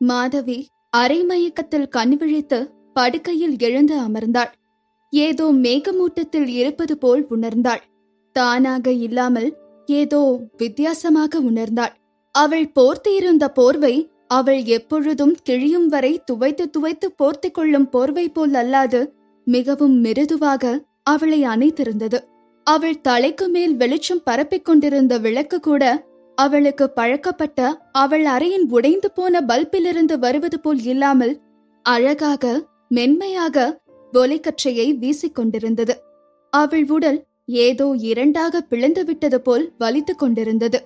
மாதவி அரை மயக்கத்தில் கண் விழித்து படுக்கையில் எழுந்து அமர்ந்தாள். ஏதோ மேகமூட்டத்தில் இருப்பது போல் உணர்ந்தாள். தானாக இல்லாமல் ஏதோ வித்தியாசமாக உணர்ந்தாள். அவள் போர்த்தியிருந்த போர்வை அவள் எப்பொழுதும் கிழியும் வரை துவைத்து துவைத்து போர்த்தி கொள்ளும் போர்வை போல் அல்லாது மிகவும் மிருதுவாக அவளை அணைத்திருந்தது. அவள் தலைக்கு மேல் வெளிச்சம் பரப்பிக் கொண்டிருந்த விளக்கு கூட அவளுக்கு பழக்கப்பட்ட அவள் அறையின் உடைந்து போன பல்பிலிருந்து வருவது போல் இல்லாமல் அழகாக மென்மையாக ஒலிக்கற்றையை வீசிக்கொண்டிருந்தது. அவள் உடல் ஏதோ இரண்டாக பிளந்து விட்டது போல் வலித்துக் கொண்டிருந்தது.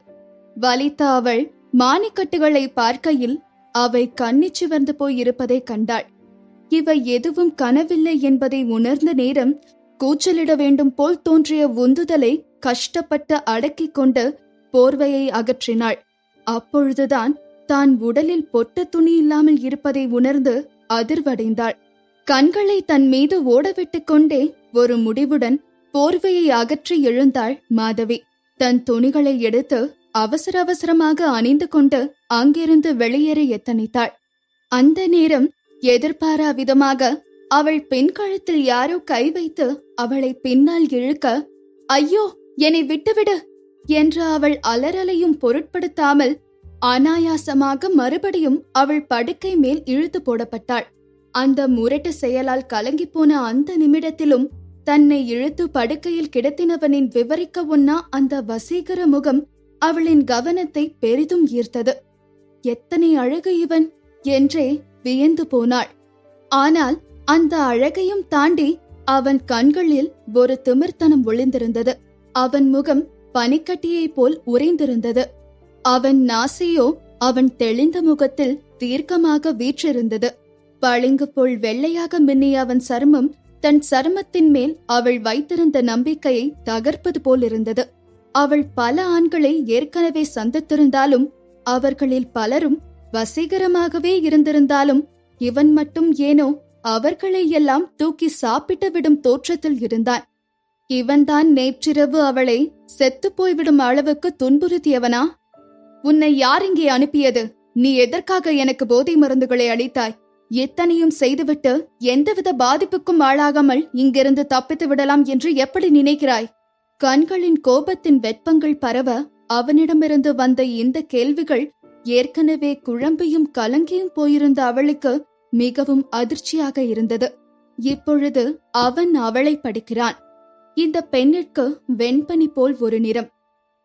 வலித்த அவள் மானிக்கட்டுகளை பார்க்கையில் அவை கண்ணிச் சிவந்து போய் இருப்பதை கண்டாள். இவை எதுவும் கனவில்லை என்பதை உணர்ந்த நேரம் கூச்சலிட வேண்டும் போல் தோன்றிய உந்துதலை கஷ்டப்பட்டு அடக்கிக் கொண்டு போர்வையை அகற்றினாள். அப்பொழுதுதான் தான் உடலில் பொட்ட துணி இல்லாமல் இருப்பதை உணர்ந்து அதிர்வடைந்தாள். கண்களை தன் மீது ஓடவிட்டுக் கொண்டே ஒரு முடிவுடன் போர்வையை அகற்றி எழுந்தாள் மாதவி. தன் துணிகளை எடுத்து அவசர அவசரமாக அணிந்து கொண்டு அங்கிருந்து வெளியேற எத்தனித்தாள். அந்த நேரம் எதிர்பாரா விதமாக அவள் பெண் கழுத்தில் யாரோ கை வைத்து அவளை பின்னால் இழுக்க, ஐயோ என்னை விட்டுவிடு என்று அவள் அலறலையும் பொருட்படுத்தாமல் அனாயாசமாக மறுபடியும் அவள் படுக்கை மேல் இழுத்து போடப்பட்டாள். அந்த முரட்டு செயலால் கலங்கி போன அந்த நிமிடத்திலும் தன்னை இழுத்து படுக்கையில் கிடத்தினவனின் விவரிக்க ஒண்ணா அந்த வசீகர முகம் அவளின் கவனத்தை பெரிதும் ஈர்த்தது. எத்தனை அழகு இவன் என்றே வியந்து போனாள். ஆனால் அந்த அழகையும் தாண்டி அவன் கண்களில் ஒரு திமிர்த்தனம் ஒளிந்திருந்தது. அவன் முகம் பனிக்கட்டியை போல் உறைந்திருந்தது. அவன் நாசியோ அவன் தெளிந்த முகத்தில் தீர்க்கமாக வீற்றிருந்தது. பளிங்கு போல் வெள்ளையாக மின்னிய அவன் சருமம் தன் சருமத்தின் மேல் அவள் வைத்திருந்த நம்பிக்கையை தகர்ப்பது போல் இருந்தது. அவள் பல ஆண்களை ஏற்கனவே சந்தித்திருந்தாலும் அவர்களில் பலரும் வசீகரமாகவே இருந்திருந்தாலும் இவன் மட்டும் ஏனோ அவர்களை எல்லாம் தூக்கி சாப்பிட்டு விடும் தோற்றத்தில் இருந்தான். இவன்தான் நேற்றிரவு அவளை செத்து போய்விடும் அளவுக்கு துன்புறுத்தியவனா? உன்னை யார் இங்கே அனுப்பியது? நீ எதற்காக எனக்கு போதை மருந்துகளை அளித்தாய்? எத்தனையும் செய்துவிட்டு எந்தவித பாதிப்புக்கும் ஆளாகாமல் இங்கிருந்து தப்பித்து விடலாம் என்று எப்படி நினைக்கிறாய்? கண்களின் கோபத்தின் வெப்பங்கள் பரவ அவனிடமிருந்து வந்த இந்த கேள்விகள் ஏற்கனவே குழம்பியும் கலங்கியும் போயிருந்த அவளுக்கு மிகவும் அதிர்ச்சியாக இருந்தது. இப்பொழுது அவன் அவளை படிக்கிறான். இந்த பெண்ணிற்கு வெண்பனி போல் ஒரு நிறம்,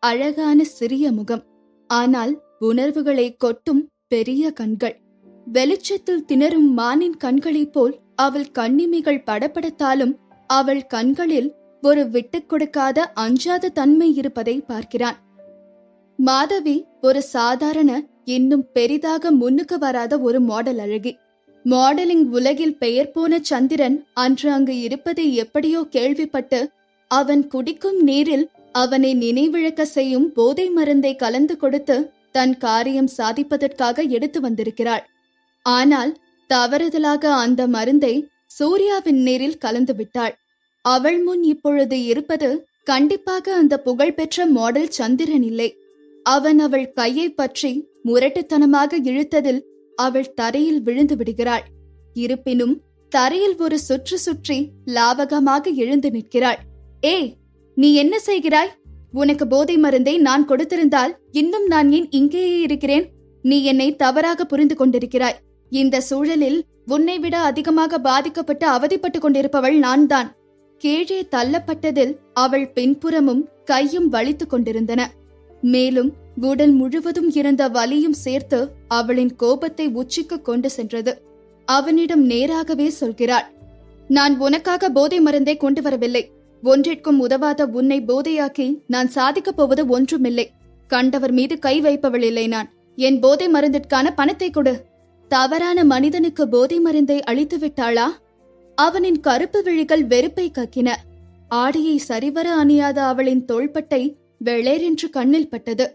அழகான சிறிய முகம், ஆனால் உணர்வுகளை கொட்டும் பெரிய கண்கள். வெளிச்சத்தில் திணறும் மானின் கண்களைப் போல் அவள் கண்ணிமைகள் படபடத்தாலும் அவள் கண்களில் ஒரு விட்டுக் கொடுக்காத அஞ்சாத தன்மை இருப்பதை பார்க்கிறான். மாதவி ஒரு சாதாரண, இன்னும் பெரிதாக முன்னுக்கு வராத ஒரு மாடல் அழகி. மாடலிங் உலகில் பெயர் போன சந்திரன் அன்று அங்கு இருப்பதை எப்படியோ கேள்விப்பட்டு அவன் குடிக்கும் நீரில் அவனை நினைவிழக்க செய்யும் போதை மருந்தை கலந்து கொடுத்து தன் காரியம் சாதிப்பதற்காக எடுத்து வந்திருக்கிறாள். ஆனால் தவறுதலாக அந்த மருந்தை சூர்யாவின் நீரில் கலந்து விட்டாள். அவள் முன் இப்பொழுது இருப்பது கண்டிப்பாக அந்த புகழ்பெற்ற மாடல் சந்திரன் இல்லை. அவன் அவள் கையை பற்றி முரட்டுத்தனமாக இழுத்ததில் அவள் தரையில் விழுந்து விடுகிறாள். இருப்பினும் தரையில் ஒரு சுற்று சுற்றி லாவகமாக எழுந்து நிற்கிறாள். ஏய், நீ என்ன செய்கிறாய்? உனக்கு போதை மருந்தை நான் கொடுத்திருந்தால் இன்னும் நான் ஏன் இங்கேயே இருக்கிறேன்? நீ என்னை தவறாக புரிந்து கொண்டிருக்கிறாய். இந்த சூழலில் உன்னை விட அதிகமாக பாதிக்கப்பட்டு அவதிப்பட்டு கொண்டிருப்பவள் நான் தான். கீழே தள்ளப்பட்டதில் அவள் பின்புறமும் கையும் வலித்துக் கொண்டிருந்தன. மேலும் உடல் முழுவதும் இருந்த வலியும் சேர்த்து அவளின் கோபத்தை உச்சிக்கு கொண்டு சென்றது. அவனிடம் நேராகவே சொல்கிறாள், நான் உனக்காக போதை மருந்தை கொண்டு வரவில்லை. ஒன்றிற்கும் உதவாத உன்னை போதையாக்கி நான் சாதிக்கப் போவது ஒன்றுமில்லை. கண்டவர் மீது கை வைப்பவள் இல்லை நான். என் போதை மருந்திற்கான பணத்தை கொடு. தவறான மனிதனுக்கு போதை மருந்தை அளித்து விட்டாளா? அவனின் கருப்பு விழிகள் வெறுப்பை கக்கின. ஆடையை சரிவர அணியாத அவளின் தோள்பட்டை வெளேரென்று கண்ணில் பட்டது.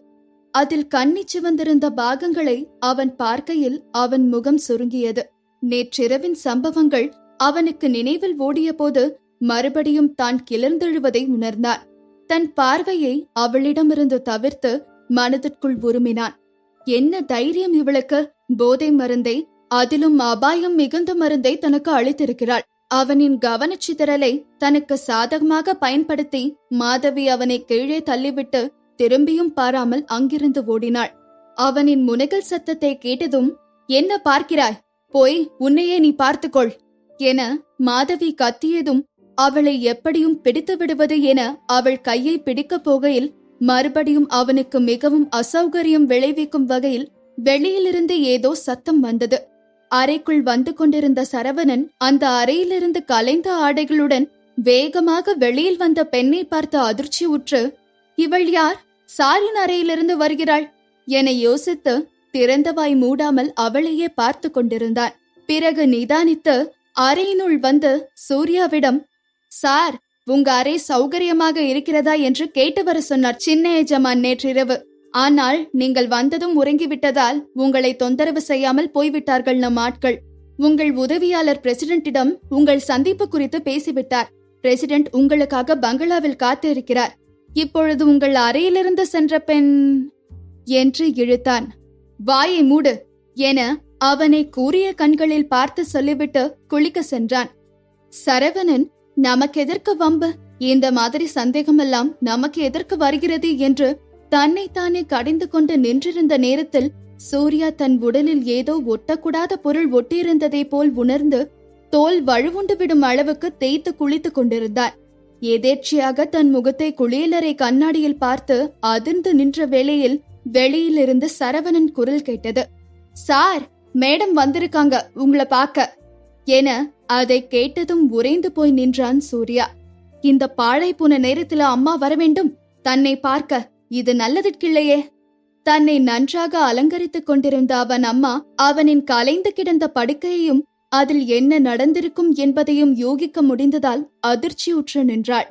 அதில் கண்ணிச் சிவந்திருந்த பாகங்களை அவன் பார்க்கையில் அவன் முகம் சுருங்கியது. நேற்றிரவின் சம்பவங்கள் அவனுக்கு நினைவில் ஓடிய போது மறுபடியும் தான் கிளர்ந்தெழுவதை உணர்ந்தான். தன் பார்வையை அவளிடமிருந்து தவிர்த்து மனதிற்குள் உருமினான். என்ன தைரியம் இவளுக்கு! போதை மருந்தை, அதிலும் அபாயம் மிகுந்த மருந்தை தனக்கு அளித்திருக்கிறாள். அவனின் கவனச்சிதறலை தனக்கு சாதகமாக பயன்படுத்தி மாதவி அவனை கீழே தள்ளிவிட்டு திரும்பியும் பாராமல் அங்கிருந்து ஓடினாள். அவனின் முனகல் சத்தத்தை கேட்டதும், என்ன பார்க்கிறாய்? போய் உன்னையே நீ பார்த்துக்கொள் என மாதவி கத்தியதும், அவளை எப்படியும் பிடித்து விடுவது என அவள் கையை பிடிக்கப் போகையில் மறுபடியும் அவனுக்கு மிகவும் அசௌகரியம் விளைவிக்கும் வகையில் வெளியிலிருந்து ஏதோ சத்தம் வந்தது. அறைக்குள் வந்து கொண்டிருந்த சரவணன் அந்த அறையிலிருந்து கலைந்த ஆடைகளுடன் வேகமாக வெளியில் வந்த பெண்ணை பார்த்து அதிர்ச்சி உற்று, இவள் யார்? சாரின் அறையிலிருந்து வருகிறாள் என யோசித்து திறந்தவாய் மூடாமல் அவளையே பார்த்து கொண்டிருந்தான். பிறகு நிதானித்து அறையினுள் வந்து சூர்யாவிடம், சார், உங்க அறை சௌகரியமாக இருக்கிறதா என்று கேட்டு வர சொன்னார் சின்ன எஜமான் நேற்றிரவு. ஆனால் நீங்கள் வந்ததும் உறங்கிவிட்டதால் உங்களை தொந்தரவு செய்யாமல் போய்விட்டார்கள் நம் ஆட்கள். உங்கள் உதவியாளர் பிரசிடென்ட்டிடம் உங்கள் சந்திப்பு குறித்து பேசிவிட்டார். பிரசிடென்ட் உங்களுக்காக பங்களாவில் காத்து இருக்கிறார். இப்பொழுது உங்கள் அறையிலிருந்து சென்ற பெண் என்று இழுத்தான். வாயை மூடு என அவனை கூரிய கண்களில் பார்த்து சொல்லிவிட்டு குளிக்க சென்றான். சரவணன், நமக்கு எதற்கு வம்பு? இந்த மாதிரி சந்தேகமெல்லாம் நமக்கு எதற்கு வருகிறது என்று தன்னைத்தானே கடிந்து கொண்டு நின்றிருந்த நேரத்தில் சூர்யா தன் உடலில் ஏதோ ஒட்டக்கூடாத பொருள் ஒட்டியிருந்ததை போல் உணர்ந்து தோல் வழுவுண்டு விடும் அளவுக்கு தேய்த்து குளித்துக் கொண்டிருந்தான். எதேர்ச்சியாக தன் முகத்தை குளியலறை கண்ணாடியில் பார்த்து அதிர்ந்து நின்ற வேளையில் வெளியிலிருந்து சரவணன் குரல் கேட்டது. சார், மேடம் வந்திருக்காங்க உங்களை பார்க்க என அதை கேட்டதும் உறைந்து போய் நின்றான் சூர்யா. இந்த பாழை போன நேரத்துல அம்மா வரவேண்டும் தன்னை பார்க்க? இது நல்லதற்கில்லையே. தன்னை நன்றாக அலங்கரித்துக் கொண்டிருந்த அவன் அம்மா அவனின் கலைந்து கிடந்த படுக்கையையும் அதில் என்ன நடந்திருக்கும் என்பதையும் யூகிக்க முடிந்ததால் அதிர்ச்சியுற்று நின்றாள்.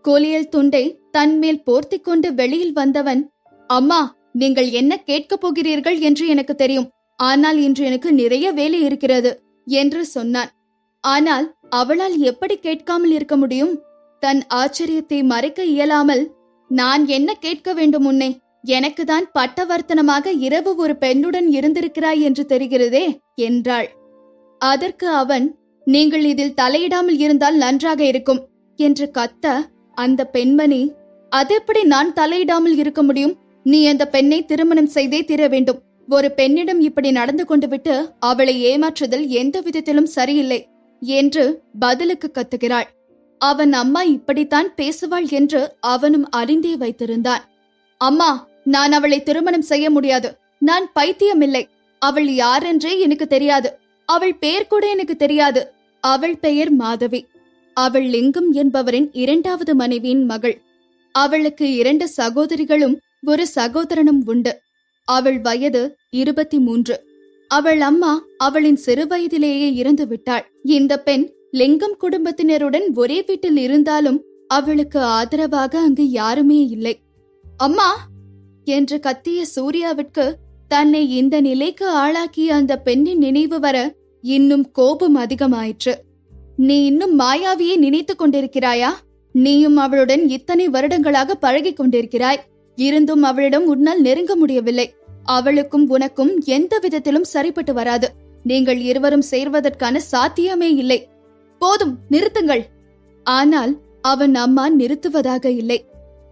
கோலியல் துண்டை தன்மேல் போர்த்திக் கொண்டு வெளியில் வந்தவன், அம்மா, நீங்கள் என்ன கேட்கப் போகிறீர்கள் என்று எனக்கு தெரியும். ஆனால் இன்று எனக்கு நிறைய வேலை இருக்கிறது என்று சொன்னான். ஆனால் அவளால் எப்படி கேட்காமல் இருக்க முடியும்? தன் ஆச்சரியத்தை மறைக்க இயலாமல், நான் என்ன கேட்க வேண்டும் உன்னை? எனக்குதான் பட்டவர்த்தனமாக இரவு ஒரு பெண்ணுடன் இருந்திருக்கிறாய் என்று தெரிகிறதே என்றாள். அதற்கு அவன், நீங்கள் இதில் தலையிடாமல் இருந்தால் நன்றாக இருக்கும் என்று கத்த, அந்த பெண்மணி, அதெப்படி நான் தலையிடாமல் இருக்க முடியும்? நீ அந்த பெண்ணை திருமணம் செய்தே தீர வேண்டும். ஒரு பெண்ணிடம் இப்படி நடந்து கொண்டு விட்டு அவளை ஏமாற்றுதல் எந்த விதத்திலும் சரியில்லை என்று பதிலுக்கு கத்துகிறாள். அவன் அம்மா இப்படித்தான் பேசுவாள் என்று அவனும் அறிந்தே வைத்திருந்தான். அம்மா, நான் அவளை திருமணம் செய்ய முடியாது. நான் பைத்தியமில்லை. அவள் யாரென்றே எனக்கு தெரியாது. அவள் பெயர் கூட எனக்கு தெரியாது. அவள் பெயர் மாதவி. அவள் லிங்கம் என்பவரின் 2வது மனைவியின் மகள். அவளுக்கு 2 சகோதரிகளும் ஒரு சகோதரனும் உண்டு. அவள் வயது 23. அவள் அம்மா அவளின் சிறு வயதிலேயே இறந்து விட்டாள். இந்த பெண் லிங்கம் குடும்பத்தினருடன் ஒரே வீட்டில் இருந்தாலும் அவளுக்கு ஆதரவாக அங்கு யாருமே இல்லை. அம்மா என்று கத்திய சூர்யாவிற்கு தன்னை இந்த நிலைக்கு ஆளாக்கிய அந்த பெண்ணின் நினைவு வர இன்னும் கோபம் அதிகமாயிற்று. நீ இன்னும் மாயாவியை நினைத்துக் கொண்டிருக்கிறாயா? நீயும் அவளுடன் இத்தனை வருடங்களாக பழகி கொண்டிருக்கிறாய். இருந்தும் அவளிடம் உன்னால் நெருங்க முடியவில்லை. அவளுக்கும் உனக்கும் எந்த விதத்திலும் சரிப்பட்டு வராது. நீங்கள் இருவரும் சேர்வதற்கான சாத்தியமே இல்லை. போதும், நிறுத்துங்கள். ஆனால் அவன் அம்மா நிறுத்துவதாக இல்லை.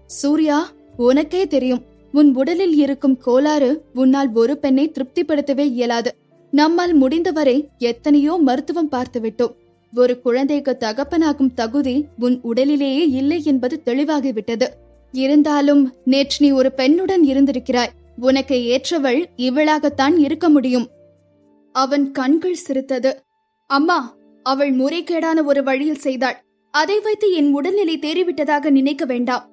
சூர்யா, உனக்கே தெரியும், உன் உடலில் இருக்கும் கோளாறு உன்னால் ஒரு பெண்ணை திருப்திப்படுத்தவே இயலாது. நம்மால் முடிந்தவரை எத்தனையோ மருத்துவம் பார்த்து விட்டோம். ஒரு குழந்தைக்கு தகப்பனாகும் தகுதி உன் உடலிலேயே இல்லை என்பது தெளிவாகிவிட்டது. இருந்தாலும் நேற்று நீ ஒரு பெண்ணுடன் இருந்திருக்கிறாய். உனக்கு ஏற்றவள் இவளாகத்தான் இருக்க முடியும். அவன் கண்கள் சிரித்தது. அம்மா, அவள் முறைகேடான ஒரு வழியில் செய்தாள். அதை வைத்து என் உடல்நிலை தேறிவிட்டதாக நினைக்க வேண்டாம்.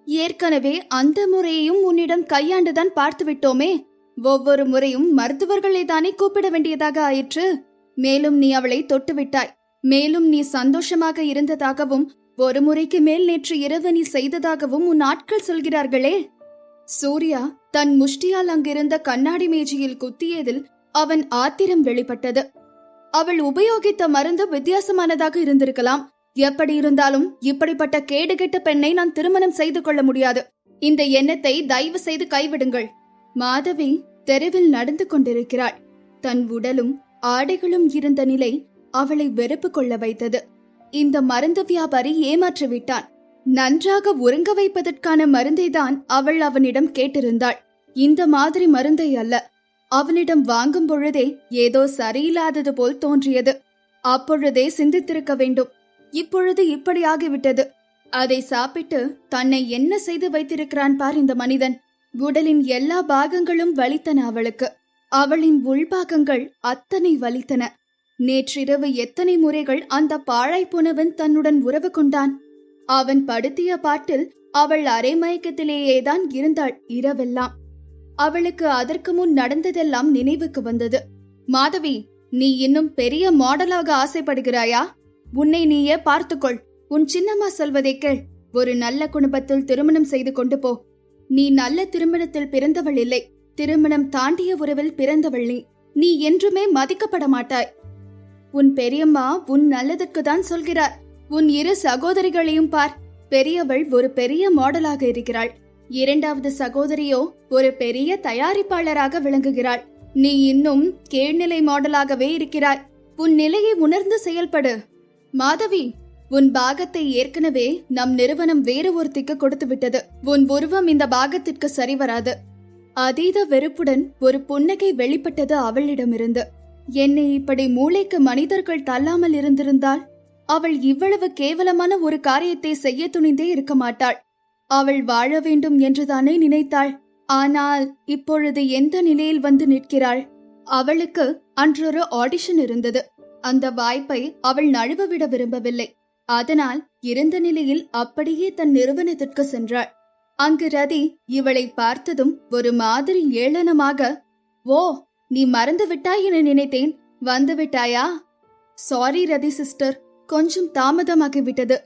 ஏற்கனவே அந்த முறையையும் உன்னிடம் கையாண்டுதான் பார்த்து விட்டோமே. ஒவ்வொரு முறையும் மருத்துவர்களை தானே கூப்பிட வேண்டியதாக ஆயிற்று. மேலும் நீ அவளை தொட்டுவிட்டாய். மேலும் நீ சந்தோஷமாக இருந்ததாகவும் ஒரு முறைக்கு மேல் நேற்று இரவு நீ செய்ததாகவும் உன் ஆட்கள் சொல்கிறார்களே. சூர்யா தன் முஷ்டியால் அங்கிருந்த கண்ணாடி மேஜையில் குத்தியதில் அவன் ஆத்திரம் வெளிப்பட்டது. அவள் உபயோகித்த மருந்து வித்தியாசமானதாக இருந்திருக்கலாம். எப்படி இருந்தாலும் இப்படிப்பட்ட கேடுகெட்ட பெண்ணை நான் திருமணம் செய்து கொள்ள முடியாது. இந்த எண்ணத்தை தயவு செய்து கைவிடுங்கள். மாதவி தெருவில் நடந்து கொண்டிருக்கிறாள். தன் உடலும் ஆடைகளும் இருந்த நிலை அவளை வெறுப்பு கொள்ள வைத்தது. இந்த மருந்து வியாபாரி ஏமாற்றிவிட்டான். நன்றாக உறங்க வைப்பதற்கான மருந்தை தான் அவள் அவனிடம் கேட்டிருந்தாள். இந்த மாதிரி மருந்தை அல்ல. அவனிடம் வாங்கும் பொழுதே ஏதோ சரியில்லாதது போல் தோன்றியது. அப்பொழுதே சிந்தித்திருக்க வேண்டும். இப்பொழுது இப்படி ஆகிவிட்டது. அதை சாப்பிட்டு தன்னை என்ன செய்து வைத்திருக்கிறான் பார் இந்த மனிதன். உடலின் எல்லா பாகங்களும் வலித்தன அவளுக்கு. அவளின் உள்பாகங்கள் அத்தனை வலித்தன. நேற்றிரவு எத்தனை முறைகள் அந்த பாழாய் போனவன் தன்னுடன் உறவு கொண்டான். அவன் படுத்திய பாட்டில் அவள் அரை மயக்கத்திலேயேதான் இருந்தாள் இரவெல்லாம். அவளுக்கு அதற்கு முன் நடந்ததெல்லாம் நினைவுக்கு வந்தது. மாதவி, நீ இன்னும் பெரிய மாடலாக ஆசைப்படுகிறாயா? உன்னை நீயே பார்த்துக்கொள். உன் சின்னம்மா சொல்வதை கேள். ஒரு நல்ல குடும்பத்தில் திருமணம் செய்து கொண்டு போ. நீ நல்ல திருமணத்தில் பிறந்தவள் இல்லை. திருமணம் தாண்டிய உறவில் பிறந்தவள் நீ. நீ என்றுமே மதிக்கப்பட மாட்டாய். உன் பெரியம்மா உன் நல்லதற்கு தான் சொல்கிறார். உன் இரு சகோதரிகளையும் பார். பெரியவள் ஒரு பெரிய மாடலாக இருக்கிறாள். இரண்டாவது சகோதரியோ ஒரு பெரிய தயாரிப்பாளராக விளங்குகிறாள். நீ இன்னும் கீழ்நிலை மாடலாகவே இருக்கிறாய். உன் நிலையை உணர்ந்து செயல்படு. மாதவி, உன் பாகத்தை ஏற்கனவே நம் நிறுவனம் வேறு ஒருத்திக்கு கொடுத்து விட்டது. உன் உருவம் இந்த பாகத்திற்கு சரிவராது. அதீத வெறுப்புடன் ஒரு புன்னகை வெளிப்பட்டது அவளிடமிருந்து. என்னை இப்படி மூளைக்கு மனிதர்கள் தள்ளாமல் இருந்திருந்தால் அவள் இவ்வளவு கேவலமான ஒரு காரியத்தை செய்ய துணிந்தே இருக்க மாட்டாள். அவள் வாழ வேண்டும் என்றுதானே நினைத்தாள். ஆனால் இப்பொழுது எந்த நிலையில் வந்து நிற்கிறாள்? அவளுக்கு அன்றொரு ஆடிஷன் இருந்தது. அந்த வாய்ப்பை அவள் நழுவ விட விரும்பவில்லை. அதனால் இருந்த நிலையில் அப்படியே தன் நிறுவனத்திற்கு சென்றாள். அங்கு ரதி இவளை பார்த்ததும் ஒரு மாதிரி ஏளனமாக, ஓ, நீ மறந்து விட்டாய் என நினைத்தேன். வந்து விட்டாயா? சாரி ரதி சிஸ்டர், கொஞ்சம் தாமதமாகிவிட்டது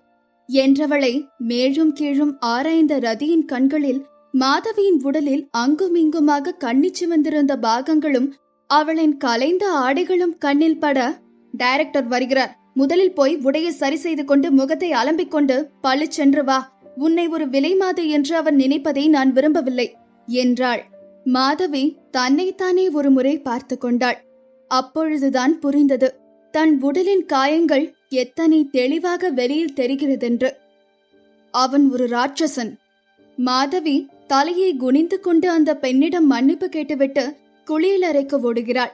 என்றவளை மேலும் கீழும் ஆராய்ந்த ரதியின் கண்களில் மாதவியின் உடலில் அங்கும் இங்குமாக கண்ணிச்சு வந்திருந்த பாகங்களும் அவளின் கலைந்த ஆடைகளும் கண்ணில் பட, டைரக்டர் வருகிறார், முதலில் போய் உடைய சரி செய்து கொண்டு முகத்தை அலம்பிக் கொண்டு பளிச்சென்று வா. உன்னை ஒரு விலைமாது என்று அவன் நினைப்பதை நான் விரும்பவில்லை என்றாள். மாதவி தன்னைத்தானே ஒரு முறை பார்த்து கொண்டாள். அப்பொழுதுதான் புரிந்தது தன் உடலின் காயங்கள் எத்தனை தெளிவாக வெளியில் தெரிகிறதென்று. அவன் ஒரு ராட்சசன். மாதவி தலையை குனிந்து கொண்டு அந்த பெண்ணிடம் மன்னிப்பு கேட்டுவிட்டு குளியலறைக்கு ஓடுகிறாள்.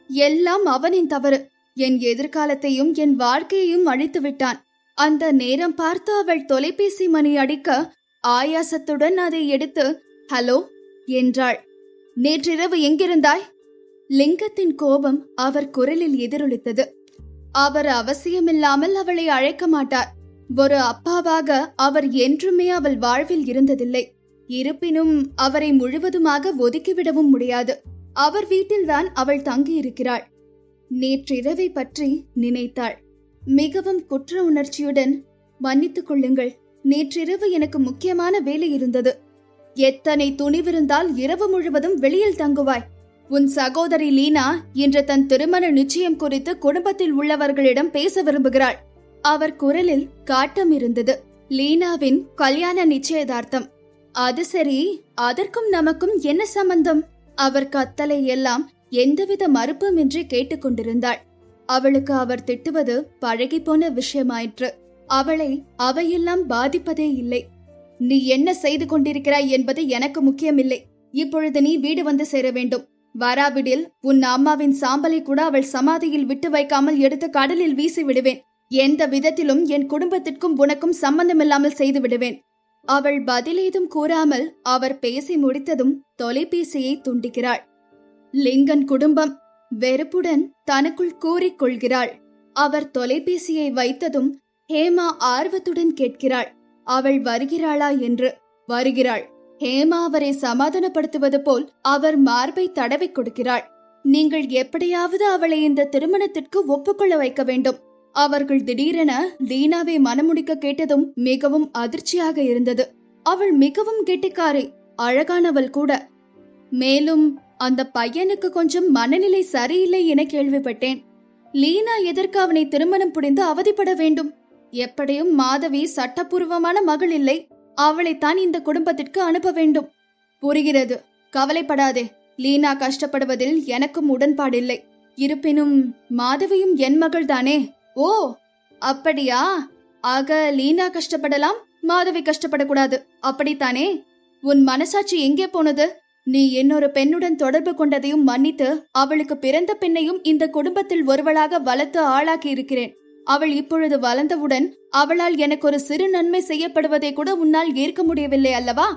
எல்லாம் அவனின் தவறு. என் எதிர்காலத்தையும் என் வாழ்க்கையையும் அழித்து விட்டான். அந்த நேரம் பார்த்து அவள் தொலைபேசி மணி அடிக்க ஆயாசத்துடன் அதை எடுத்து ஹலோ என்றாள். நேற்றிரவு எங்கிருந்தாய்? லிங்கத்தின் கோபம் அவர் குரலில் எதிரொலித்தது. அவர் அவசியமில்லாமல் அவளை அழைக்க மாட்டார். ஒரு அப்பாவாக அவர் என்றுமே அவள் வாழ்வில் இருந்ததில்லை. இருப்பினும் அவரை முழுவதுமாக ஒதுக்கிவிடவும் முடியாது. அவர் வீட்டில்தான் அவள் தங்கியிருக்கிறாள். நேற்றிரவை பற்றி நினைத்தாள். மிகவும் குற்ற உணர்ச்சியுடன், மன்னித்துக் கொள்ளுங்கள், நேற்றிரவு எனக்கு முக்கியமான வேலை இருந்தது. எத்தனை துணிவிருந்தால் இரவு முழுவதும் வெளியில் தங்குவாய்? உன் சகோதரி லீனா இன்று தன் திருமண நிச்சயம் குறித்து குடும்பத்தில் உள்ளவர்களிடம் பேச விரும்புகிறாள். அவர் குரலில் காட்டம் இருந்தது. லீனாவின் கல்யாண நிச்சயதார்த்தம். அது சரி, அதற்கும் நமக்கும் என்ன சம்பந்தம்? அவர் கத்தலை எல்லாம் எந்தவித மறுப்புமின்றி கேட்டுக்கொண்டிருந்தாள். அவளுக்கு அவர் திட்டுவது பழகி போன விஷயமாயிற்று. அவளை அவையெல்லாம் பாதிப்பதே இல்லை. நீ என்ன செய்து கொண்டிருக்கிறாய் என்பது எனக்கு முக்கியமில்லை. இப்பொழுது நீ வீடு வந்து சேர வேண்டும். வராவிடில் உன் அம்மாவின் சாம்பலை கூட அவள் சமாதியில் விட்டு வைக்காமல் எடுத்து கடலில் வீசி விடுவேன். எந்த விதத்திலும் என் குடும்பத்திற்கும் உனக்கும் சம்பந்தமில்லாமல் செய்து விடுவேன். அவள் பதிலேதும் கூறாமல் அவர் பேசி முடித்ததும் தொலைபேசியை துண்டிக்கிறாள். லிங்கன் குடும்பம் வெறுப்புடன் தனக்குள் கூறிக்கொள்கிறாள். அவர் தொலைபேசியை வைத்ததும் ஹேமா ஆர்வத்துடன் கேட்கிறாள், அவள் வருகிறாளா என்று. வருகிறாள். ஹேமா அவரை சமாதானப்படுத்துவது போல் அவர் மார்பை தடவி கொடுக்கிறாள். நீங்கள் எப்படியாவது அவளை இந்த திருமணத்திற்கு ஒப்புக்கொள்ள வைக்க வேண்டும். அவர்கள் திடீரென லீனாவை மனமுடிக்க கேட்டதும் மிகவும் அதிர்ச்சியாக இருந்தது. அவள் மிகவும் கெட்டிக்காரி, அழகானவள் கூட. மேலும் அந்த பையனுக்கு கொஞ்சம் மனநிலை சரியில்லை என கேள்விப்பட்டேன். லீனா எதற்கு அவனை திருமணம் புரிந்து அவதிப்பட வேண்டும்? எப்படியும் மாதவி சட்டப்பூர்வமான மகள் இல்லை. அவளைத்தான் இந்த குடும்பத்திற்கு அனுப்ப வேண்டும். புரிகிறது, கவலைப்படாதே. லீனா கஷ்டப்படுவதில் எனக்கும் உடன்பாடில்லை. இருப்பினும் மாதவியும் என் மகள் தானே. ஓ, அப்படியா? ஆக லீனா கஷ்டப்படலாம், மாதவி கஷ்டப்படக்கூடாது, அப்படித்தானே? உன் மனசாட்சி எங்கே போனது? நீ இன்னொரு பெண்ணுடன் தொடர்பு கொண்டதையும் மன்னித்து அவளுக்கு பிறந்த பெண்ணையும் இந்த குடும்பத்தில் ஒருவளாக வளர்த்து ஆளாக்கி இருக்கிறேன். அவள் இப்பொழுது வளர்ந்தவுடன் அவளால் எனக்கு ஒரு சிறு நன்மை செய்யப்படுவதை கூட உன்னால் ஏற்க முடியவில்லை அல்லவா?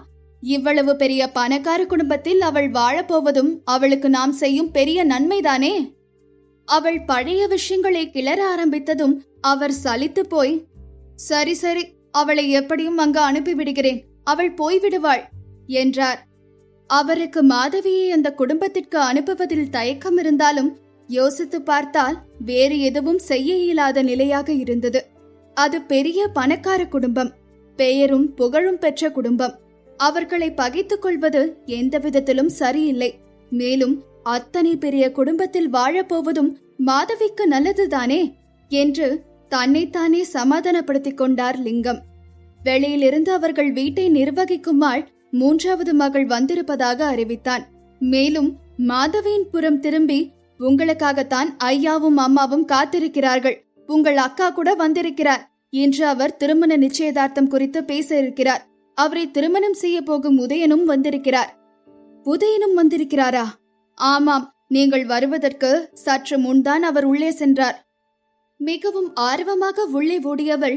இவ்வளவு பெரிய பணக்கார குடும்பத்தில் அவள் வாழப்போவதும் அவளுக்கு நாம் செய்யும் பெரிய நன்மைதானே. அவள் பழைய விஷயங்களை கிளற ஆரம்பித்ததும் அவர் சலித்து போய், சரி சரி, அவளை எப்படியும் அங்கு அனுப்பிவிடுகிறேன், அவள் போய்விடுவாள் என்றார். அவருக்கு மாதவியை அந்த குடும்பத்திற்கு அனுப்புவதில் தயக்கம் இருந்தாலும் யோசித்து பார்த்தால் வேறு எதுவும் செய்ய இயலாத நிலையாக இருந்தது. அது பெரிய பணக்கார குடும்பம், பெயரும் புகழும் பெற்ற குடும்பம். அவர்களை பகைத்துக் கொள்வது எந்த விதத்திலும் சரியில்லை. மேலும் அத்தனை பெரிய குடும்பத்தில் வாழப்போவதும் மாதவிக்கு நல்லதுதானே என்று தன்னைத்தானே சமாதானப்படுத்திக் கொண்டார் லிங்கம். வெளியிலிருந்து அவர்கள் வீட்டை நிர்வகிக்கும் ஆள் 3வது மகள் வந்திருப்பதாக அறிவித்தான். மேலும் மாதவியின் புறம் திரும்பி, உங்களுக்காகத்தான் ஐயாவும் அம்மாவும் காத்திருக்கிறார்கள், உங்கள் அக்கா கூட வந்திருக்கிறார் என்று அவர் திருமண நிச்சயதார்த்தம் குறித்து பேச இருக்கிறார். அவரை திருமணம் செய்ய போகும் உதயனும் வந்திருக்கிறார். உதயனும் வந்திருக்கிறாரா? ஆமாம், நீங்கள் வருவதற்கு சற்று முன்தான் அவர் உள்ளே சென்றார். மிகவும் ஆர்வமாக உள்ளே ஓடியவள்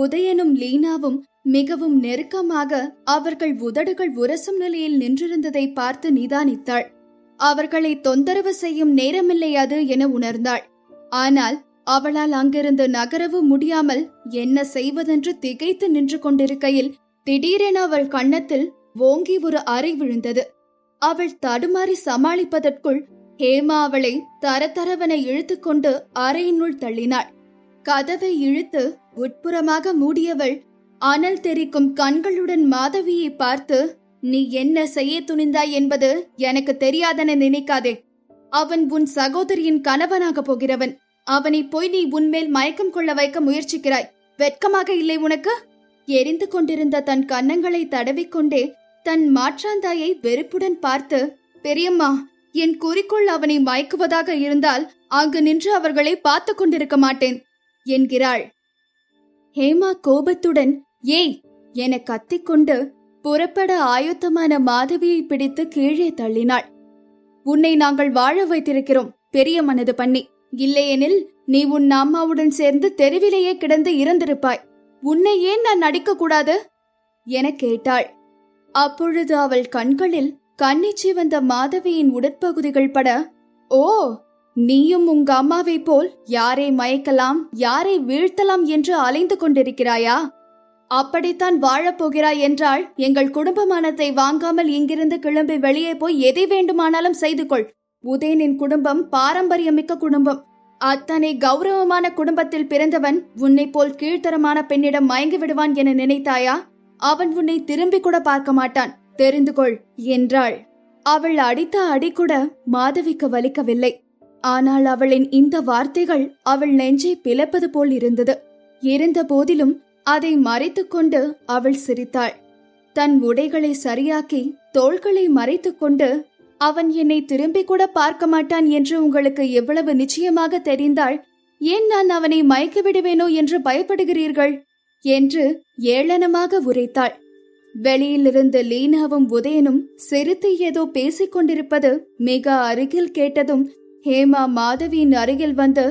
உதயனும் லீனாவும் மிகவும் நெருக்கமாக அவர்கள் உதடுகள் உரசும் நிலையில் நின்றிருந்ததை பார்த்து நிதானித்தாள். அவர்களை தொந்தரவு செய்யும் நேரமில்லை அது என உணர்ந்தாள். ஆனால் அவளால் அங்கிருந்து நகரவும் முடியாமல் என்ன செய்வதென்று திகைத்து நின்று கொண்டிருக்கையில் திடீரென அவள் கன்னத்தில் ஓங்கி ஒரு அறை விழுந்தது. அவள் தடுமாறி சமாளிப்பதற்குள் ஹேமா அவளை தரதரவென இழுத்துக்கொண்டு அறையினுள் தள்ளினாள். கதவை இழுத்து உட்புறமாக மூடியவள் அனல் தெரிக்கும் கண்களுடன் மாதவியை பார்த்து, நீ என்ன செய்ய துணிந்தாய் என்பது எனக்கு தெரியாதென நினைக்காதே. அவன் உன் சகோதரியின் கணவனாக போகிறவன். அவனை போய் நீ உன்மேல் மயக்கம் கொள்ள வைக்க முயற்சிக்கிறாய். வெட்கமாக இல்லை உனக்கு? எரிந்து கொண்டிருந்த தன் கன்னங்களை தடவிக்கொண்டே தன் மாற்றாந்தாயை வெறுப்புடன் பார்த்து, பெரியம்மா, என் குறிக்கோள் அவனை மயக்குவதாக இருந்தால் அங்கு நின்று அவர்களை பார்த்து கொண்டிருக்க மாட்டேன் என்கிறாள். ஹேமா கோபத்துடன் ஏய் என கத்திக்கொண்டு புறப்பட ஆயுத்தமான மாதவியை பிடித்து கீழே தள்ளினாள். உன்னை நாங்கள் வாழ வைத்திருக்கிறோம் பெரிய மனது பண்ணி, இல்லையெனில் நீ உன் அம்மாவுடன் சேர்ந்து தெருவிலேயே கிடந்து இறந்திருப்பாய். உன்னை ஏன் நான் நடிக்க கூடாது என கேட்டாள். அப்பொழுது அவள் கண்களில் கண்ணிச்சி வந்த மாதவியின் உடற்பகுதிகள் பட, ஓ, நீயும் உங்க அம்மாவை போல் யாரை மயக்கலாம் யாரை வீழ்த்தலாம் என்று அலைந்து கொண்டிருக்கிறாயா? அப்படித்தான் வாழப்போகிறாய் என்றால் எங்கள் குடும்பமானத்தை வாங்காமல் இங்கிருந்து கிளம்பி வெளியே போய் எதை வேண்டுமானாலும் செய்து கொள். உதயனின் குடும்பம் பாரம்பரியமிக்க குடும்பம். அத்தனை கௌரவமான குடும்பத்தில் பிறந்தவன் உன்னை போல் கீழ்த்தரமான பெண்ணிடம் மயங்கி விடுவான் என நினைத்தாயா? அவன் உன்னை திரும்பி கூட பார்க்க மாட்டான், தெரிந்து கொள் என்றாள். அவள் அடித்த அடி கூட மாதவிக்கு வலிக்கவில்லை. ஆனால் அவளின் இந்த வார்த்தைகள் அவள் நெஞ்சை பிளப்பது போல் இருந்தது. இருந்த போதிலும் அதை மறைத்துக் கொண்டு அவள் சிரித்தாள். தன் உடைகளை சரியாக்கி தோள்களை மறைத்துக் கொண்டு, அவன் என்னை திரும்பி கூட பார்க்க மாட்டான் என்று உங்களுக்கு எவ்வளவு நிச்சயமாக தெரிந்தால் ஏன் நான் அவனை மயக்கி விடுவேனோ என்று பயப்படுகிறீர்கள் என்று ஏளனமாக உரைத்தாள். வெளியிலிருந்து லீனாவும் உதயனும் சிரித்து ஏதோ பேசிக் கொண்டிருப்பது மிக அருகில் கேட்டதும் ஹேமா மாதவியின் அருகில் வந்து,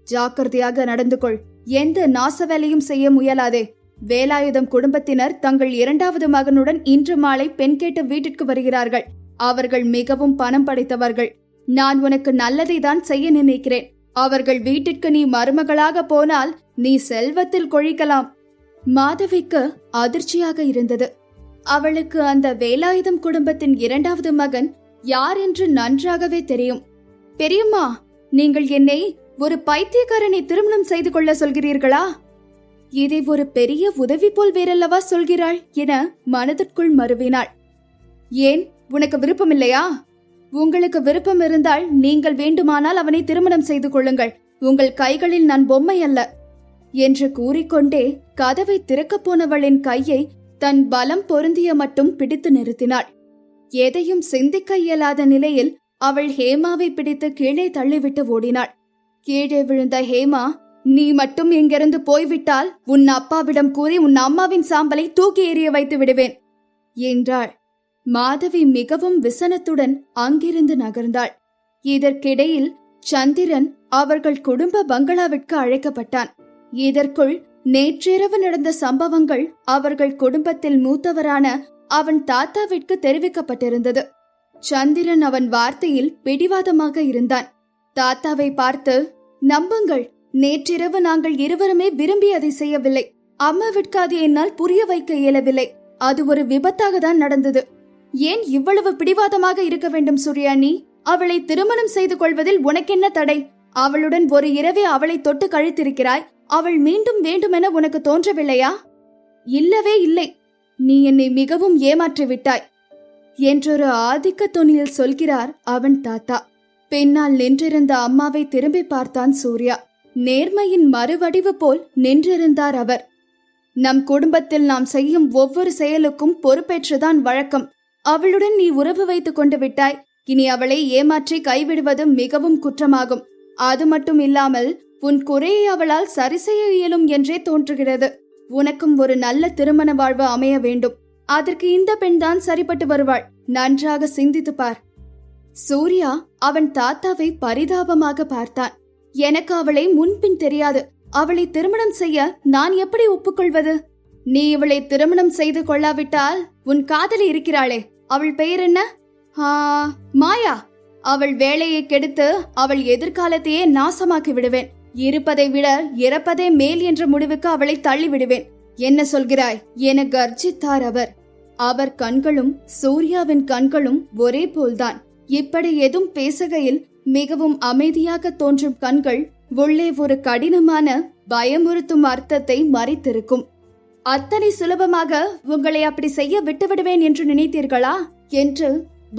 ஜாக்கிரதையாக நடந்து கொள், எந்த நாச வேலையும் செய்ய முயலாதே. வேலாயுதம் குடும்பத்தினர் தங்கள் 2வது மகனுடன் இன்று மாலை பெண் கேட்டு வீட்டிற்கு வருகிறார்கள். அவர்கள் மிகவும் பணம் படைத்தவர்கள். நான் உனக்கு நல்லதை தான் செய்ய நினைக்கிறேன். அவர்கள் வீட்டிற்கு நீ மருமகளாக போனால் நீ செல்வத்தில் கொழிக்கலாம். மாதவிக்கு அதிர்ச்சியாக இருந்தது. அவளுக்கு அந்த வேலாயுதம் குடும்பத்தின் 2வது மகன் யார் என்று நன்றாகவே தெரியும். பெரியம்மா, நீங்கள் என்னை ஒரு பைத்தியக்காரனை திருமணம் செய்து கொள்ள சொல்கிறீர்களா? இதை ஒரு பெரிய உதவி போல் வேறல்லவா சொல்கிறாள் என மனதிற்குள் மருவினாள். ஏன், உனக்கு விருப்பமில்லையா? உங்களுக்கு விருப்பம் இருந்தால் நீங்கள் வேண்டுமானால் அவனை திருமணம் செய்து கொள்ளுங்கள். உங்கள் கைகளில் நான் பொம்மை அல்ல என்று கூறிக்கொண்டே கதவை திறக்கப் போனவளின் கையை தன் பலம் பொருந்திய மட்டும் பிடித்து நிறுத்தினாள். எதையும் சிந்திக்க இயலாத நிலையில் அவள் ஹேமாவை பிடித்து கீழே தள்ளிவிட்டு ஓடினாள். கீழே விழுந்த ஹேமா, நீ மட்டும் இங்கிருந்து போய்விட்டால் உன் அப்பாவிடம் கூறி உன் அம்மாவின் சாம்பலை தூக்கி எறிய வைத்து விடுவேன் என்றாள். மாதவி மிகவும் விசனத்துடன் அங்கிருந்து நகர்ந்தாள். இதற்கிடையில் சந்திரன் அவர்கள் குடும்ப பங்களாவிற்கு அழைக்கப்பட்டான். இதற்குள் நேற்றிரவு நடந்த சம்பவங்கள் அவர்கள் குடும்பத்தில் மூத்தவரான அவன் தாத்தாவிற்கு தெரிவிக்கப்பட்டிருந்தது. சந்திரன் அவன் வார்த்தையில் பிடிவாதமாக இருந்தான். தாத்தாவை பார்த்து, நம்புங்கள், நேற்றிரவு நாங்கள் இருவருமே விரும்பி அதை செய்யவில்லை. அம்மாவிற்கு அது என்னால் புரிய வைக்க இயலவில்லை. அது ஒரு விபத்தாக தான் நடந்தது. ஏன் இவ்வளவு பிடிவாதமாக இருக்க வேண்டும் சூர்யா? நீ அவளை திருமணம் செய்து கொள்வதில் உனக்கென்ன தடை? அவளுடன் ஒரு இரவே அவளை தொட்டு கழித்திருக்கிறாய். அவள் மீண்டும் வேண்டுமென உனக்கு தோன்றவில்லையா? இல்லவே இல்லை. நீ என்னை மிகவும் ஏமாற்றி விட்டாய் என்றொரு ஆதிக்க தொனியில் சொல்கிறார் அவன் தாத்தா. பின்னால் நின்றிருந்த அம்மாவை திரும்பி பார்த்தான் சூர்யா. நேர்மையின் மறுவடிவு போல் நின்றிருந்தார் அவர். நம் குடும்பத்தில் நாம் செய்யும் ஒவ்வொரு செயலுக்கும் பொறுப்பேற்றுதான் வழக்கம். அவளுடன் நீ உறவு வைத்துக் கொண்டு விட்டாய். இனி அவளை ஏமாற்றி கைவிடுவது மிகவும் குற்றமாகும். அது மட்டும் இல்லாமல் உன் குறையை அவளால் சரி செய்ய இயலும் என்றே தோன்றுகிறது. உனக்கும் ஒரு நல்ல திருமண வாழ்வு அமைய வேண்டும். அதற்கு இந்த பெண்தான் சரிப்பட்டு வருவாள். நன்றாக சிந்தித்து பார். சூர்யா அவன் தாத்தாவை பரிதாபமாக பார்த்தான். எனக்கு அவளை முன்பின் தெரியாது. அவளை திருமணம் செய்ய நான் எப்படி ஒப்புக்கொள்வது? நீ இவளை திருமணம் செய்து கொள்ளாவிட்டால் உன் காதலி இருக்கிறாளே, அவள் பெயர் என்ன? மாயா. அவள் வேலையை கெடுத்து அவள் எதிர்காலத்தையே நாசமாக்கி விடுவேன். இருப்பதை விட இறப்பதே மேல் என்ற முடிவுக்கு அவளை தள்ளி விடுவேன். என்ன சொல்கிறாய் என கர்ஜித்தார் அவர். அவர் கண்களும் சூர்யாவின் கண்களும் ஒரே போல்தான். இப்படி எதுவும் பேசுகையில் மிகவும் அமைதியாக தோன்றும் கண்கள் உள்ளே ஒரு கடினமான பயமுறுத்தும் அர்த்தத்தை மறைத்திருக்கும். அத்தனை சுலபமாக உங்களை அப்படி செய்ய விட்டுவிடுவேன் என்று நினைத்தீர்களா என்று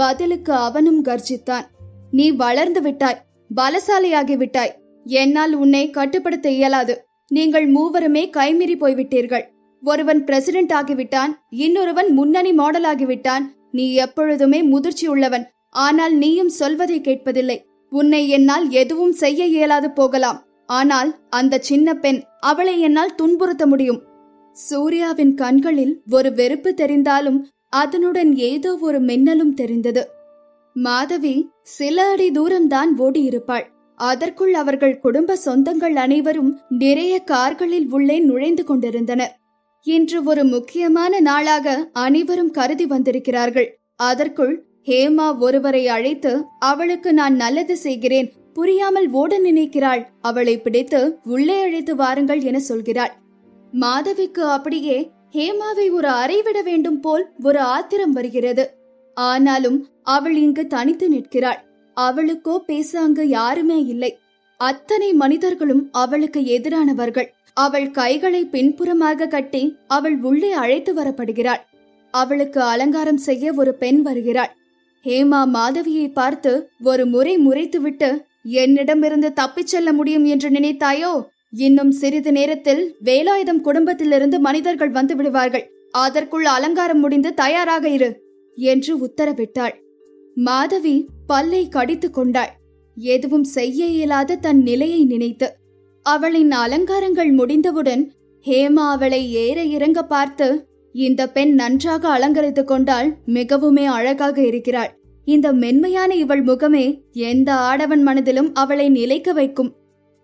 பதிலுக்கு அவனும் கர்ஜித்தான். நீ வளர்ந்து விட்டாய், பலசாலியாகி விட்டாய். என்னால் உன்னை கட்டுப்படுத்த இயலாது. நீங்கள் மூவருமே கைமீறி போய்விட்டீர்கள். ஒருவன் பிரசிடென்ட் ஆகிவிட்டான், இன்னொருவன் முன்னணி மாடல் ஆகிவிட்டான். நீ எப்பொழுதுமே முதிர்ச்சி உள்ளவன். ஆனால் நீயும் சொல்வதை கேட்பதில்லை. உன்னை என்னால் எதுவும் செய்ய இயலாது போகலாம். ஆனால் அந்த சின்ன பெண், அவளை என்னால் துன்புறுத்த முடியும். சூர்யாவின் கண்களில் ஒரு வெறுப்பு தெரிந்தாலும் அதனுடன் ஏதோ ஒரு மின்னலும் தெரிந்தது. மாதவி சில அடி தூரம்தான் ஓடியிருப்பாள். அதற்குள் அவர்கள் குடும்ப சொந்தங்கள் அனைவரும் நிறைய கார்களில் உள்ளே நுழைந்து கொண்டிருந்தனர். இன்று ஒரு முக்கியமான நாளாக அனைவரும் கருதி வந்திருக்கிறார்கள். அதற்குள் ஹேமா ஒருவரை அழைத்து, அவளுக்கு நான் நல்லது செய்கிறேன், புரியாமல் ஓட நினைக்கிறாள், அவளை பிடித்து உள்ளே அழைத்து வாருங்கள் என சொல்கிறாள். மாதவிக்கு அப்படியே ஹேமாவை ஒரு அறைவிட வேண்டும் போல் ஒரு ஆத்திரம் வருகிறது. ஆனாலும் அவள் இங்கு தனித்து நிற்கிறாள். அவளுக்கோ பேச அங்கு யாருமே இல்லை. அத்தனை மனிதர்களும் அவளுக்கு எதிரானவர்கள். அவள் கைகளை பின்புறமாக கட்டி அவள் உள்ளே அழைத்து வரப்படுகிறாள். அவளுக்கு அலங்காரம் செய்ய ஒரு பெண் வருகிறாள். ஹேமா மாதவியை பார்த்து ஒரு முறை முறைத்துவிட்டு, என்னிடமிருந்து தப்பிச் செல்ல முடியும் என்று நினைத்தாயோ? இன்னும் சிறிது நேரத்தில் வேலாயுதம் குடும்பத்திலிருந்து மனிதர்கள் வந்து விடுவார்கள். அதற்குள் அலங்காரம் முடிந்து தயாராக இரு என்று உத்தரவிட்டாள். மாதவி பல்லை கடித்து கொண்டாள். எதுவும் செய்ய இயலாத தன் நிலையை நினைத்து. அவளின் அலங்காரங்கள் முடிந்தவுடன் ஹேமா அவளை ஏற இறங்க பார்த்து, இந்த பெண் நன்றாக அலங்கரித்துக் கொண்டால் மிகவுமே அழகாக இருக்கிறாள். இந்த மென்மையான இவள் முகமே எந்த ஆடவன் மனதிலும் அவளை நிலைக்க வைக்கும்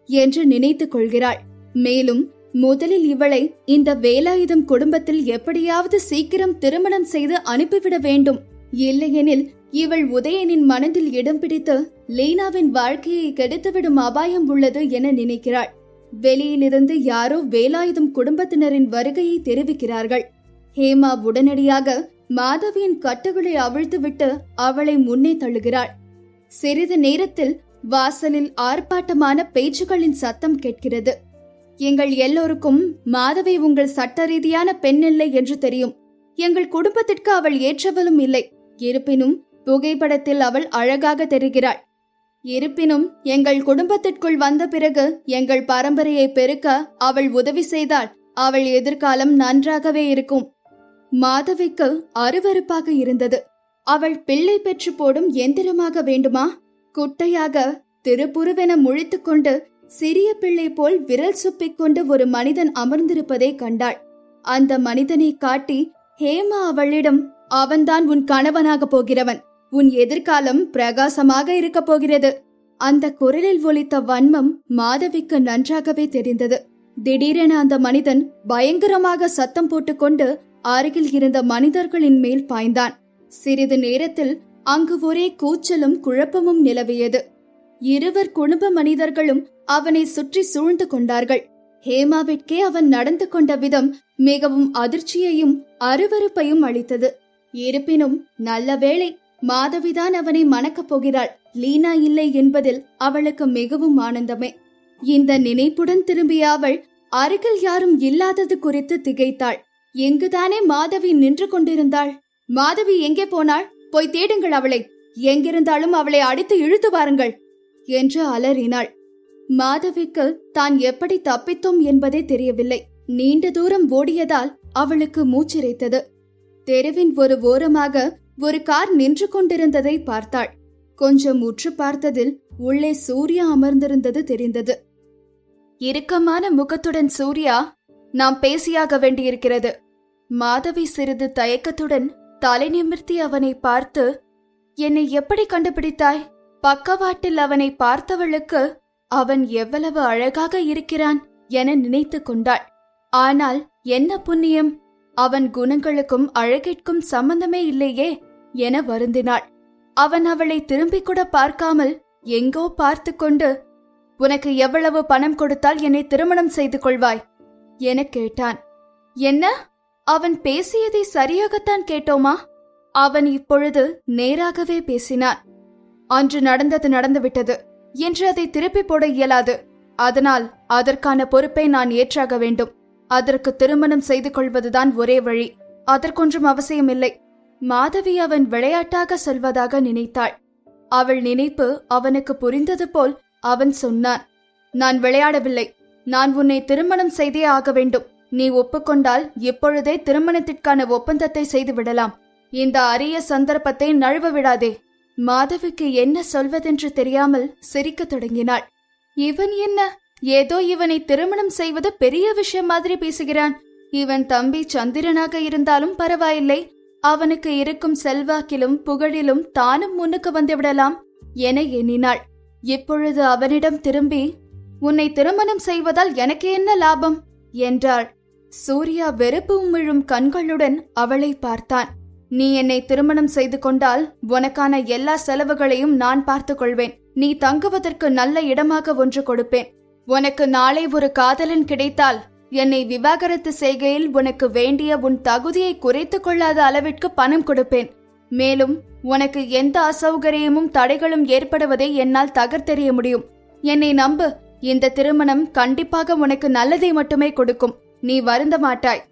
என்று நினைத்துக் கொள்கிறாள். மேலும் முதலில் இவளை இந்த வேலாயுதம் குடும்பத்தில் எப்படியாவது சீக்கிரம் திருமணம் செய்து அனுப்பிவிட வேண்டும். இல்லையெனில் இவள் உதயனின் மனதில் இடம் பிடித்து லீனாவின் வாழ்க்கையை கெடுத்துவிடும் அபாயம் உள்ளது என நினைக்கிறாள். வெளியிலிருந்து யாரோ வேலாயுதம் குடும்பத்தினரின் வருகையை தெரிவிக்கிறார்கள். ஹேமா உடனடியாக மாதவியின் கட்டுகளை அவிழ்த்துவிட்டு அவளை முன்னே தள்ளுகிறாள். சிறிது நேரத்தில் வாசலில் ஆர்ப்பாட்டமான பேச்சுகளின் சத்தம் கேட்கிறது. எங்கள் எல்லோருக்கும் மாதவி உங்கள் சட்ட ரீதியான பெண் இல்லை என்று தெரியும். எங்கள் குடும்பத்திற்கு அவள் ஏற்றவளும் இல்லை. இருப்பினும் புகைப்படத்தில் அவள் அழகாக தெரிகிறாள். இருப்பினும் எங்கள் குடும்பத்திற்குள் வந்த பிறகு எங்கள் பரம்பரையை பெருக்க அவள் உதவி செய்தால் அவள் எதிர்காலம் நன்றாகவே இருக்கும். மாதவிக்கு அருவருப்பாக இருந்தது. அவள் பிள்ளை பெற்று போடும் எந்திரமாக வேண்டுமா? குட்டையாக திருப்புருவென முழித்துக்கொண்டு சிறிய பிள்ளை போல் விரல் சுப்பிக்கொண்டு ஒரு மனிதன் அமர்ந்திருப்பதை கண்டாள். அந்த மனிதனை காட்டி ஹேமா அவளிடம், அவன்தான் உன் கணவனாக போகிறவன், உன் எதிர்காலம் பிரகாசமாக இருக்க போகிறது. அந்த குரலில் ஒலித்த வன்மம் மாதவிக்கு நன்றாகவே தெரிந்தது. திடீரென அந்த மனிதன் பயங்கரமாக சத்தம் போட்டுக்கொண்டு அருகில் இருந்த மனிதர்களின் மேல் பாய்ந்தான். சிறிது நேரத்தில் அங்கு ஒரே கூச்சலும் குழப்பமும் நிலவியது. இருவர் குடும்ப மனிதர்களும் அவனை சுற்றி சூழ்ந்து கொண்டார்கள். ஹேமாவிற்கே அவன் நடந்து கொண்ட விதம் மிகவும் அதிர்ச்சியையும் அருவருப்பையும் அளித்தது. இருப்பினும் நல்ல வேளை, மாதவிதான் அவனை மணக்கப் போகிறாள், லீனா இல்லை என்பதில் அவளுக்கு மிகவும் ஆனந்தமே. இந்த நினைப்புடன் திரும்பிய அவள் அருகில் யாரும் இல்லாதது குறித்து திகைத்தாள். எங்குதானே மாதவி நின்று கொண்டிருந்தாள்? மாதவி எங்கே போனாள்? போய் தேடுங்கள் அவளை, எங்கிருந்தாலும் அவளை அடித்து இழுத்து வாருங்கள் என்று அலறினாள். மாதவிக்கு தான் எப்படி தப்பித்தோம் என்பதே தெரியவில்லை. நீண்ட தூரம் ஓடியதால் அவளுக்கு மூச்சிரைத்தது. தெருவின் ஒரு ஓரமாக ஒரு கார் நின்று கொண்டிருந்ததை பார்த்தாள். கொஞ்சம் உற்று பார்த்ததில் உள்ளே சூர்யா அமர்ந்திருந்தது தெரிந்தது. இறுக்கமான முகத்துடன் சூர்யா, நாம் பேசியாக வேண்டியிருக்கிறது. மாதவி சிறிது தயக்கத்துடன் தலை நிமிர்த்தி அவனை பார்த்து, என்னை எப்படி கண்டுபிடித்தாய்? பக்கவாட்டில் அவனை பார்த்தவளுக்கு அவன் எவ்வளவு அழகாக இருக்கிறான் என நினைத்து கொண்டாள். ஆனால் என்ன புண்ணியம், அவன் குணங்களுக்கும் அழகிற்கும் சம்பந்தமே இல்லையே என வருந்தினாள். அவன் அவளை திரும்பிக் கூட பார்க்காமல் எங்கோ பார்த்து கொண்டு, உனக்கு எவ்வளவு பணம் கொடுத்தால் என்னை திருமணம் செய்து கொள்வாய் என கேட்டான். என்ன? அவன் பேசியதை சரியாகத்தான் கேட்டோமா? அவன் இப்பொழுது நேராகவே பேசினான். அன்று நடந்தது நடந்துவிட்டது என்று அதை திருப்பி போட இயலாது. அதனால் அதற்கான பொறுப்பை நான் ஏற்றாக வேண்டும். அதற்கு திருமணம் செய்து கொள்வதுதான் ஒரே வழி. அதற்கொன்றும் அவசியமில்லை. மாதவி அவன் விளையாட்டாக சொல்வதாக நினைத்தாள். அவள் நினைப்பு அவனுக்கு புரிந்தது போல் அவன் சொன்னான், நான் விளையாடவில்லை. நான் உன்னை திருமணம் செய்தே ஆக வேண்டும். நீ ஒப்புக்கொண்டால் இப்பொழுதே திருமணத்திற்கான ஒப்பந்தத்தை செய்து விடலாம். இந்த அரிய சந்தர்ப்பத்தை நழுவ விடாதே. மாதவிக்கு என்ன சொல்வதென்று தெரியாமல் சிரிக்கத் தொடங்கினாள். இவன் என்ன, ஏதோ இவனை திருமணம் செய்வது பெரிய விஷயம் மாதிரி பேசுகிறான். இவன் தம்பி சந்திரனாக இருந்தாலும் பரவாயில்லை, அவனுக்கு இருக்கும் செல்வாக்கிலும் புகழிலும் தானும் முன்னுக்கு வந்துவிடலாம் என எண்ணினாள். இப்பொழுது அவனிடம் திரும்பி, உன்னை திருமணம் செய்வதால் எனக்கு என்ன லாபம் என்றாள். சூர்யா வெறுப்பு உமிழும் கண்களுடன் அவளை பார்த்தான். நீ என்னை திருமணம் செய்து கொண்டால் உனக்கான எல்லா செலவுகளையும் நான் பார்த்துக் கொள்வேன். நீ தங்குவதற்கு நல்ல இடமாக ஒன்று கொடுப்பேன். உனக்கு நாளை ஒரு காதலன் கிடைத்தால் என்னை விவாகரத்து செய்கையில் உனக்கு வேண்டிய உன் தகுதியை குறைத்துக் கொள்ளாத அளவிற்கு பணம் கொடுப்பேன். மேலும் உனக்கு எந்த அசௌகரியமும் தடைகளும் ஏற்படுவதை என்னால் தகர்த்தெறிய முடியும். என்னை நம்பு, இந்த திருமணம் கண்டிப்பாக உனக்கு நல்லதை மட்டுமே கொடுக்கும். நீ வருந்த மாட்டாய்.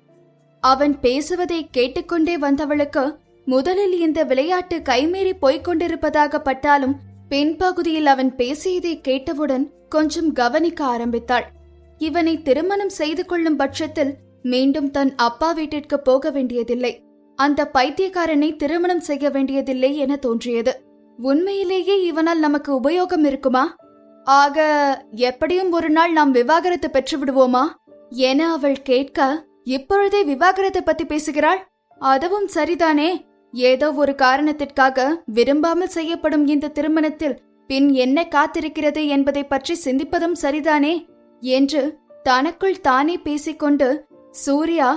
அவன் பேசுவதை கேட்டுக்கொண்டே வந்தவளுக்கு முதலில் இந்த விளையாட்டு கைமீறி போய்கொண்டிருப்பதாக பட்டாலும் பின்பகுதியில் அவன் பேசியதை கேட்டவுடன் கொஞ்சம் கவனிக்க ஆரம்பித்தாள். இவனை திருமணம் செய்து கொள்ளும் பட்சத்தில் மீண்டும் தன் அப்பா வீட்டிற்கு போக வேண்டியதில்லை, அந்த பைத்தியக்காரனை திருமணம் செய்ய வேண்டியதில்லை என தோன்றியது. உண்மையிலேயே இவனால் நமக்கு உபயோகம் இருக்குமா? ஆக எப்படியும் ஒரு நாள் நாம் விவாகரத்து பெற்று விடுவோமா என அவள் கேட்க, இப்பொழுதே விவாகரத்தை பத்தி பேசுகிறாள்? அதுவும் சரிதானே. ஏதோ ஒரு காரணத்திற்காக விரும்பாமல் செய்யப்படும் இந்த திருமணத்தில் பின் என்ன காத்திருக்கிறது என்பதை பற்றி சிந்திப்பதும் சரிதானே என்று தனக்குள் தானே பேசிக்கொண்டு, சூர்யா,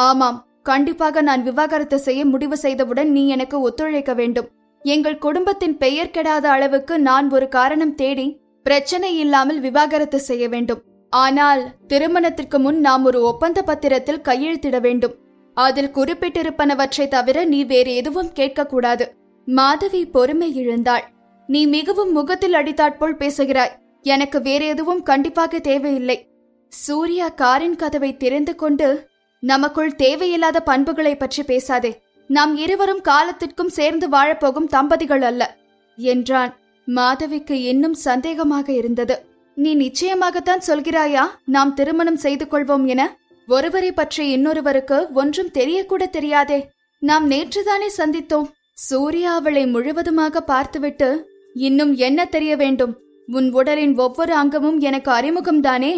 ஆமாம், கண்டிப்பாக நான் விவாகரத்து செய்ய முடிவு செய்தவுடன் நீ எனக்கு ஒத்துழைக்க வேண்டும். எங்கள் குடும்பத்தின் பெயர் கெடாத அளவுக்கு நான் ஒரு காரணம் தேடி பிரச்சனை இல்லாமல் விவாகரத்து செய்ய வேண்டும். ஆனால் திருமணத்திற்கு முன் நாம் ஒரு ஒப்பந்த பத்திரத்தில் கையெழுத்திட வேண்டும். அதில் குறிப்பிட்டிருப்பனவற்றை தவிர நீ வேறு எதுவும் கேட்கக்கூடாது. மாதவி பொறுமை இழந்தாள். நீ மிகவும் முகத்தில் அடித்தாற்போல் பேசுகிறாய். எனக்கு வேறு எதுவும் கண்டிப்பாக தேவையில்லை. சூர்யா காரின் கதவை திறந்து கொண்டு, நமக்குள் தேவையில்லாத பண்புகளை பற்றி பேசாதே. நாம் இருவரும் காலத்திற்கும் சேர்ந்து வாழப்போகும் தம்பதிகள் அல்ல என்றான். மாதவிக்கு இன்னும் சந்தேகமாக இருந்தது. நீ நிச்சயமாகத்தான் சொல்கிறாயா நாம் திருமணம் செய்து கொள்வோம் என? ஒருவரை பற்றி இன்னொருவருக்கு ஒன்றும் தெரியக்கூட தெரியாதே. நாம் நேற்றுதானே சந்தித்தோம். சூர்யா அவளை முழுவதுமாக பார்த்துவிட்டு, இன்னும் என்ன தெரிய வேண்டும்? உன் உடலின் ஒவ்வொரு அங்கமும் எனக்கு அறிமுகம்தானே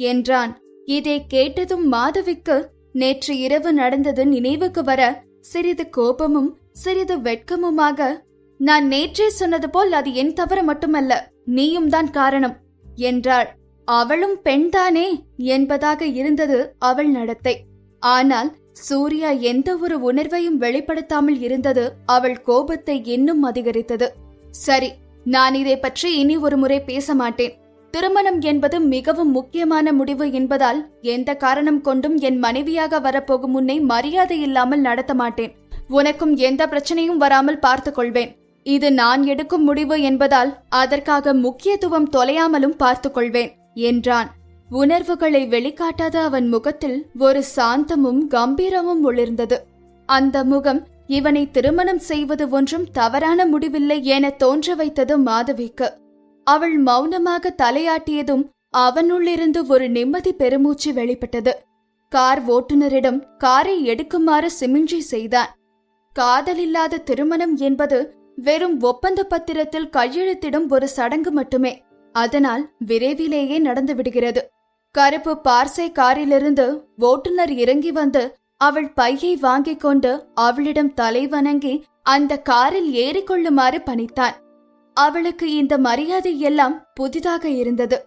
என்றான். இதை கேட்டதும் மாதவிக்கு நேற்று இரவு நடந்தது நினைவுக்கு வர சிறிது கோபமும் சிறிது வெட்கமுமாக, நான் நேற்றே சொன்னது போல் அது என் தவறு மட்டுமல்ல, நீயும் தான் காரணம் என்றாள். அவளும் பெண்தானே என்பதாக இருந்தது அவள் நடத்தை. ஆனால் சூர்யா எந்த ஒரு உணர்வையும் வெளிப்படுத்தாமல் இருந்தது அவள் கோபத்தை இன்னும் அதிகரித்தது. சரி, நான் இதை பற்றி இனி ஒரு முறை பேச மாட்டேன். திருமணம் என்பது மிகவும் முக்கியமான முடிவு என்பதால் எந்த காரணம் கொண்டும் என் மனைவியாக வரப்போகும் உன்னை மரியாதை இல்லாமல் நடத்த மாட்டேன். உனக்கும் எந்த பிரச்சனையும் வராமல் பார்த்துக் கொள்வேன். இது நான் எடுக்கும் முடிவு என்பதால் அதற்காக முக்கியத்துவம் தொலையாமலும் பார்த்துக் கொள்வேன் என்றான். உணர்வுகளை வெளிக்காட்டாத அவன் முகத்தில் ஒரு சாந்தமும் கம்பீரமும் ஒளிர்ந்தது. அந்த முகம் இவனை திருமணம் செய்வது ஒன்றும் தவறான முடிவில்லை என தோன்ற வைத்தது மாதவிக்கு. அவள் மௌனமாக தலையாட்டியதும் அவனுள்ளிருந்து ஒரு நிம்மதி பெருமூச்சு வெளிப்பட்டது. கார் ஓட்டுநரிடம் காரை எடுக்குமாறு சிமிஞ்சி செய்தான். காதலில்லாத திருமணம் என்பது வெறும் ஒப்பந்த பத்திரத்தில் கையெழுத்திடும் ஒரு சடங்கு மட்டுமே. அதனால் விரைவிலேயே நடந்து விடுகிறது. கருப்பு பார்சை காரிலிருந்து ஓட்டுநர் இறங்கி வந்து அவள் பையை வாங்கிக் கொண்டு அவளிடம் தலை வணங்கி அந்த காரில் ஏறிக்கொள்ளுமாறு பணித்தான். அவளுக்கு இந்த மரியாதை எல்லாம் புதிதாக இருந்தது.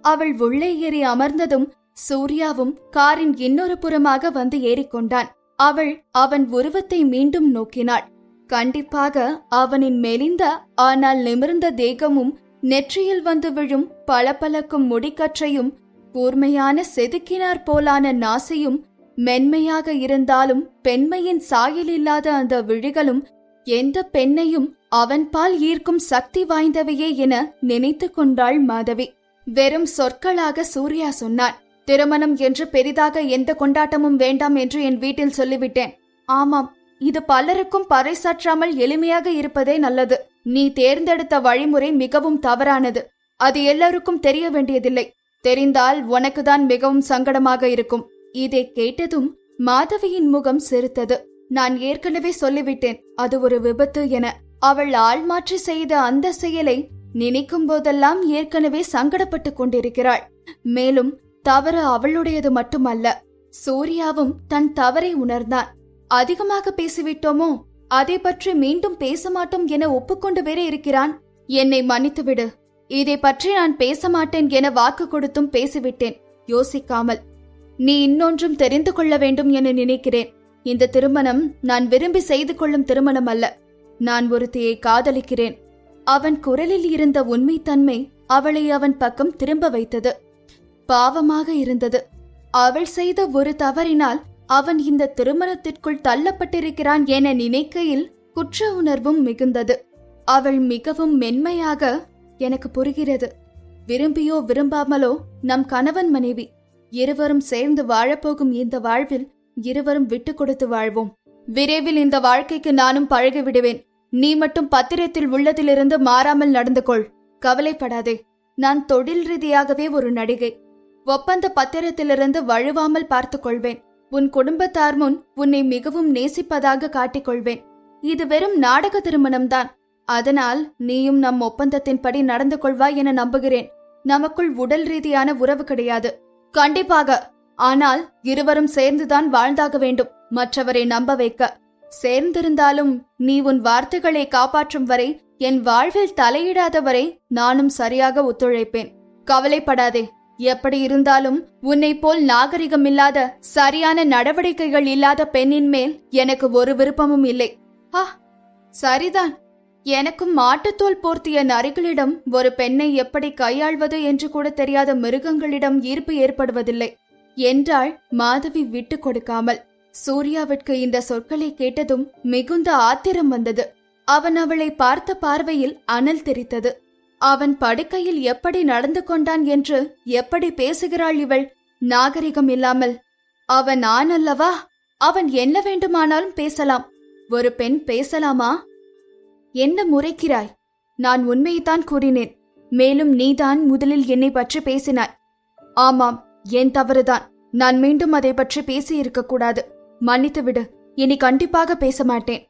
அவள் உள்ளே ஏறி அமர்ந்ததும் சூர்யாவும் காரின் இன்னொரு புறமாக வந்து ஏறிக்கொண்டான். அவள் அவன் உருவத்தை மீண்டும் நோக்கினாள். கண்டிப்பாக அவனின் மெலிந்த ஆனால் நிமிர்ந்த தேகமும் நெற்றியில் வந்து விழும் பளபளக்கும் முடிக்கற்றையும் கூர்மையான செதுக்கினார் போலான நாசியும் மென்மையாக இருந்தாலும் பெண்மையின் சாயல் இல்லாத அந்த விழிகளும் எந்த பெண்ணையும் அவன்பால் ஈர்க்கும் சக்தி வாய்ந்தவையே என நினைத்து கொண்டாள் மாதவி. வெறும் சொற்களாக சூர்யா சொன்னான். திருமணம் என்று பெரிதாக எந்த கொண்டாட்டமும் வேண்டாம் என்று என் வீட்டில் சொல்லிவிட்டேன். ஆமாம், இது பலருக்கும் பறைசாற்றாமல் எளிமையாக இருப்பதே நல்லது. நீ தேர்ந்தெடுத்த வழிமுறை மிகவும் தவறானது. அது எல்லாருக்கும் தெரிய வேண்டியதில்லை. தெரிந்தால் உனக்குதான் மிகவும் சங்கடமாக இருக்கும். இதை கேட்டதும் மாதவியின் முகம் சிரித்தது. நான் ஏற்கனவே சொல்லிவிட்டேன், அது ஒரு விபத்து என. அவள் ஆள்மாற்றி செய்த அந்த செயலை நினைக்கும் போதெல்லாம் ஏற்கனவே சங்கடப்பட்டு கொண்டிருக்கிறாள். மேலும் தவறு அவளுடையது மட்டுமல்ல, சூர்யாவும் தன் தவறை உணர்ந்தான். அதிகமாக பேசிவிட்டோமோ, அதை பற்றி மீண்டும் பேச மாட்டோம் என ஒப்புக்கொண்டு வேற இருக்கிறான். என்னை மன்னித்துவிடு. இதை பற்றி நான் பேச மாட்டேன் என வாக்கு கொடுத்தும் பேசிவிட்டேன், யோசிக்காமல். நீ இன்னொன்றும் தெரிந்து கொள்ள வேண்டும் என நினைக்கிறேன். இந்த திருமணம் நான் விரும்பி செய்து கொள்ளும் திருமணம் அல்ல. நான் ஒருத்தியை காதலிக்கிறேன். அவன் குரலில் இருந்த உண்மைத்தன்மை அவளை அவன் பக்கம் திரும்ப வைத்தது. பாவமாக இருந்தது. அவள் செய்த ஒரு தவறினால் அவன் இந்த திருமணத்திற்குள் தள்ளப்பட்டிருக்கிறான் என நினைக்கையில் குற்ற உணர்வும் மிகுந்தது. அவள் மிகவும் மென்மையாக, எனக்கு புரிகிறது. விரும்பியோ விரும்பாமலோ நம் கணவன் மனைவி இருவரும் சேர்ந்து வாழப்போகும் இந்த வாழ்வில் இருவரும் விட்டு கொடுத்து வாழ்வோம். விரைவில் இந்த வாழ்க்கைக்கு நானும் பழகி விடுவேன். நீ மட்டும் பத்திரத்தில் உள்ளதிலிருந்து மாறாமல் நடந்து கொள். கவலைப்படாதே. நான் தொழில் ரீதியாகவே ஒரு நடிகை. ஒப்பந்த பத்திரத்திலிருந்து வழுவாமல் பார்த்துக் கொள்வேன். உன் குடும்பத்தார் முன் உன்னை மிகவும் நேசிப்பதாக காட்டிக்கொள்வேன். இது வெறும் நாடக திருமணம்தான். அதனால் நீயும் நம் ஒப்பந்தத்தின்படி நடந்து கொள்வாய் என நம்புகிறேன். நமக்குள் உடல் ரீதியான உறவு கிடையாது. கண்டிப்பாக. ஆனால் இருவரும் சேர்ந்துதான் வாழ்ந்தாக வேண்டும், மற்றவரை நம்ப வைக்க. சேர்ந்திருந்தாலும் நீ உன் வார்த்தைகளை காப்பாற்றும் வரை, என் வாழ்வில் தலையிடாத வரை நானும் சரியாக ஒத்துழைப்பேன். கவலைப்படாதே. எப்படி இருந்தாலும் உன்னை போல் நாகரிகம் இல்லாத, சரியான நடவடிக்கைகள் இல்லாத பெண்ணின் மேல் எனக்கு ஒரு விருப்பமும் இல்லை. சரிதான். எனக்கும் மாட்டுத்தோல் போர்த்திய நரிகளிடம் ஒரு பெண்ணை எப்படி கையாள்வது என்று கூட தெரியாத மிருகங்களிடம் ஈர்ப்பு ஏற்படுவதில்லை என்றாள் மாதவி விட்டு கொடுக்காமல். சூர்யாவிற்கு இந்த சொற்களை கேட்டதும் மிகுந்த ஆத்திரம் வந்தது. அவன் அவளை பார்த்த பார்வையில் அனல் தெரித்தது. அவன் படுக்கையில் எப்படி நடந்து கொண்டான் என்று, எப்படி பேசுகிறாள் இவள் நாகரிகம் இல்லாமல். அவன் ஆண் அல்லவா? அவன் என்ன வேண்டுமானாலும் பேசலாம். ஒரு பெண் பேசலாமா? என்ன முறைக்கிறாய்? நான் உண்மையைத்தான் கூறினேன். மேலும் நீதான் முதலில் என்னை பற்றி பேசினாய். ஆமாம், என் தவறுதான். நான் மீண்டும் அதை பற்றி பேசி இருக்க கூடாது. மன்னித்து விடு. இனி கண்டிப்பாக பேச மாட்டேன்.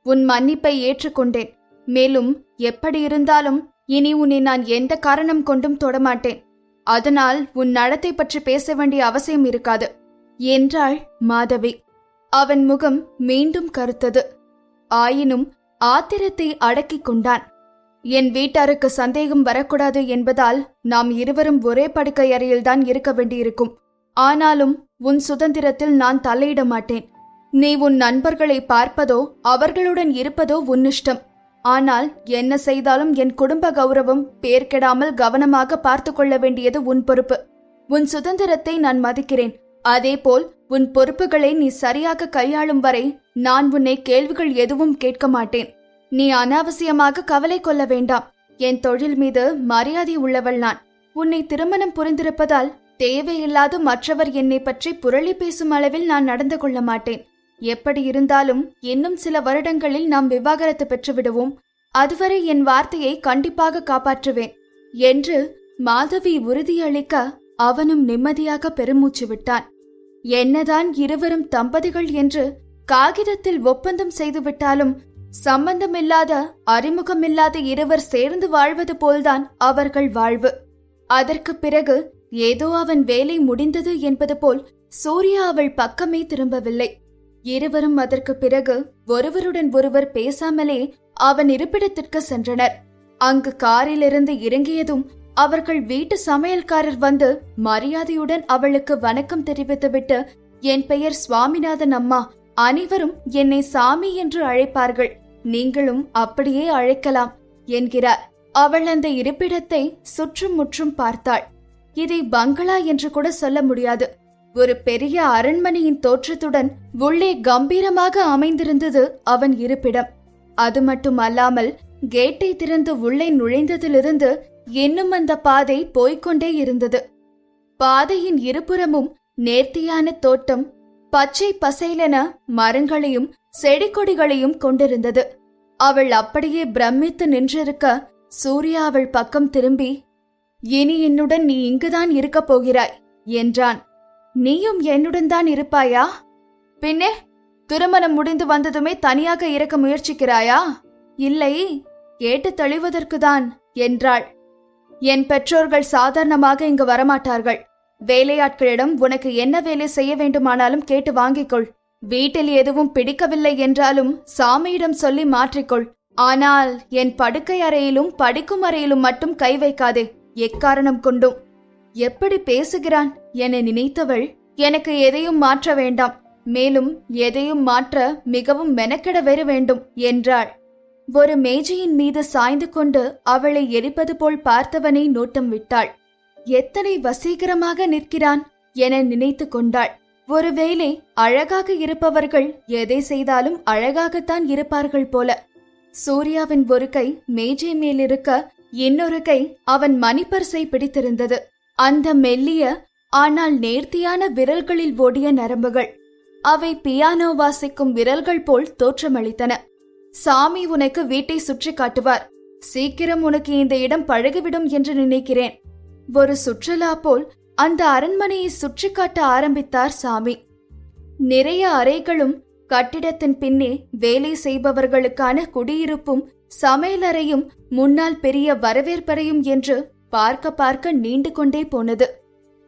உன் மன்னிப்பை ஏற்றுக்கொண்டேன். மேலும் எப்படி இருந்தாலும் இனி உன்னை நான் எந்த காரணம் கொண்டும் தொடமாட்டேன். அதனால் உன் நடத்தை பற்றி பேச வேண்டிய அவசியம் இருக்காது என்றாள் மாதவி. அவன் முகம் மீண்டும் கருத்தது. ஆயினும் ஆத்திரத்தை அடக்கிக் கொண்டான். என் வீட்டாருக்கு சந்தேகம் வரக்கூடாது என்பதால் நாம் இருவரும் ஒரே படுக்கை அறையில்தான் இருக்க வேண்டியிருக்கும். ஆனாலும் உன் சுதந்திரத்தில் நான் தலையிட மாட்டேன். நீ உன் நண்பர்களை பார்ப்பதோ அவர்களுடன் இருப்பதோ உன் இஷ்டம். ஆனால் என்ன செய்தாலும் என் குடும்ப கௌரவம் பேர்கெடாமல் கவனமாக பார்த்து கொள்ள வேண்டியது உன் பொறுப்பு. உன் சுதந்திரத்தை நான் மதிக்கிறேன். அதேபோல் உன் பொறுப்புகளை நீ சரியாக கையாளும் வரை நான் உன்னை கேள்விகள் எதுவும் கேட்க மாட்டேன். நீ அனாவசியமாக கவலை கொள்ள வேண்டாம். என் தொழில் மீது மரியாதை உள்ளவள் நான். உன்னை திருமணம் புரிந்திருப்பதால் தேவையில்லாத மற்றவர் என்னை பற்றி புரளி பேசும் அளவில் நான் நடந்து கொள்ள மாட்டேன். எப்படி இருந்தாலும் இன்னும் சில வருடங்களில் நாம் விவாகரத்து பெற்றுவிடுவோம். அதுவரை என் வார்த்தையை கண்டிப்பாக காப்பாற்றுவேன் என்று மாதவி உறுதியளிக்க அவனும் நிம்மதியாக பெருமூச்சு விட்டான். என்னதான் இருவரும் தம்பதிகள் என்று காகிதத்தில் ஒப்பந்தம் செய்துவிட்டாலும் சம்பந்தமில்லாத அறிமுகமில்லாத இருவர் சேர்ந்து வாழ்வது போல்தான் அவர்கள் வாழ்வு. அதற்கு பிறகு ஏதோ அவன் வேலை முடிந்தது என்பது போல் சூர்யா அவள் பக்கமே திரும்பவில்லை. இருவரும் அதற்கு பிறகு ஒருவருடன் ஒருவர் பேசாமலே அவன் இருப்பிடத்திற்கு சென்றனர். அங்கு காரிலிருந்து இறங்கியதும் அவர்கள் வீட்டு சமையல்காரர் வந்து மரியாதையுடன் அவளுக்கு வணக்கம் தெரிவித்துவிட்டு, என் பெயர் சுவாமிநாதன் அம்மா, அனைவரும் என்னை சாமி என்று அழைப்பார்கள், நீங்களும் அப்படியே அழைக்கலாம் என்கிறார். அவள் அந்த இருப்பிடத்தை சுற்றும் முற்றும் பார்த்தாள். இதை பங்களா என்று கூட சொல்ல முடியாது. ஒரு பெரிய அரண்மனையின் தோற்றத்துடன் உள்ளே கம்பீரமாக அமைந்திருந்தது அவன் இருப்பிடம். அது மட்டுமல்லாமல் கேட்டை திறந்து உள்ளே நுழைந்ததிலிருந்து இன்னும் அந்த பாதை போய்கொண்டே இருந்தது. பாதையின் இருபுறமும் நேர்த்தியான தோட்டம், பச்சை பசைலென மரங்களையும் செடி கொடிகளையும் கொண்டிருந்தது. அவள் அப்படியே பிரமித்து நின்றிருக்க சூர்யா அவள் பக்கம் திரும்பி, இனி என்னுடன் நீ இங்குதான் இருக்கப் போகிறாய் என்றான். நீயும் என்னுடன் தான் இருப்பாயா? பின்னே திருமணம் முடிந்து வந்ததுமே தனியாக இருக்க முயற்சிக்கிறாயா? இல்லை, கேட்டு தெளிவதற்குதான் என்றாள். என் பெற்றோர்கள் சாதாரணமாக இங்கு வரமாட்டார்கள். வேலையாட்களிடம் உனக்கு என்ன வேலை செய்ய வேண்டுமானாலும் கேட்டு வாங்கிக்கொள். வீட்டில் எதுவும் பிடிக்கவில்லை என்றாலும் சாமியிடம் சொல்லி மாற்றிக்கொள். ஆனால் என் படுக்கை அறையிலும் படிக்கும் அறையிலும் மட்டும் கை வைக்காதே, எக்காரணம் கொண்டும். எப்படி பேசுகிறான் என நினைத்தவள், எனக்கு எதையும் மாற்ற வேண்டாம், மேலும் எதையும் மாற்ற மிகவும் மெனக்கெட வேறு வேண்டும் என்றாள். ஒரு மேஜையின் மீது சாய்ந்து கொண்டு அவளை எரிப்பது போல் பார்த்தவனை நோட்டம் விட்டாள். எத்தனை வசீகரமாக நிற்கிறான் என நினைத்து கொண்டாள். ஒருவேளை அழகாக இருப்பவர்கள் எதை செய்தாலும் அழகாகத்தான் இருப்பார்கள் போல. சூர்யாவின் ஒரு கை மேஜை மேலிருக்க இன்னொரு கை அவன் மணிப்பர்சை பிடித்திருந்தது. அந்த மெல்லிய ஆனால் நேர்த்தியான விரல்களில் ஓடிய நரம்புகள், அவை பியானோ வாசிக்கும் விரல்கள் போல் தோற்றமளித்தன. சாமி உனக்கு வீட்டை சுற்றி காட்டுவார். சீக்கிரம் உனக்கு இந்த இடம் பழகிவிடும் என்று நினைக்கிறேன். ஒரு சுற்றுலா போல் அந்த அரண்மனையை சுற்றி காட்ட ஆரம்பித்தார் சாமி. நிறைய அறைகளும் கட்டிடத்தின் பின்னே வேலை செய்பவர்களுக்கான குடியிருப்பும் சமையலறையும் முன்னால் பெரிய வரவேற்பறையும் என்று பார்க்க பார்க்க நீண்டு கொண்டே போனது.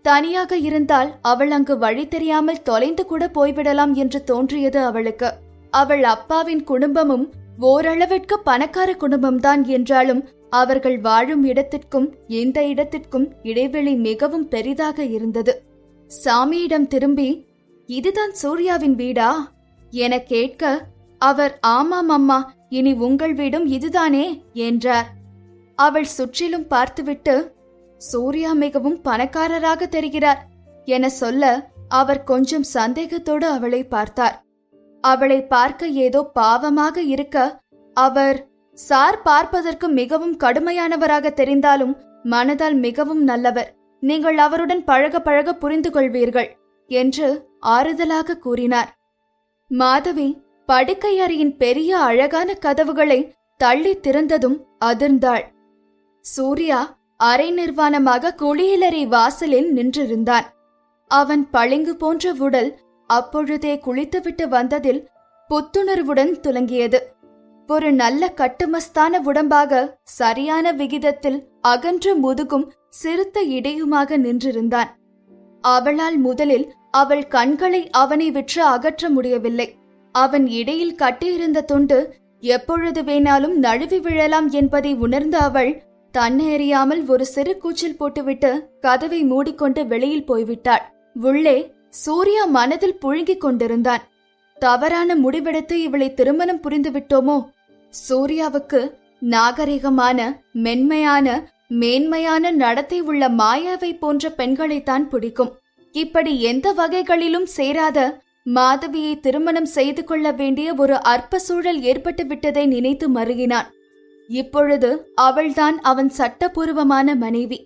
தனியாக இருந்தால் அவள் அங்கு வழி தெரியாமல் தொலைந்து கூட போய்விடலாம் என்று தோன்றியது அவளுக்கு. அவள் அப்பாவின் குடும்பமும் ஓரளவிற்கு பணக்கார குடும்பம்தான் என்றாலும் அவர்கள் வாழும் இடத்திற்கும் இந்த இடத்திற்கும் இடைவெளி மிகவும் பெரிதாக இருந்தது. சாமியிடம் திரும்பி, இதுதான் சூர்யாவின் வீடா என கேட்க அவர், ஆமாம் அம்மா, இனி உங்கள் வீடும் இதுதானே என்றார். அவள் சுற்றிலும் பார்த்துவிட்டு, சூர்யா மிகவும் பணக்காரராக தெரிகிறார் என சொல்ல அவர் கொஞ்சம் சந்தேகத்தோடு அவளை பார்த்தார். அவளை பார்க்க ஏதோ பாவமாக இருக்க அவர், சார் பார்ப்பதற்கு மிகவும் கடுமையானவராக தெரிந்தாலும் மனதால் மிகவும் நல்லவர், நீங்கள் அவருடன் பழக பழக புரிந்து கொள்வீர்கள் என்று ஆறுதலாக கூறினார். மாதவி படுக்கை அறையின் பெரிய அழகான கதவுகளை தள்ளி திறந்ததும் அதிர்ந்தாள். சூர்யா அரை நிர்வாணமாக குளியலறை வாசலில் நின்றிருந்தான். அவன் பளிங்கு போன்ற உடல் அப்பொழுதே குளித்துவிட்டு வந்ததில் புத்துணர்வுடன் துலங்கியது. ஒரு நல்ல கட்டுமஸ்தான உடம்பாக சரியான விகிதத்தில் அகன்ற முதுகும் சிறுத்த இடையுமாக நின்றிருந்தான். அவளால் முதலில் அவள் கண்களை அவனை விற்று அகற்ற முடியவில்லை. அவன் இடையில் கட்டியிருந்த துண்டு எப்பொழுது வேணாலும் நழுவி விழலாம் என்பதை உணர்ந்த அவள் தன்னை அறியாமல் ஒரு சிறு கூச்சல் போட்டுவிட்டு கதவை மூடிக்கொண்டு வெளியில் போய்விட்டாள். உள்ளே சூர்யா மனதில் புழுங்கிக் கொண்டிருந்தான். தவறான முடிவெடுத்து இவளை திருமணம் புரிந்து விட்டோமோ? சூர்யாவுக்கு நாகரிகமான, மென்மையான, மேன்மையான நடத்தை உள்ள மாயாவை போன்ற பெண்களைத்தான் பிடிக்கும். இப்படி எந்த வகைகளிலும் சேராத மாதவியை திருமணம் செய்து கொள்ள வேண்டிய ஒரு அற்ப சூழல் ஏற்பட்டு விட்டதை நினைத்து மருகினான். இப்பொழுது அவள்தான் அவன் சட்டபூர்வமான மனைவி.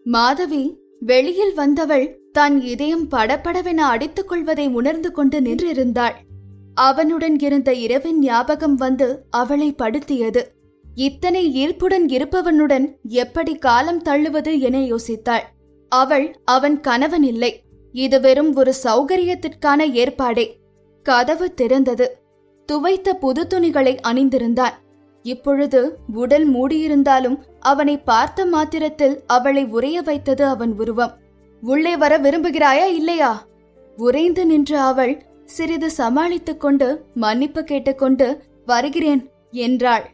மாதவி வெளியில் வந்தவள் தான் இதயம் படபடவென அடித்துக் கொள்வதை உணர்ந்து கொண்டு நின்றிருந்தாள். அவனுடன் இருந்த இரவின் ஞாபகம் வந்து அவளை படுத்தியது. இத்தனை ஈர்ப்புடன் இருப்பவனுடன் எப்படி காலம் தள்ளுவது என யோசித்தாள். அவள் அவன் கணவன் இல்லை. இது வெறும் ஒரு சௌகரியத்திற்கான ஏற்பாடே. கதவு திறந்தது. துவைத்த புது துணிகளை அணிந்திருந்தான். இப்பொழுது உடல் மூடியிருந்தாலும் அவனை பார்த்த மாத்திரத்தில் அவளை உறைய வைத்தது அவன் உருவம். உள்ளே வர விரும்புகிறாயா இல்லையா? உறைந்து நின்ற அவள் சிறிது சமாளித்துக் கொண்டு மன்னிப்பு கேட்டுக்கொண்டு வருகிறேன் என்றாள்.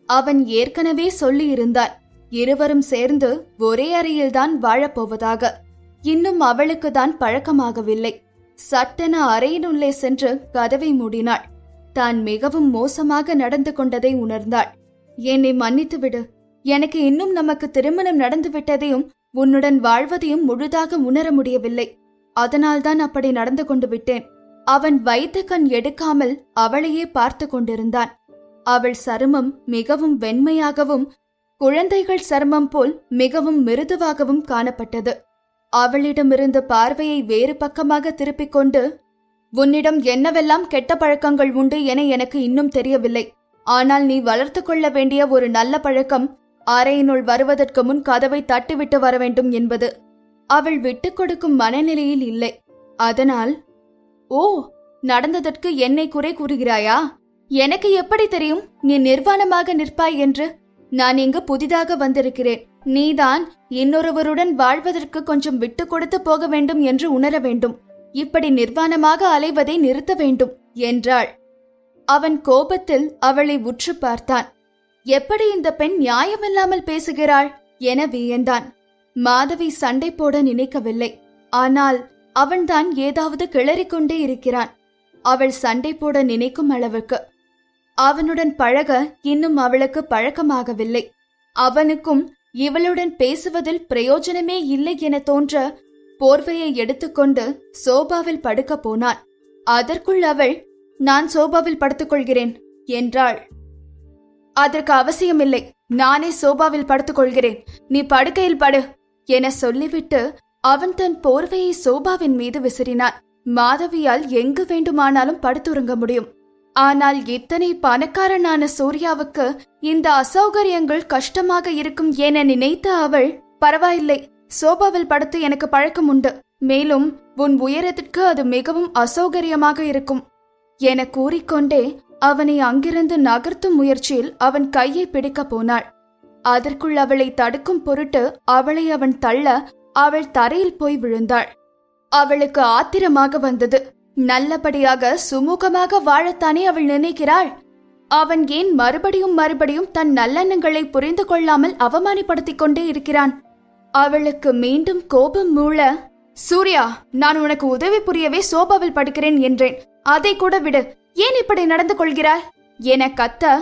அவன் ஏற்கனவே சொல்லியிருந்தான் இருவரும் சேர்ந்து ஒரே அறையில்தான் வாழப்போவதாக. இன்னும் அவளுக்கு தான் பழக்கமாகவில்லை. சட்டென அறையினுள்ளே சென்று கதவை மூடினாள். தான் மிகவும் மோசமாக நடந்து கொண்டதை உணர்ந்தாள். என்னை மன்னித்துவிடு. எனக்கு இன்னும் நமக்கு திருமணம் நடந்துவிட்டதையும் உன்னுடன் வாழ்வதையும் முழுதாக உணர முடியவில்லை. அதனால்தான் அப்படி நடந்து கொண்டு விட்டேன். அவன் வைத்த கண் எடுக்காமல் அவளையே பார்த்து கொண்டிருந்தான். அவள் சருமம் மிகவும் வெண்மையாகவும் குழந்தைகள் சருமம் போல் மிகவும் மிருதுவாகவும் காணப்பட்டது. அவளிடமிருந்த பார்வையை வேறு பக்கமாக திருப்பிக் கொண்டு, உன்னிடம் என்னவெல்லாம் கெட்ட பழக்கங்கள் உண்டு என எனக்கு இன்னும் தெரியவில்லை. ஆனால் நீ வளர்த்து கொள்ள வேண்டிய ஒரு நல்ல பழக்கம் அறையினுள் வருவதற்கு முன் கதவை தட்டிவிட்டு வர வேண்டும் என்பது. அவள் விட்டுக் கொடுக்கும் மனநிலையில் இல்லை. அதனால், ஓ, நடந்ததற்கு என்னை குறை கூறுகிறாயா? எனக்கு எப்படி தெரியும் நீ நிர்வாணமாக நிற்பாய் என்று? நான் இங்கு புதிதாக வந்திருக்கிறேன். நீதான் இன்னொருவருடன் வாழ்வதற்கு கொஞ்சம் விட்டு கொடுத்து போக வேண்டும் என்று உணர வேண்டும். இப்படி நிர்வாணமாக அலைவதை நிறுத்த வேண்டும் என்றாள். அவன் கோபத்தில் அவளை உற்று பார்த்தான். எப்படி இந்த பெண் நியாயமில்லாமல் பேசுகிறாள் என வியந்தான். மாதவி சண்டை போட நினைக்கவில்லை. ஆனால் அவன்தான் ஏதாவது கிளறிக்கொண்டே இருக்கிறான். அவள் சண்டை போட நினைக்கும் அளவுக்கு. அவனுடன் பழக இன்னும் அவளுக்கு பழக்கமாகவில்லை. அவனுக்கும் இவளுடன் பேசுவதில் பிரயோஜனமே இல்லை என தோன்ற போர்வையை எடுத்துக்கொண்டு சோபாவில் படுக்க போனான். அதற்குள் அவள், நான் சோபாவில் படுத்துக்கொள்கிறேன் என்றாள். அதற்கு அவசியமில்லை, நானே சோபாவில் படுத்துக்கொள்கிறேன், நீ படுக்கையில் படு என சொல்லிவிட்டு அவன் தன் போர்வையை சோபாவின் மீது விசிறினான். மாதவியால் எங்கு வேண்டுமானாலும் படுத்துறங்க முடியும். ஆனால் இத்தனை பணக்காரனான சூர்யாவுக்கு இந்த அசௌகரியங்கள் கஷ்டமாக இருக்கும் என நினைத்த அவள், பரவாயில்லை, சோபாவில் படுத்து எனக்கு பழக்கம் உண்டு. மேலும் உன் உயரத்திற்கு அது மிகவும் அசௌகரியமாக இருக்கும் என கூறிக்கொண்டே அவனை அங்கிருந்து நகர்த்தும் முயற்சியில் அவன் கையை பிடிக்க போனாள். அதற்குள் அவளை தடுக்கும் பொருட்டு அவளை அவன் தள்ள அவள் தரையில் போய் விழுந்தாள். அவளுக்கு ஆத்திரமாக வந்தது. நல்லபடியாக சுமூகமாக வாழத்தானே அவள் நினைக்கிறாள். அவன் ஏன் மறுபடியும் மறுபடியும் தன் நல்லெண்ணங்களை புரிந்து கொள்ளாமல் அவமானப்படுத்திக் கொண்டே இருக்கிறான்? அவளுக்கு மீண்டும் கோபம் மூள, சூர்யா, நான் உனக்கு உதவி புரியவே சோபாவில் படுக்கிறேன் என்றேன். அதை கூட விடு, ஏன் இப்படி நடந்து கொள்கிறாய் என கத்த,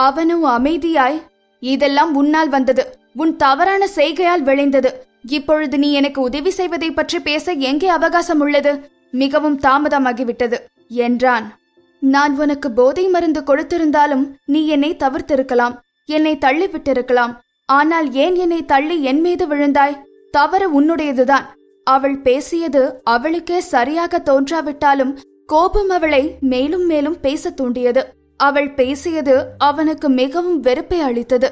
அவனும் அமைதியாய், இதெல்லாம் உன்னால் வந்தது, உன் தவறான செய்கையால் விளைந்தது. இப்பொழுது நீ எனக்கு உதவி செய்வதை பற்றி பேச எங்கே அவகாசம் உள்ளது? மிகவும் தாமதமாகிவிட்டது என்றான். நான் உனக்கு போதை மருந்து கொடுத்திருந்தாலும் நீ என்னை தவிர்த்திருக்கலாம், என்னை தள்ளிவிட்டிருக்கலாம். ஆனால் ஏன் என்னை தள்ளி என் மீது விழுந்தாய்? தவறு உன்னுடையதுதான். அவள் பேசியது அவளுக்கே சரியாக தோன்றாவிட்டாலும் கோபம் அவளை மேலும் மேலும் பேச தூண்டியது. அவள் பேசியது அவனுக்கு மிகவும் வெறுப்பை அளித்தது.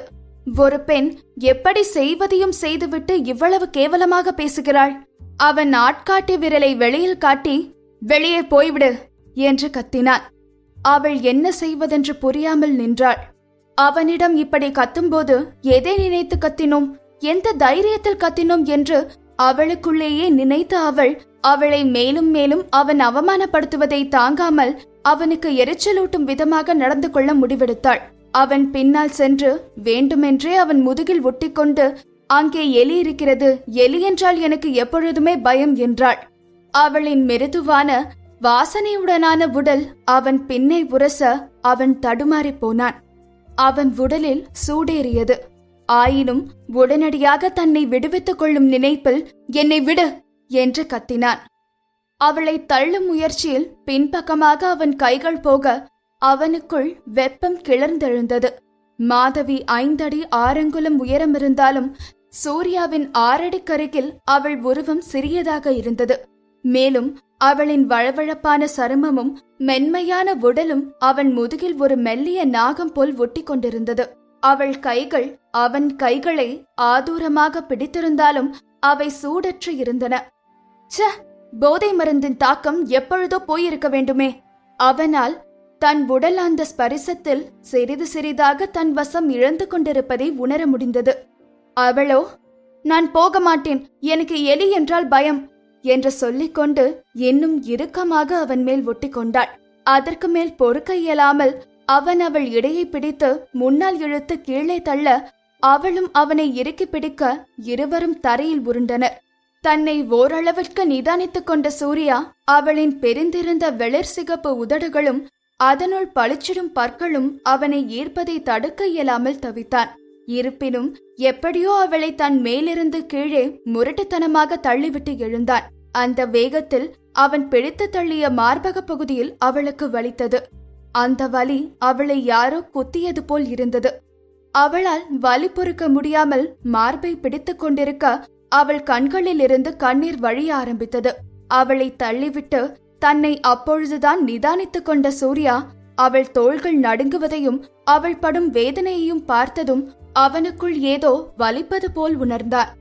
ஒரு பெண் எப்படி செய்வதையும் செய்துவிட்டு இவ்வளவு கேவலமாக பேசுகிறாள்? அவன் ஆட்காட்டி விரலை வெளியில் காட்டி, வெளியே போய்விடு என்று கத்தினான். அவள் என்ன செய்வதென்று புரியாமல் நின்றாள். அவனிடம் இப்படி கத்தும்போது எதை நினைத்து கத்தினோம், எந்த தைரியத்தில் கத்தினோம் என்று அவளுக்குள்ளேயே நினைத்த அவளை மேலும் மேலும் அவன் அவமானப்படுத்துவதை தாங்காமல் அவனுக்கு எரிச்சலூட்டும் விதமாக நடந்து கொள்ள முடிவெடுத்தாள். அவன் பின்னால் சென்று வேண்டுமென்றே அவன் முதுகில் ஒட்டிக்கொண்டு, அங்கே எலி இருக்கிறது, எலி என்றால் எனக்கு எப்பொழுதுமே பயம் என்றாள். அவளின் மிருதுவான வாசனையுடனான உடல் அவன் பின்னே உரச அவன் தடுமாறி போனான். அவன் உடலில் சூடேறியது. ஆயினும் உடனடியாக தன்னை விடுவித்துக் கொள்ளும் நினைப்பில் என்னை விடு என்று கத்தினான். அவளை தள்ளும் முயற்சியில் பின்பக்கமாக அவன் கைகள் போக அவனுக்குள் வெப்பம் கிளர்ந்தெழுந்தது. மாதவி 5 அடி 6 அங்குலம் உயரம் இருந்தாலும் சூர்யாவின் 6 அடிக்கருகில் அவள் உருவம் சிறியதாக இருந்தது. மேலும் அவளின் வழவழப்பான சருமமும் மென்மையான உடலும் அவன் முதுகில் ஒரு மெல்லிய நாகம் போல் ஒட்டி கொண்டிருந்தது. அவள் கைகள் அவன் கைகளை ஆதூரமாக பிடித்திருந்தாலும் அவை சூடற்று இருந்தன. ச, போதை மருந்தின் தாக்கம் எப்பொழுதோ போயிருக்க வேண்டுமே. அவனால் தன் உடல் அந்த ஸ்பரிசத்தில் சிறிது சிறிதாக தன் வசம் இழந்து கொண்டிருப்பதை உணர முடிந்தது. அவளோ, நான் போக மாட்டேன், எனக்கு எலி என்றால் பயம் என்று சொல்லிக்கொண்டு இன்னும் இறுக்கமாக அவன் மேல் ஒட்டி கொண்டாள். அதற்கு மேல் பொறுக்க இயலாமல் அவள் இடையை பிடித்து முன்னால் இழுத்து கீழே தள்ள அவளும் அவனை இறுக்கி பிடிக்க இருவரும் தரையில் உருண்டனர். தன்னை ஓரளவிற்கு நிதானித்துக் கொண்ட சூர்யா அவளின் பெரிந்திருந்த வெளிர் சிகப்பு உதடுகளும் அதனுள் பளிச்சிடும் பற்களும் அவனை ஈர்ப்பதை தடுக்க இயலாமல் தவித்தான். இருப்பினும் எப்படியோ அவளை தன் மேலிருந்து கீழே முரட்டுத்தனமாக தள்ளிவிட்டு எழுந்தான். அந்த வேகத்தில் அவன் பிடித்து தள்ளிய மார்பக பகுதியில் அவளுக்கு வலித்தது. அந்த வலி அவளை யாரோ குத்தியது போல் இருந்தது. அவளால் வலி பொறுக்க முடியாமல் மார்பை பிடித்துக் கொண்டிருக்க அவள் கண்களில் இருந்து கண்ணீர் வழிய ஆரம்பித்தது. அவளை தள்ளிவிட்டு தன்னை அப்பொழுதுதான் நிதானித்துக் கொண்ட சூர்யா அவள் தோள்கள் நடுங்குவதையும் அவள் படும் வேதனையையும் பார்த்ததும் அவனுக்குள் ஏதோ வலிப்பது போல் உணர்ந்தான்.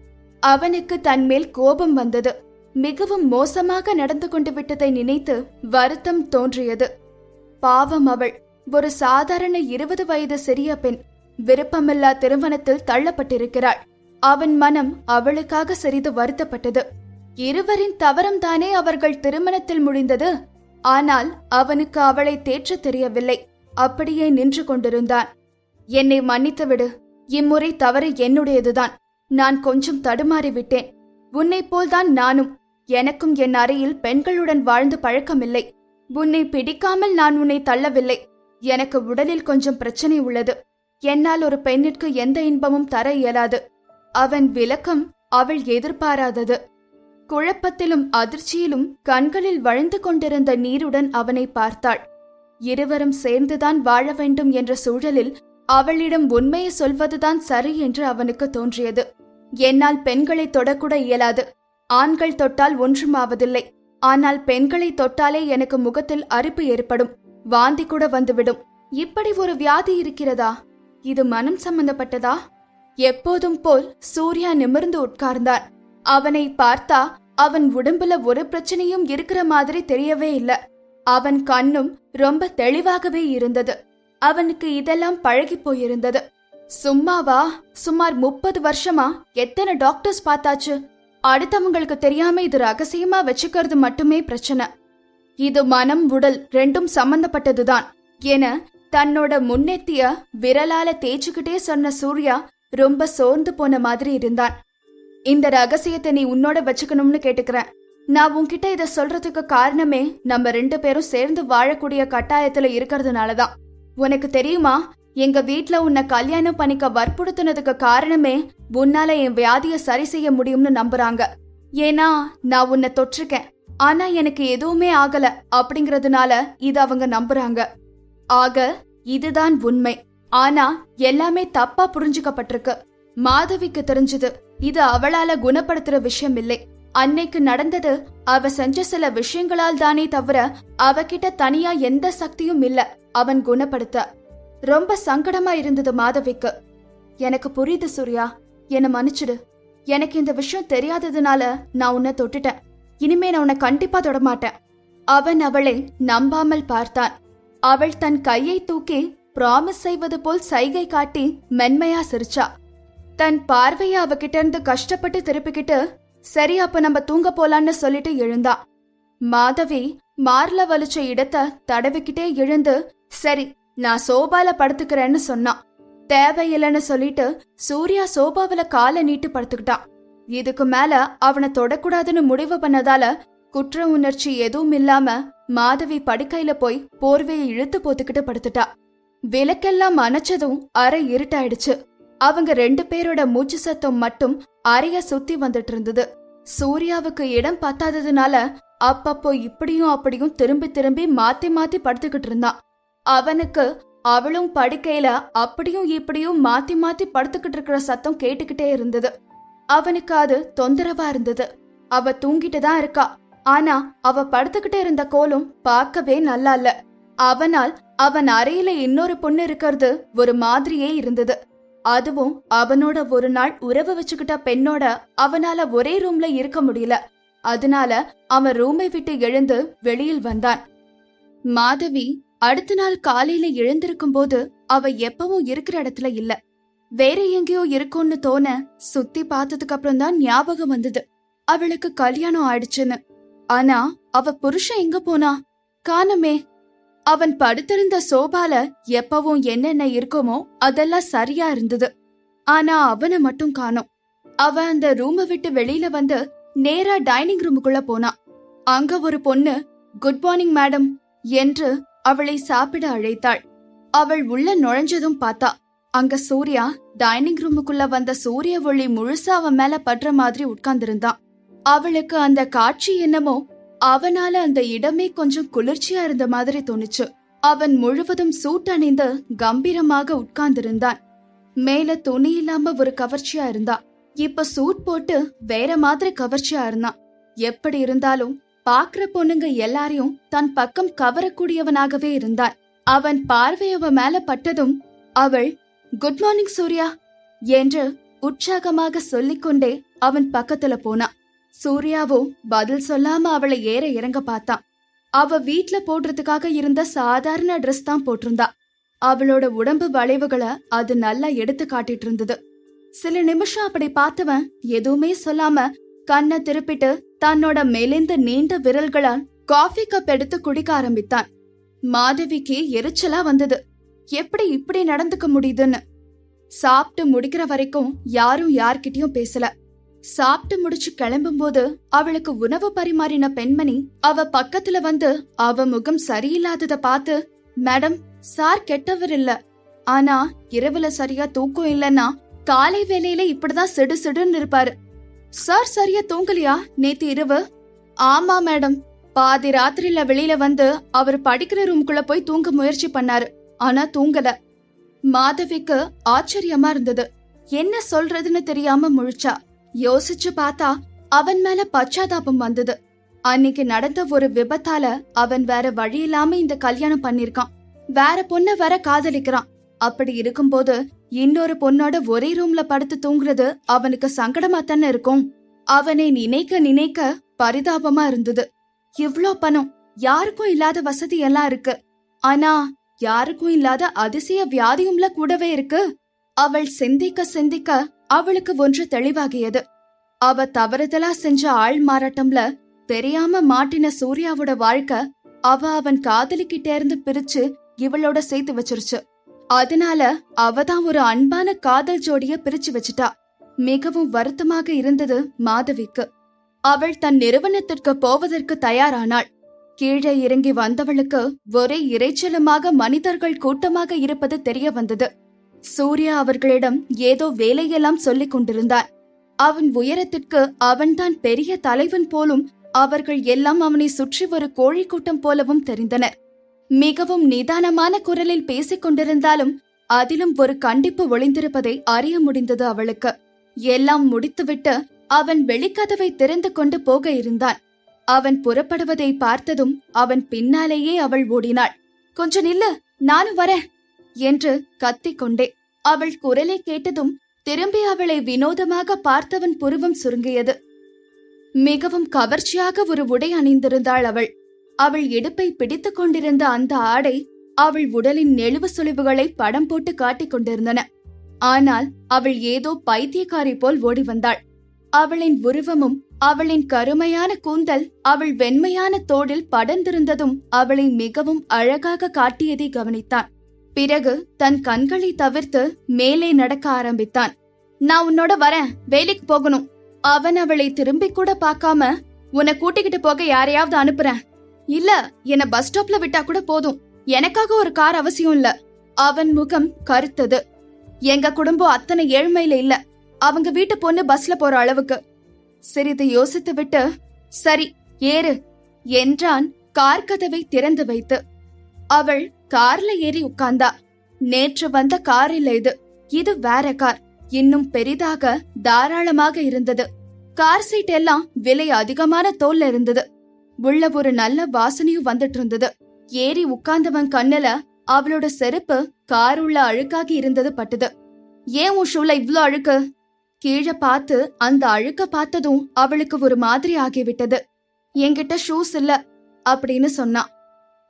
அவனுக்கு தன்மேல் கோபம் வந்தது. மிகவும் மோசமாக நடந்து கொண்டு விட்டதை நினைத்து வருத்தம் தோன்றியது. பாவம், அவள் ஒரு சாதாரண 20 வயது சிறிய பெண், விருப்பமில்லா திருமணத்தில் தள்ளப்பட்டிருக்கிறாள். அவன் மனம் அவளுக்காக சிறிது வருத்தப்பட்டது. இருவரின் தவறம் தானே அவர்கள் திருமணத்தில் முடிந்தது. ஆனால் அவனுக்கு அவளை தேற்ற தெரியவில்லை. அப்படியே நின்று கொண்டிருந்தான். என்னை மன்னித்துவிடு, இம்முறை தவறு என்னுடையதுதான். நான் கொஞ்சம் தடுமாறிவிட்டேன். உன்னை போல்தான் நானும். எனக்கும் என் அறையில் பெண்களுடன் வாழ்ந்து பழக்கமில்லை. உன்னை பிடிக்காமல் நான் உன்னை தள்ளவில்லை. எனக்கு உடலில் கொஞ்சம் பிரச்சனை உள்ளது. என்னால் ஒரு பெண்ணிற்கு எந்த இன்பமும் தர இயலாது. அவன் விளக்கம் அவள் எதிர்பாராதது. குழப்பத்திலும் அதிர்ச்சியிலும் கண்களில் வழிந்து கொண்டிருந்த நீருடன் அவனை பார்த்தாள். இருவரும் சேர்ந்துதான் வாழ வேண்டும் என்ற சூழலில் அவளிடம் உண்மையை சொல்வதுதான் சரி என்று அவனுக்கு தோன்றியது. என்னால் பெண்களை தொடக்கூட இயலாது. ஆண்கள் தொட்டால் ஒன்றுமாவதில்லை. ஆனால் பெண்களை தொட்டாலே எனக்கு முகத்தில் அரிப்பு ஏற்படும், வாந்தி கூட வந்துவிடும். இப்படி ஒரு வியாதி இருக்கிறதா? இது மனம் சம்பந்தப்பட்டதா? எப்போதும் போல் சூர்யா நிமிர்ந்து உட்கார்ந்தான். அவனை பார்த்தா அவன் உடம்புல ஒரு பிரச்சனையும் இருக்கிற மாதிரி தெரியவே இல்லை. அவன் கண்ணும் ரொம்ப தெளிவாகவே இருந்தது. அவனுக்கு இதெல்லாம் பழகி போயிருந்தது. சும்மாவா, சுமார் 30 வருஷமா எத்தனை டாக்டர்ஸ் பார்த்தாச்சு. அடுத்தவங்களுக்கு தெரியாம இது ரகசியமா வச்சுக்கிறது மட்டுமே பிரச்சனை. இது மனம் உடல் ரெண்டும் சம்பந்தப்பட்டதுதான் என தன்னோட முன்னெத்திய விரலால தேய்ச்சுக்கிட்டே சொன்ன சூர்யா ரொம்ப சோர்ந்து போன மாதிரி இருந்தான். இந்த ரகசியத்தை நீ உன்னோட வச்சுக்கணும்னு கேட்டுக்கிறேன். நான் உன்கிட்ட இத சொல்றதுக்கு காரணமே நம்ம 2 பேரும் சேர்ந்து வாழக்கூடிய கட்டாயத்துல இருக்கிறதுனாலதான். உனக்கு தெரியுமா, எங்க வீட்ல உன்னை கல்யாணம் பண்ணிக்க வற்புறுத்தினதுக்கு காரணமே உன்னால என் வியாதிய சரி செய்ய முடியும்னு நம்புறாங்க. ஏன்னா நான் உன்னை தொற்றிருக்கேன், ஆனா எனக்கு எதுவுமே ஆகல அப்படிங்கறதுனால இத அவங்க நம்புறாங்க. ஆக இதுதான் உண்மை. ஆனா எல்லாமே தப்பா புரிஞ்சுக்கப்பட்டிருக்கு. மாதவிக்கு தெரிஞ்சது இது அவளால குணப்படுத்துற விஷயம் இல்லை. அன்னைக்கு நடந்தது அவ செஞ்ச சில விஷயங்களால் தானே தவிர அவகிட்ட தனியா எந்த சக்தியும் இல்ல அவன் குணப்படுத்த. ரொம்ப சங்கடமா இருந்தது மாதவிக்கு. எனக்கு புரியுது சூர்யா, என்ன மன்னிச்சிடு. எனக்கு இந்த விஷயம் தெரியாததுனால நான் உன்னை தொட்டுட்டேன். இனிமே நான் உன்னை கண்டிப்பா தொடமாட்டேன். அவன் அவளை நம்பாமல் பார்த்தான். அவள் தன் கையை தூக்கி ப்ராமிஸ் செய்வது போல் சைகை காட்டி மென்மையா சிரிச்சா. தன் பார்வைய அவகிட்ட இருந்து கஷ்டப்பட்டு திருப்பிக்கிட்டு, சரி அப்ப நம்ம தூங்க போலான்னு சொல்லிட்டு எழுந்தா. மாதவி மார்ல வலிச்ச இடத்த தடவிக்கிட்டே எழுந்து, சரி நான் சோபால படுத்துக்கிறேன்னு சொன்னான். தேவையில்லைன்னு சொல்லிட்டு சூர்யா சோபாவில காலை நீட்டு படுத்துக்கிட்டான். இதுக்கு மேல அவனை தொடக்கூடாதுன்னு முடிவு பண்ணதால குற்ற உணர்ச்சி எதுவும் இல்லாம மாதவி படுக்கையில போய் போர்வையை இழுத்து போத்துக்கிட்டு படுத்துட்டா. விளக்கெல்லாம் அணைச்சதும் அறை இருட்டாயிடுச்சு. அவங்க 2 பேரோட மூச்சு சத்தம் மட்டும் அறைய சுத்தி வந்துட்டு இருந்தது. சூர்யாவுக்கு இடம் பத்தாததுனால அப்பப்போ இப்படியும் அப்படியும் திரும்பி திரும்பி மாத்தி மாத்தி படுத்துக்கிட்டு இருந்தான். அவனுக்கு அவளும் படுக்கையில அப்படியும் இப்படியும் மாத்தி மாத்தி படுத்துக்கிட்டு இருக்கிற சத்தம் கேட்டுக்கிட்டே இருந்தது. அவனுக்கு அது தொந்தரவா இருந்தது. அவ தூங்கிட்டு தான் இருக்கா, ஆனா அவ படுத்துக்கிட்டே இருந்த கோலம் பார்க்கவே நல்லா இல்ல. அவனால் அவன் அறையில இன்னொரு பொண்ணு இருக்கிறது ஒரு மாதிரியே இருந்தது. அதுவும் அவனோட ஒரு நாள் உறவு வச்சுக்கிட்ட பெண்ணோட அவனால ஒரே ரூம்ல இருக்க முடியல. அதனால அவன் ரூமை விட்டு எழுந்து வெளியில் வந்தான். மாதவி அடுத்த நாள் காலையில எழுந்திருக்கும் போது அவ எப்பவும் இருக்கிற இடத்துல இல்ல, வேற எங்கேயோ இருக்கும்னு தோண சுத்தி பார்த்ததுக்கு அப்புறம் தான் ஞாபகம் வந்தது அவளுக்கு கல்யாணம் ஆயிடுச்சுன்னு. ஆனா அவ புருஷன் எங்க போனா? காணமே. அவன் படுத்திருந்த சோபால எப்பவும் என்னென்ன இருக்குமோ அதெல்லாம் சரியா இருந்தது. ஆனா அவனை மட்டும் காணோம். அவ அந்த ரூமை விட்டு வெளியில வந்து நேரா டைனிங் ரூமுக்குள்ள போனா. அங்க ஒரு பொண்ணு குட் மார்னிங் மேடம் என்று அவளை சாப்பிட அழைத்தாள். அவள் உள்ள நுழைஞ்சதும் பார்த்தா அங்க சூர்யா டைனிங் ரூமுக்குள்ள வந்த சூரிய ஒளி முழுசா அவன் மேல படுற மாதிரி உட்கார்ந்திருந்தான். அவளுக்கு அந்த காட்சி என்னமோ அவனால அந்த இடமே கொஞ்சம் குளிர்ச்சியா இருந்த மாதிரி தோணுச்சு. அவன் முழுவதும் சூட் அணிந்து கம்பீரமாக உட்கார்ந்திருந்தான். மேல துணி இல்லாம ஒரு கவர்ச்சியா இருந்தான். இப்ப சூட் போட்டு வேற மாதிரி கவர்ச்சியா இருந்தான். எப்படி இருந்தாலும் பாக்குற பொண்ணுங்க எல்லாரையும் தன் பக்கம் கவரக்கூடியவனாகவே இருந்தான். அவன் பார்வை அவ மேல பட்டதும் அவள் குட் மார்னிங் சூர்யா என்று உற்சாகமாக சொல்லிக்கொண்டே அவன் பக்கத்துல போனா. சூர்யாவும் பதில் சொல்லாம அவளை ஏற இறங்க பார்த்தான். அவ வீட்ல போடுறதுக்காக இருந்த சாதாரண ட்ரெஸ் தான் போட்டிருந்தா. அவளோட உடம்பு வளைவுகளை அது நல்லா எடுத்து காட்டிட்டு இருந்தது. சில நிமிஷம் அப்படி பார்த்தவன் எதுவுமே சொல்லாம கண்ணை திருப்பிட்டு தன்னோட மெலிந்த நீண்ட விரல்களால் காஃபி கப் எடுத்து குடிக்க ஆரம்பித்தான். மாதவிக்கு எரிச்சலா வந்தது. எப்படி இப்படி நடந்துக்க முடியுதுன்னு. சாப்பிட்டு முடிக்கிற வரைக்கும் யாரும் யார்கிட்டயும் பேசல. சாப்பிட்டு முடிச்சு கிளம்பும் போது அவளுக்கு உணவு பரிமாறின பெண்மணி அவ பக்கத்துல வந்து அவ முகம் சரியில்லாதத பார்த்து, மேடம் சார் கெட்டவர் இல்ல, ஆனா இரவுல சரியா தூக்கம் இல்லன்னா காலை வேலையில இப்படிதான் சிடு சிடுன்னு இருப்பாரு. சார் சரியா தூங்கலையா நேத்து இரவு? ஆமா மேடம், பாதி ராத்திரில வெளியில வந்து அவர் படிக்கிற ரூமுக்குள்ள போய் தூங்க முயற்சி பண்ணாரு, ஆனா தூங்கல. மாதவிக்கு ஆச்சரியமா இருந்தது. என்ன சொல்றதுன்னு தெரியாம முழிச்சா. யோசிச்சு பார்த்தா அவன் மேல பச்சாதாபம் வந்தது. அன்னைக்கு நடந்த ஒரு விபத்தால அவன் வேற வழி இல்லாம இந்த கல்யாணம் பண்ணிருக்கான். வேற பொண்ண வேற காதலிக்கிறான். அப்படி இருக்கும்போது இன்னொரு பொண்ணோட ஒரே ரூம்ல படுத்து தூங்குறது அவனுக்கு சங்கடமா தானே இருக்கும். அவனை நினைக்க நினைக்க பரிதாபமா இருந்தது. இவ்ளோ பணம், யாருக்கும் இல்லாத வசதி எல்லாம் இருக்கு, ஆனா யாருக்கும் இல்லாத அதிசய வியாதியும்ல கூடவே இருக்கு. அவள் சிந்திக்க சிந்திக்க அவளுக்கு ஒன்று தெளிவாகியது. அவ தவறுதலா செஞ்ச ஆள் மாறாட்டம்ல தெரியாம மாட்டின சூர்யாவோட வாழ்க்கை அவன் காதலிக்கிட்டே இருந்து பிரிச்சு இவளோட சேர்த்து வச்சிருச்சு. அதனால அவதான் ஒரு அன்பான காதல் ஜோடிய பிரிச்சு வச்சிட்டா. மிகவும் வருத்தமாக இருந்தது மாதவிக்கு. அவள் தன் நிறுவனத்திற்கு போவதற்கு தயாரானாள். கீழே இறங்கி வந்தவளுக்கு ஒரே இறைச்சலுமாக மனிதர்கள் கூட்டமாக இருப்பது தெரிய வந்தது. சூர்யா அவர்களிடம் ஏதோ வேலையெல்லாம் சொல்லிக் கொண்டிருந்தான். அவன் உயரத்திற்கு அவன்தான் பெரிய தலைவன் போலும் அவர்கள் எல்லாம் அவனை சுற்றி ஒரு கோழி கூட்டம் போலவும் தெரிந்தனர். மிகவும் நிதானமான குரலில் பேசிக் கொண்டிருந்தாலும் அதிலும் ஒரு கண்டிப்பு ஒளிந்திருப்பதை அறிய முடிந்தது அவளுக்கு. எல்லாம் முடித்துவிட்டு அவன் வெளிக்கதவை திறந்து கொண்டு போக இருந்தான். அவன் புறப்படுவதை பார்த்ததும் அவன் பின்னாலேயே அவள் ஓடினாள். கொஞ்ச நில்லு, நானும் வரேன் என்று கத்திக்கொண்டே. அவள் குரலை கேட்டதும் திரும்பி அவளை வினோதமாக பார்த்தவன் புருவம் சுருங்கியது. மிகவும் கவர்ச்சியாக ஒரு உடை அணிந்திருந்தாள் அவள். அவள் இடுப்பை பிடித்துக் கொண்டிருந்த அந்த ஆடை அவள் உடலின் நெளிவு சுளிவுகளை படம் போட்டு காட்டிக் கொண்டிருந்தன. ஆனால் அவள் ஏதோ பைத்தியக்காரி போல் ஓடி வந்தாள். அவளின் உருவமும் அவளின் கருமையான கூந்தல் அவள் வெண்மையான தோளில் படர்ந்திருந்ததும் அவளை மிகவும் அழகாக காட்டியதை கவனித்தான். பிறகு தன் கண்களை தவிர்த்து மேலே நடக்க ஆரம்பித்தான். நான் உன்னோட வரேன், வேலைக்கு போகணும். அவன் அவளை திரும்பி கூட பார்க்காம, உன்னை கூட்டிக்கிட்டு போக யாரையாவது அனுப்புறேன். இல்ல, என்ன பஸ் ஸ்டாப்ல விட்டா கூட போதும், எனக்காக ஒரு கார் அவசியம் இல்ல. அவன் முகம் கருத்தது. எங்க குடும்பம் அத்தனை ஏழ்மையில இல்ல, அவங்க வீட்டு பொண்ணு பஸ்ல போற அளவுக்கு. சிறிது யோசித்து விட்டு, சரி ஏறு என்றான் கார் கதவை திறந்து வைத்து. அவள் கார்ல ஏறி உட்கார்ந்தா. நேற்று வந்த கார் இல்ல இது, இது வேற கார். இன்னும் பெரிதாக தாராளமாக இருந்தது. கார் சீட் எல்லாம் விலை அதிகமான தோல்ல இருந்தது. உள்ள ஒரு நல்ல வாசனையும் வந்துட்டு இருந்தது. ஏறி உட்கார்ந்தவன் கண்ணுல அவளோட செருப்பு கார் உள்ள அழுக்காகி இருந்தது பட்டுது. ஏன் உன் ஷூல இவ்ளோ அழுக்கு? கீழே பார்த்து அந்த அழுக்க பார்த்ததும் அவளுக்கு ஒரு மாதிரி ஆகிவிட்டது. என்கிட்ட ஷூஸ் இல்ல அப்படின்னு சொன்னான்.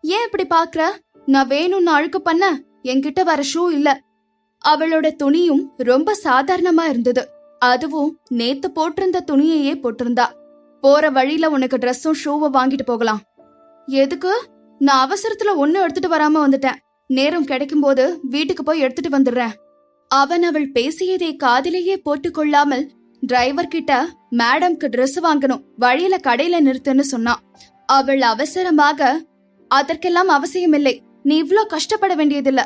ஏன் இப்படி பாக்குற? நான் வேணும்னு அழுக்கு பண்ண, என்கிட்ட வர ஷூ இல்ல. அவளோட துணியும் ரொம்ப சாதாரணமா இருந்தது. அதுவும் நேத்து போட்டிருந்த துணியையே போட்டிருந்தா. போற வழியில உனக்கு ட்ரெஸ்ஸும் ஷூவும் வாங்கிட்டு போகலாம். எதுக்கு? நான் அவசரத்துல ஒன்னும் எடுத்துட்டு வராம வந்துட்டேன். நேரம் கிடைக்கும் போது வீட்டுக்கு போய் எடுத்துட்டு வந்துடுறேன். அவன் அவள் பேசியதை காதிலேயே போட்டுக்கொள்ளாமல் டிரைவர் கிட்ட மேடம்க்கு ட்ரெஸ் வாங்கணும், வழியில கடையில நிறுத்துன்னு சொன்னான். அவள் அவசரமாக, அதற்கெல்லாம் அவசியமில்லை, நீ இவ்ளோ கஷ்டப்பட வேண்டியதில்ல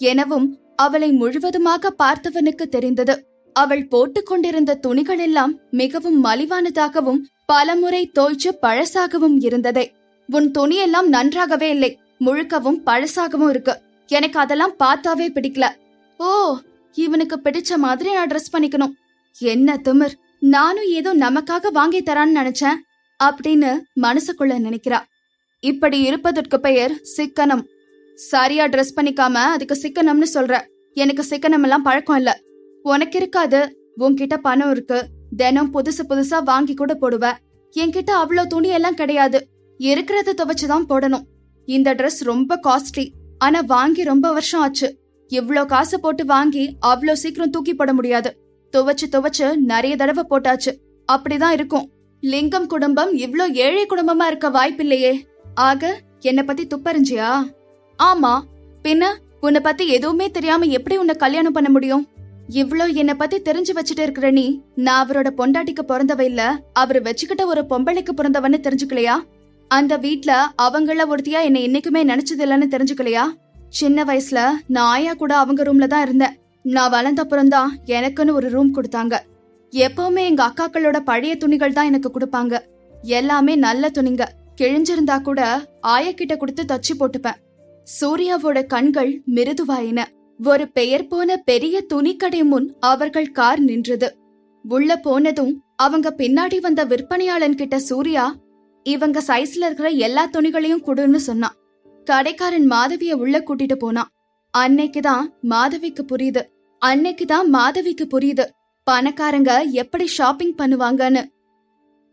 எனவும் அவளை முழுவதுமாக பார்த்தவனுக்கு தெரிந்தது. அவள் போட்டுக்கொண்டிருந்த துணிகள் எல்லாம் மிகவும் மலிவானதாகவும் பலமுறை தோய்ச்சு பழசாகவும் இருந்ததே. உன் துணியெல்லாம் நன்றாகவே இல்லை, முழுக்கவும் பழசாகவும் இருக்கு. எனக்கு அதெல்லாம் பார்த்தாவே பிடிக்கல. ஓ, இவனுக்கு பிடிச்ச மாதிரி நான் ட்ரெஸ் பண்ணிக்கணும். என்ன திமிர்! நானும் ஏதோ நமக்காக வாங்கி தரான்னு நினைச்சேன் அப்படின்னு மனசுக்குள்ள நினைக்கிறா. இப்படி இருப்பதற்கு பெயர் சிக்கனம். சரியா ட்ரெஸ் பண்ணிக்காம அதுக்கு சிக்கனம்னு சொல்ற. எனக்கு சிக்கனம் எல்லாம் பழக்கம் இல்ல. உனக்கு இருக்காது, உன்கிட்ட பணம் இருக்கு, தினம் புதுசு புதுசா வாங்கி கூட போடுவ. என்கிட்ட அவ்வளோ துணி எல்லாம் கிடையாது, இருக்கிறத துவைச்சுதான் போடணும். இந்த ட்ரெஸ் ரொம்ப காஸ்ட்லி, ஆனா வாங்கி ரொம்ப வருஷம் ஆச்சு. இவ்ளோ காசு போட்டு வாங்கி அவ்வளோ சீக்கிரம் தூக்கி போட முடியாது. துவைச்சு நிறைய தடவை போட்டாச்சு, அப்படிதான் இருக்கும். லிங்கம் குடும்பம் இவ்ளோ ஏழை குடும்பமா இருக்க வாய்ப்பில்லையே. ஆக என்ன பத்தி துப்பறிஞ்சியா? ஆமா, பின்ன உன்னை பத்தி எதுவுமே தெரியாம எப்படி உன்னை கல்யாணம் பண்ண முடியும்? இவ்ளோ என்ன பத்தி தெரிஞ்சு வச்சுட்டு இருக்கிற நீ, நான் அவரோட பொண்டாட்டிக்கு பிறந்தவ இல்ல, அவரு வச்சுக்கிட்ட ஒரு பொம்பளைக்கு பிறந்தவன்னு தெரிஞ்சுக்கலையா? அந்த வீட்ல அவங்கள ஒருத்தியா என்னை என்னைக்குமே நினைச்சது இல்லன்னு தெரிஞ்சுக்கலையா? சின்ன வயசுல நான் ஆயா கூட அவங்க ரூம்ல தான் இருந்தேன். நான் வளர்ந்த அப்புறம்தான் எனக்குன்னு ஒரு ரூம் கொடுத்தாங்க. எப்பவுமே எங்க அக்காக்களோட பழைய துணிகள் தான் எனக்கு கொடுப்பாங்க. எல்லாமே நல்ல துணிங்க. கிழிஞ்சிருந்தா கூட ஆயா கிட்ட கொடுத்து தச்சு போட்டுப்பேன். சூர்யாவோட கண்கள் மிருதுவாயின. ஒரு பெயர் போன பெரிய துணிக்கடை முன் அவர்கள் கார் நின்றது. உள்ள போனதும் அவங்க பின்னாடி வந்த விற்பனையாளன் கிட்ட சூர்யா, இவங்க சைஸ்ல இருக்கிற எல்லா துணிகளையும் கொடுன்னு சொன்னான். கடைக்காரன் மாதவிய உள்ள கூட்டிட்டு போனான். அன்னைக்குதான் மாதவிக்கு புரியுது பணக்காரங்க எப்படி ஷாப்பிங் பண்ணுவாங்கன்னு.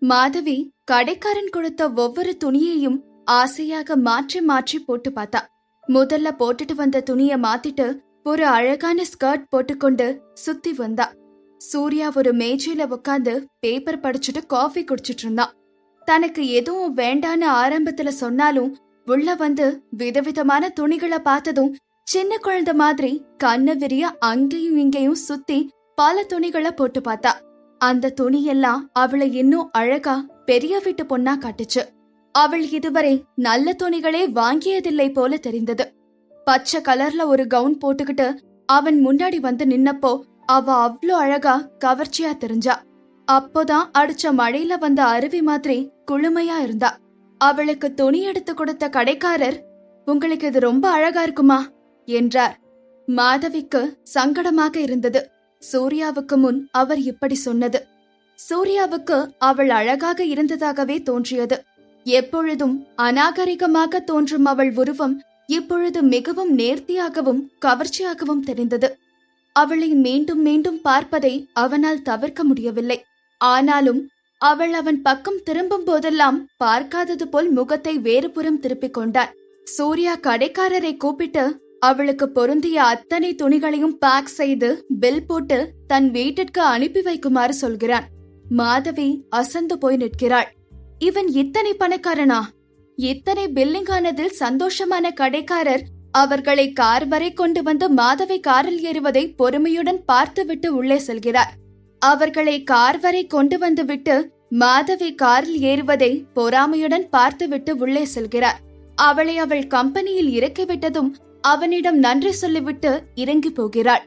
மாதவி கடைக்காரன் கொடுத்த ஒவ்வொரு துணியையும் ஆசையாக மாற்றி மாற்றி போட்டு பார்த்தா. முதல்ல போட்டுட்டு வந்த துணிய மாத்திட்டு ஒரு அழகான ஸ்கர்ட் போட்டுக்கொண்டு சுத்தி வந்தா. சூர்யா ஒரு மேஜையில உட்காந்து பேப்பர் படிச்சுட்டு காஃபி குடிச்சிட்டு இருந்தான். தனக்கு எதுவும் வேண்டான்னு ஆரம்பத்துல சொன்னாலும் உள்ள வந்து விதவிதமான துணிகளை பார்த்ததும் சின்ன குழந்தை மாதிரி கண்ணு விரிய அங்கேயும் இங்கேயும் சுத்தி பல துணிகளை போட்டு பார்த்தா. அந்த துணியெல்லாம் அவளை இன்னும் அழகா பெரிய வீட்டு பொண்ணா காட்டுச்சு. அவள் இதுவரை நல்ல துணிகளே வாங்கியதில்லை போல தெரிந்தது. பச்சை கலர்ல ஒரு கவுன் போட்டுக்கிட்டு அவன் முன்னாடி வந்து நின்னப்போ அவ அவ்ளோ அழகா கவர்ச்சியா தெரிஞ்சா. அப்போதான் அடிச்ச மழையில வந்த அருவி மாதிரி குளுமையா இருந்தா. அவளுக்கு துணி எடுத்து கொடுத்த கடைக்காரர், உங்களுக்கு இது ரொம்ப அழகா இருக்குமா என்றார். மாதவிக்கு சங்கடமாக இருந்தது. சூர்யாவுக்கு முன் அவர் இப்படி சொன்னது. சூர்யாவுக்கு அவள் அழகாக இருந்ததாகவே தோன்றியது. எப்பொழுதும் அநாகரிகமாக தோன்றும் அவள் உருவம் இப்பொழுது மிகவும் நேர்த்தியாகவும் கவர்ச்சியாகவும் தெரிந்தது. அவளை மீண்டும் மீண்டும் பார்ப்பதை அவனால் தவிர்க்க முடியவில்லை. ஆனாலும் அவள் அவன் பக்கம் திரும்பும் போதெல்லாம் பார்க்காதது போல் முகத்தை வேறுபுறம் திருப்பிக் கொண்டாள். சூர்யா கடைக்காரரை கூப்பிட்டு அவளுக்கு பொருந்திய அத்தனை துணிகளையும் பேக் செய்து பில் போட்டு தன் வீட்டிற்கு அனுப்பி வைக்குமாறு சொல்கிறான். மாதவி அசந்து போய் நிற்கிறாள். இவன் இத்தனை பணக்காரனா? இத்தனை பில்லிங் ஆனதில் சந்தோஷமான கடைக்காரர் அவர்களை கார் வரை கொண்டு வந்து மாதவி காரில் ஏறுவதை பொறுமையுடன் பார்த்துவிட்டு உள்ளே செல்கிறார். அவர்களை கார் வரை கொண்டு வந்து விட்டு மாதவி காரில் ஏறுவதை பொறாமையுடன் பார்த்துவிட்டு உள்ளே செல்கிறார். அவளை அவள் கம்பெனியில் இறக்கிவிட்டதும் அவனிடம் நன்றி சொல்லிவிட்டு இறங்கி போகிறாள்.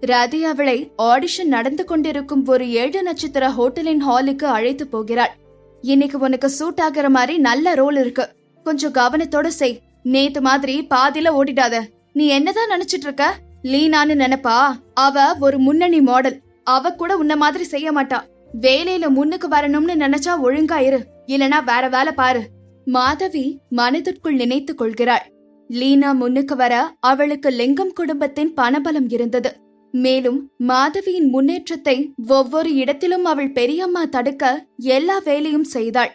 ராதி அவளை ஆடிஷன் நடந்து கொண்டிருக்கும் ஒரு 7 நட்சத்திர ஹோட்டலின் ஹாலுக்கு அழைத்து போகிறாள். இன்னைக்கு உனக்கு சூட் ஆகிற மாதிரி நல்ல ரோல் இருக்கு, கொஞ்சம் கவனத்தோட செய். நேத்து மாதிரி பாதியில ஓடிடாத. நீ என்னதான் நினைச்சிட்டு இருக்க? லீனான்னு நினைப்பா? அவ ஒரு முன்னணி மாடல். அவ கூட உன்ன மாதிரி செய்ய மாட்டா. வேலையில முன்னுக்கு வரணும்னு நினைச்சா ஒழுங்கா இரு, இல்லனா வேற வேலை பாரு. மாதவி மனதிற்குள் நினைத்துக் கொள்கிறாள். லீனா முன்னுக்கு வர அவளுக்கு லிங்கம் குடும்பத்தின் பணபலம் இருந்தது. மேலும் மாதவியின் முன்னேற்றத்தை ஒவ்வொரு இடத்திலும் அவள் பெரியம்மா தடுக்க எல்லா வேலையும் செய்தாள்.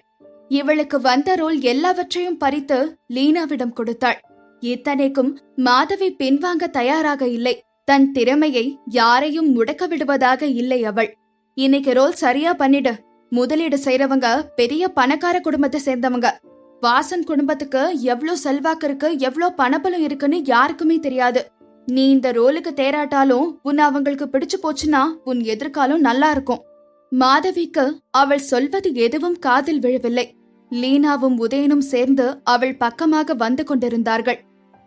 இவளுக்கு வந்த ரோல் எல்லாவற்றையும் பறித்து லீனாவிடம் கொடுத்தாள். இத்தனைக்கும் மாதவி பின்வாங்க தயாராக இல்லை. தன் திறமையை யாரையும் முடக்க விடுவதாக இல்லை அவள். இன்னைக்கு ரோல் சரியா பண்ணிடு. முதலீடு செய்யறவங்க பெரிய பணக்கார குடும்பத்தை சேர்ந்தவங்க. வாசன் குடும்பத்துக்கு எவ்வளவு செல்வாக்கு இருக்கு, எவ்வளவு பணபலம் இருக்குன்னு யாருக்குமே தெரியாது. நீ இந்த ரோலுக்கு தேராட்டாலும் உன்னை அவங்களுக்கு பிடிச்சு போச்சுன்னா உன் எதிர்காலம் நல்லா இருக்கும். மாதவிக்கு அவள் சொல்வது எதுவும் காதில் விழவில்லை. லீனாவும் உதயனும் சேர்ந்து அவள் பக்கமாக வந்து கொண்டிருந்தார்கள்.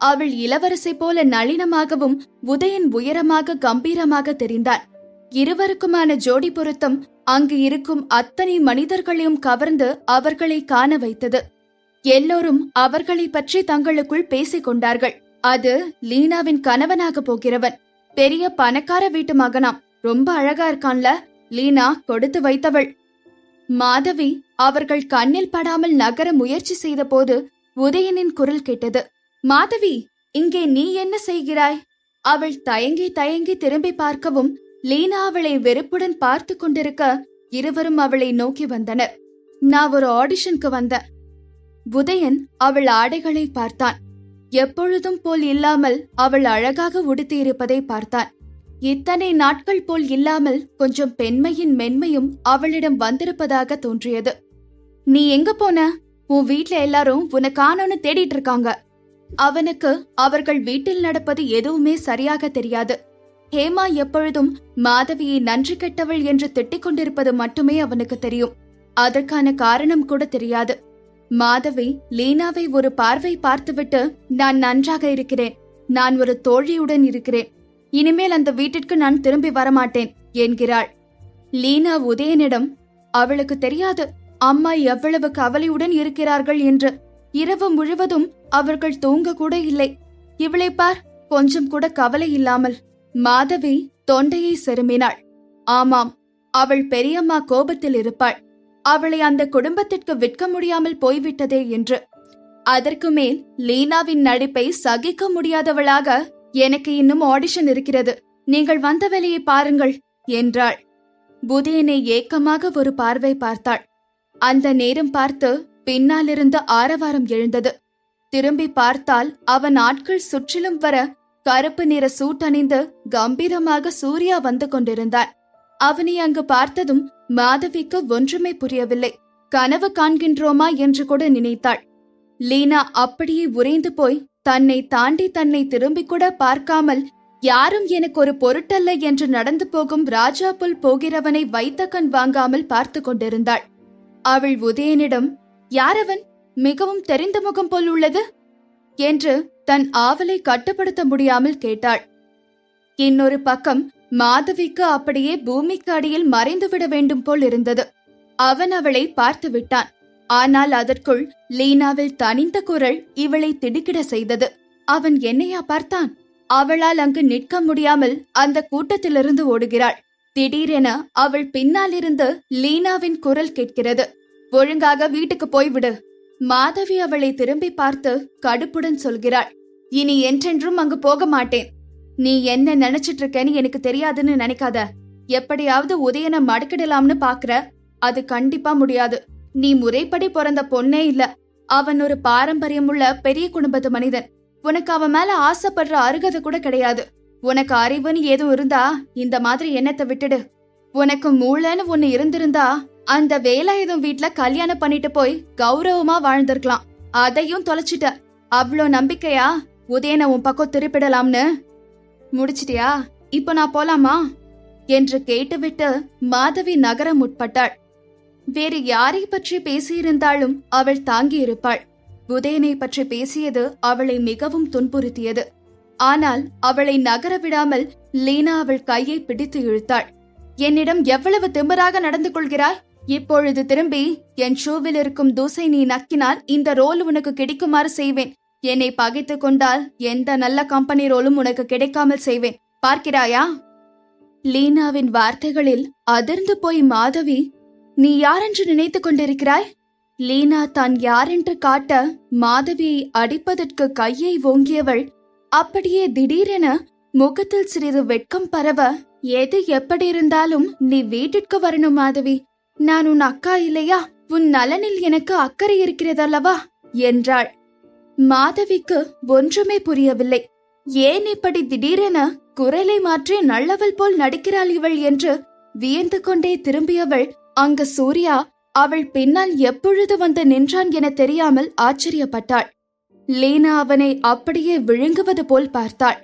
அவள் இளவரசி போல நளினமாகவும் உதயன் உயரமாக கம்பீரமாக தெரிந்தான். இருவருக்குமான ஜோடி பொருத்தம் அங்கு இருக்கும் அத்தனை மனிதர்களையும் கவர்ந்து அவர்களை காண வைத்தது. எல்லோரும் அவர்களை பற்றி தங்களுக்குள் பேசிக் கொண்டார்கள். அது லீனாவின் கணவனாக போகிறவன். பெரிய பணக்கார வீட்டு மகனாம். ரொம்ப அழகா இருக்கான்ல. லீனா கொடுத்து வைத்தவள். மாதவி அவர்கள் கண்ணில் படாமல் நகர முயற்சி செய்த போது உதயனின் குரல் கேட்டது. மாதவி, இங்கே நீ என்ன செய்கிறாய்? அவள் தயங்கி தயங்கி திரும்பி பார்க்கவும் லீனா அவளை வெறுப்புடன் பார்த்து கொண்டிருக்க இருவரும் அவளை நோக்கி வந்தனர். நான் ஒரு ஆடிஷனுக்கு வந்தேன். உதயன் அவள் ஆடைகளை பார்த்தான். எப்பொழுதும் போல் இல்லாமல் அவள் அழகாக உடுத்தியிருப்பதை பார்த்தான். இத்தனை நாட்கள் போல் இல்லாமல் கொஞ்சம் பெண்மையின் மென்மையும் அவளிடம் வந்திருப்பதாக தோன்றியது. நீ எங்க போன? உன் வீட்ல எல்லாரும் உன்னை காணோன்னு தேடிட்டு இருக்காங்க. அவனுக்கு அவர்கள் வீட்டில் நடப்பது எதுவுமே சரியாக தெரியாது. ஹேமா எப்பொழுதும் மாதவியை நன்றி கெட்டவள் என்று திட்டிக் கொண்டிருப்பது மட்டுமே அவனுக்கு தெரியும். அதற்கான காரணம் கூட தெரியாது. மாதவி லீனாவை ஒரு பார்வை பார்த்துவிட்டு, நான் நன்றாக இருக்கிறேன், நான் ஒரு தோழியுடன் இருக்கிறேன், இனிமேல் அந்த வீட்டிற்கு நான் திரும்பி வரமாட்டேன் என்கிறாள். லீனா உதயனிடம், அவளுக்கு தெரியாது அம்மா எவ்வளவு கவலையுடன் இருக்கிறார்கள் என்று. இரவு முழுவதும் அவர்கள் தூங்க கூட இல்லை. இவளை பார், கொஞ்சம் கூட கவலை இல்லாமல். மாதவி தொண்டையை செருமினாள். ஆமாம், அவள் பெரியம்மா கோபத்தில் இருப்பாள். அவளை அந்த குடும்பத்திற்கு விற்க முடியாமல் போய்விட்டதே என்று. அதற்கு மேல் லீனாவின் நடிப்பை சகிக்க முடியாதவளாக, எனக்கு இன்னும் ஆடிஷன் இருக்கிறது, நீங்கள் வந்த வேலையை பாருங்கள் என்றாள். உதயனை ஏக்கமாக ஒரு பார்வை பார்த்தாள். அந்த நேரம் பார்த்து பின்னாலிருந்து ஆரவாரம் எழுந்தது. திரும்பி பார்த்தால் அவன் ஆட்கள் சுற்றிலும் வர கருப்பு நிற சூட் அணிந்து கம்பீரமாக சூர்யா வந்து கொண்டிருந்தான். அவனை அங்கு பார்த்ததும் மாதவிக்கு ஒன்றுமே புரியவில்லை. கனவு காண்கின்றோமா என்று கூட நினைத்தாள். லீனா அப்படியே உறைந்து போய் தன்னை தாண்டி தன்னை திரும்பி கூட பார்க்காமல், யாரும் எனக்கு ஒரு பொருட்டல்ல என்று நடந்து போகும் ராஜா புல் போகிறவனை வைத்த கண் வாங்காமல் பார்த்து கொண்டிருந்தாள். அவள் உதயனிடம், யாரவன்? மிகவும் தெரிந்த முகம் போல் உள்ளது என்று தன் ஆவலை கட்டுப்படுத்த முடியாமல் கேட்டாள். இன்னொரு பக்கம் மாதவிக்கு அப்படியே பூமிக்கு அடியில் மறைந்துவிட வேண்டும் போல் இருந்தது. அவன் அவளை பார்த்து விட்டான். ஆனால் அதற்குள் லீனாவில் தனிந்த குரல் இவளை திடுக்கிட செய்தது. அவன் என்னையா பார்த்தான்? அவளால் அங்கு நிற்க முடியாமல் அந்த கூட்டத்திலிருந்து ஓடுகிறாள். திடீரென அவள் பின்னாலிருந்து லீனாவின் குரல் கேட்கிறது. ஒழுங்காக வீட்டுக்கு போய்விடு. மாதவி அவளை திரும்பி பார்த்து கடுப்புடன் சொல்கிறாள். இனி என்றென்றும் அங்கு போக மாட்டேன். நீ என்ன நினைச்சிட்டு இருக்கேன்னு எனக்கு தெரியாதுன்னு நினைக்காத. எப்படியாவது உதயனை மடக்கிடலாம்னு பாக்குற, அது கண்டிப்பா முடியாது. நீ முறைப்படி பிறந்த பொண்ணே இல்ல. அவன் ஒரு பாரம்பரியமுள்ள பெரிய குடும்பத்து மனிதன். உனக்கு அவன் மேல ஆசைப்படுற அருகதை கூட கிடையாது. உனக்கு அறிவுன்னு ஏதும் இருந்தா இந்த மாதிரி எண்ணத்தை விட்டுடு. உனக்கு மூளைன்னு ஒண்ணு இருந்திருந்தா அந்த வேலாயுதம் வீட்ல கல்யாணம் பண்ணிட்டு போய் கௌரவமா வாழ்ந்திருக்கலாம். அதையும் தொலைச்சிட்ட. அவ்வளோ நம்பிக்கையா உதயனை உன் பக்கம் திருப்பிடலாம்னு முடிச்சிட்டியா? இப்ப நான் போலாமா என்று கேட்டுவிட்டு மாதவி நகர முற்பட்டாள். வேறு யாரை பற்றி பேசியிருந்தாலும் அவள் தாங்கி இருப்பாள். உதயனை பற்றி பேசியது அவளை மிகவும் துன்புறுத்தியது. ஆனால் அவளை நகர விடாமல் லீனா அவள் கையை பிடித்து இழுத்தாள். என்னிடம் எவ்வளவு திமிராக நடந்து கொள்கிறாய்? இப்பொழுது திரும்பி என் ஷூவில் இருக்கும் தூசை நீ நக்கினால் இந்த ரோல் உனக்கு கிடைக்குமாறு செய்வேன். என்னை பகைத்து கொண்டால் எந்த நல்ல கம்பெனி ரோலும் உனக்கு கிடைக்காமல் செய்வேன். பார்க்கிறாயா? லீனாவின் வார்த்தைகளில் அதிர்ந்து போய் மாதவி, நீ யாரென்று நினைத்து கொண்டிருக்கிறாய்? லீனா தான் யாரென்று காட்ட மாதவியை அடிப்பதற்கு கையை ஓங்கியவள் அப்படியே திடீரென முகத்தில் சிறிது வெட்கம் பரவ, எது எப்படி இருந்தாலும் நீ வீட்டிற்கு வரணும் மாதவி. நான் உன் அக்கா இல்லையா? உன் நலனில் எனக்கு அக்கறை இருக்கிறதல்லவா என்றாள். மாதவிக்கு ஒன்றுமே புரியவில்லை. ஏன் இப்படி திடீரென குரலை மாற்றி நல்லவள் போல் நடிக்கிறாள் இவள் என்று வியந்து கொண்டே திரும்பியவள் அங்கு சூர்யா அவள் பின்னால் எப்பொழுது வந்து நின்றான் என தெரியாமல் ஆச்சரியப்பட்டாள். லீனா அவனை அப்படியே விழுங்குவது போல் பார்த்தாள்.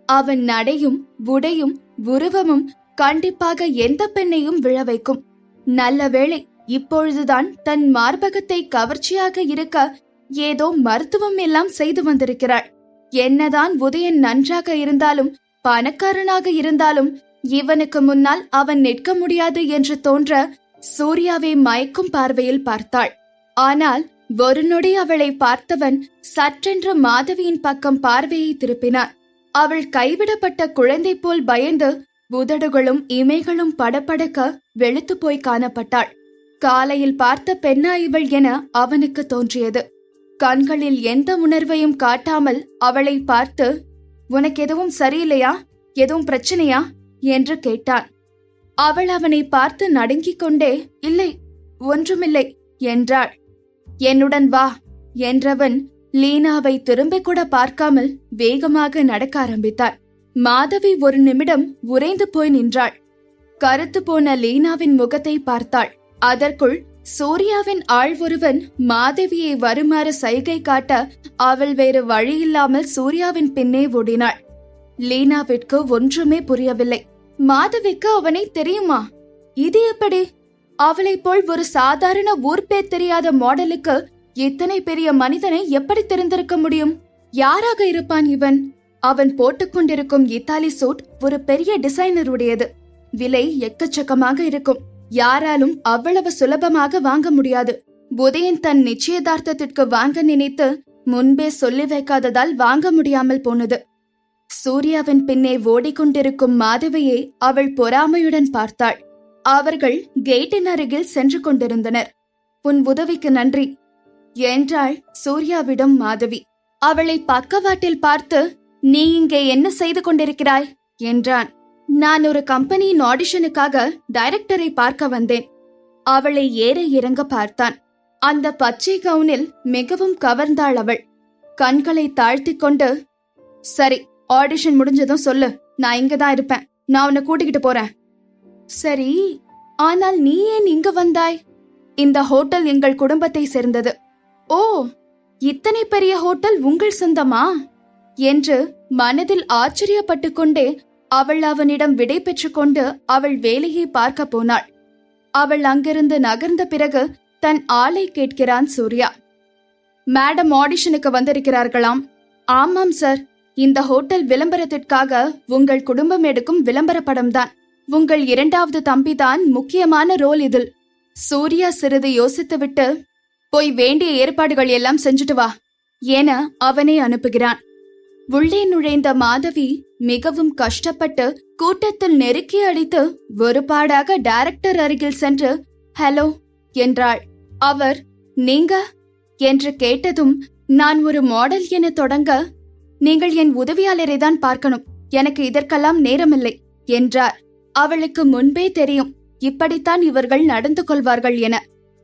அவன் நடையும் உடையும் உருவமும் கண்டிப்பாக எந்த பெண்ணையும் விழ வைக்கும். நல்ல வேளை இப்பொழுதுதான் தன் மார்பகத்தை கவர்ச்சியாக இருக்க ஏதோ மருத்துவம் எல்லாம் செய்து வந்திருக்கிறாள். என்னதான் உதயன் நன்றாக இருந்தாலும் பணக்காரனாக இருந்தாலும் இவனுக்கு முன்னால் அவன் நிற்க முடியாது என்று தோன்ற சூர்யாவை மயக்கும் பார்வையில் பார்த்தாள். ஆனால் ஒரு நொடி அவளை பார்த்தவன் சற்றென்று மாதவியின் பக்கம் பார்வையை திருப்பினான். அவள் கைவிடப்பட்ட குழந்தை போல் பயந்து உதடுகளும் இமைகளும் படபடக்க வெளுத்து போய் காணப்பட்டாள். காலையில் பார்த்த பெண்ணா இவள் என அவனுக்கு தோன்றியது. கண்களில் எந்த உணர்வையும் காட்டாமல் அவளை பார்த்து, உனக்கு எதுவும் சரியில்லையா? எதுவும் பிரச்சனையா என்று கேட்டான். அவள் அவனை பார்த்து நடுங்கிக் கொண்டே, இல்லை, ஒன்றுமில்லை என்றாள். என்னுடன் வா என்றவன் லீனாவை திரும்பி கூட பார்க்காமல் வேகமாக நடக்க ஆரம்பித்தார். மாதவி ஒரு நிமிடம் உறைந்து போய் நின்றாள். கருத்து போன லீனாவின் முகத்தை பார்த்தாள். அதற்குள் சூர்யாவின் ஆள் ஒருவன் மாதவியை வருமாறு சைகை காட்ட அவள் வேறு வழியில்லாமல் சூர்யாவின் பின்னே ஓடினாள். லீனாவிற்கு ஒன்றுமே புரியவில்லை. மாதவிக்கு அவனை தெரியுமா? இது எப்படி? அவளை போல் ஒரு சாதாரண ஊர் பேர் தெரியாத மாடலுக்கு இத்தனை பெரிய மனிதனை எப்படி தெரிந்திருக்க முடியும்? யாராக இருப்பான் இவன்? அவன் போட்டுக்கொண்டிருக்கும் இத்தாலி சூட் ஒரு பெரிய டிசைனருடையது. விலை எக்கச்சக்கமாக இருக்கும். யாராலும் அவ்வளவு சுலபமாக வாங்க முடியாது. உதயன் தன் நிச்சயதார்த்தத்திற்கு வாங்க நினைத்து முன்பே சொல்லி வைக்காததால் வாங்க முடியாமல் போனது. சூர்யாவின் பின்னே ஓடிக்கொண்டிருக்கும் மாதவியை அவள் பொறாமையுடன் பார்த்தாள். அவர்கள் கேட்டின் அருகில் சென்று கொண்டிருந்தனர். உன் உதவிக்கு நன்றி என்றாள் சூர்யாவிடம் மாதவி. அவளை பக்கவாட்டில் பார்த்து, நீ இங்கே என்ன செய்து கொண்டிருக்கிறாய் என்றான். நான் ஒரு கம்பெனியின் ஆடிஷனுக்காக டைரக்டரை பார்க்க வந்தேன். அவளை ஏற இறங்க பார்த்தான். அந்த பச்சை கவுனில் மிகவும் கவர்ந்தாள் அவள். கண்களை தாழ்த்தி கொண்டு, சரி, ஆடிஷன் முடிஞ்சதும் சொல்லு, நான் இங்கதான் இருப்பேன். நான் உன்னை கூட்டிக்கிட்டு போறேன். சரி, ஆனால் நீ ஏன் இங்க வந்தாய்? இந்த ஹோட்டல் எங்கள் குடும்பத்தை சேர்ந்தது. ஓ, இத்தனை பெரிய ஹோட்டல் உங்கள் சொந்தமா என்று மனதில் ஆச்சரியப்பட்டு கொண்டே அவள் அவனிடம் விடை பெற்றுக் கொண்டு அவள் வேலையை பார்க்க போனாள். அவள் அங்கிருந்து நகர்ந்த பிறகு தன் ஆளை கேட்கிறான் சூர்யா. மேடம் ஆடிஷனுக்கு வந்திருக்கிறார்களாம். ஆமாம் சார், இந்த ஹோட்டல் விளம்பரத்திற்காக உங்கள் குடும்பம் எடுக்கும் விளம்பர படம் தான். உங்கள் இரண்டாவது தம்பிதான் முக்கியமான ரோல் இதில். சூர்யா சிறிது யோசித்துவிட்டு, போய் வேண்டிய ஏற்பாடுகள் எல்லாம் செஞ்சுட்டு வா என அவனை அனுப்புகிறான். உள்ளே நுழைந்த மாதவி மிகவும் கஷ்டப்பட்டு கூட்டத்தில் நெருக்கி அடித்து ஒரு பாடாக டைரக்டர் அருகில் சென்று ஹலோ என்றாள். அவர் நீங்க என்று கேட்டதும், நான் ஒரு மாடல் என தொடங்க, நீங்கள் என் உதவியாளரை தான் பார்க்கணும், எனக்கு இதற்கெல்லாம் நேரமில்லை என்றார். அவளுக்கு முன்பே தெரியும் இப்படித்தான் இவர்கள் நடந்து கொள்வார்கள் என.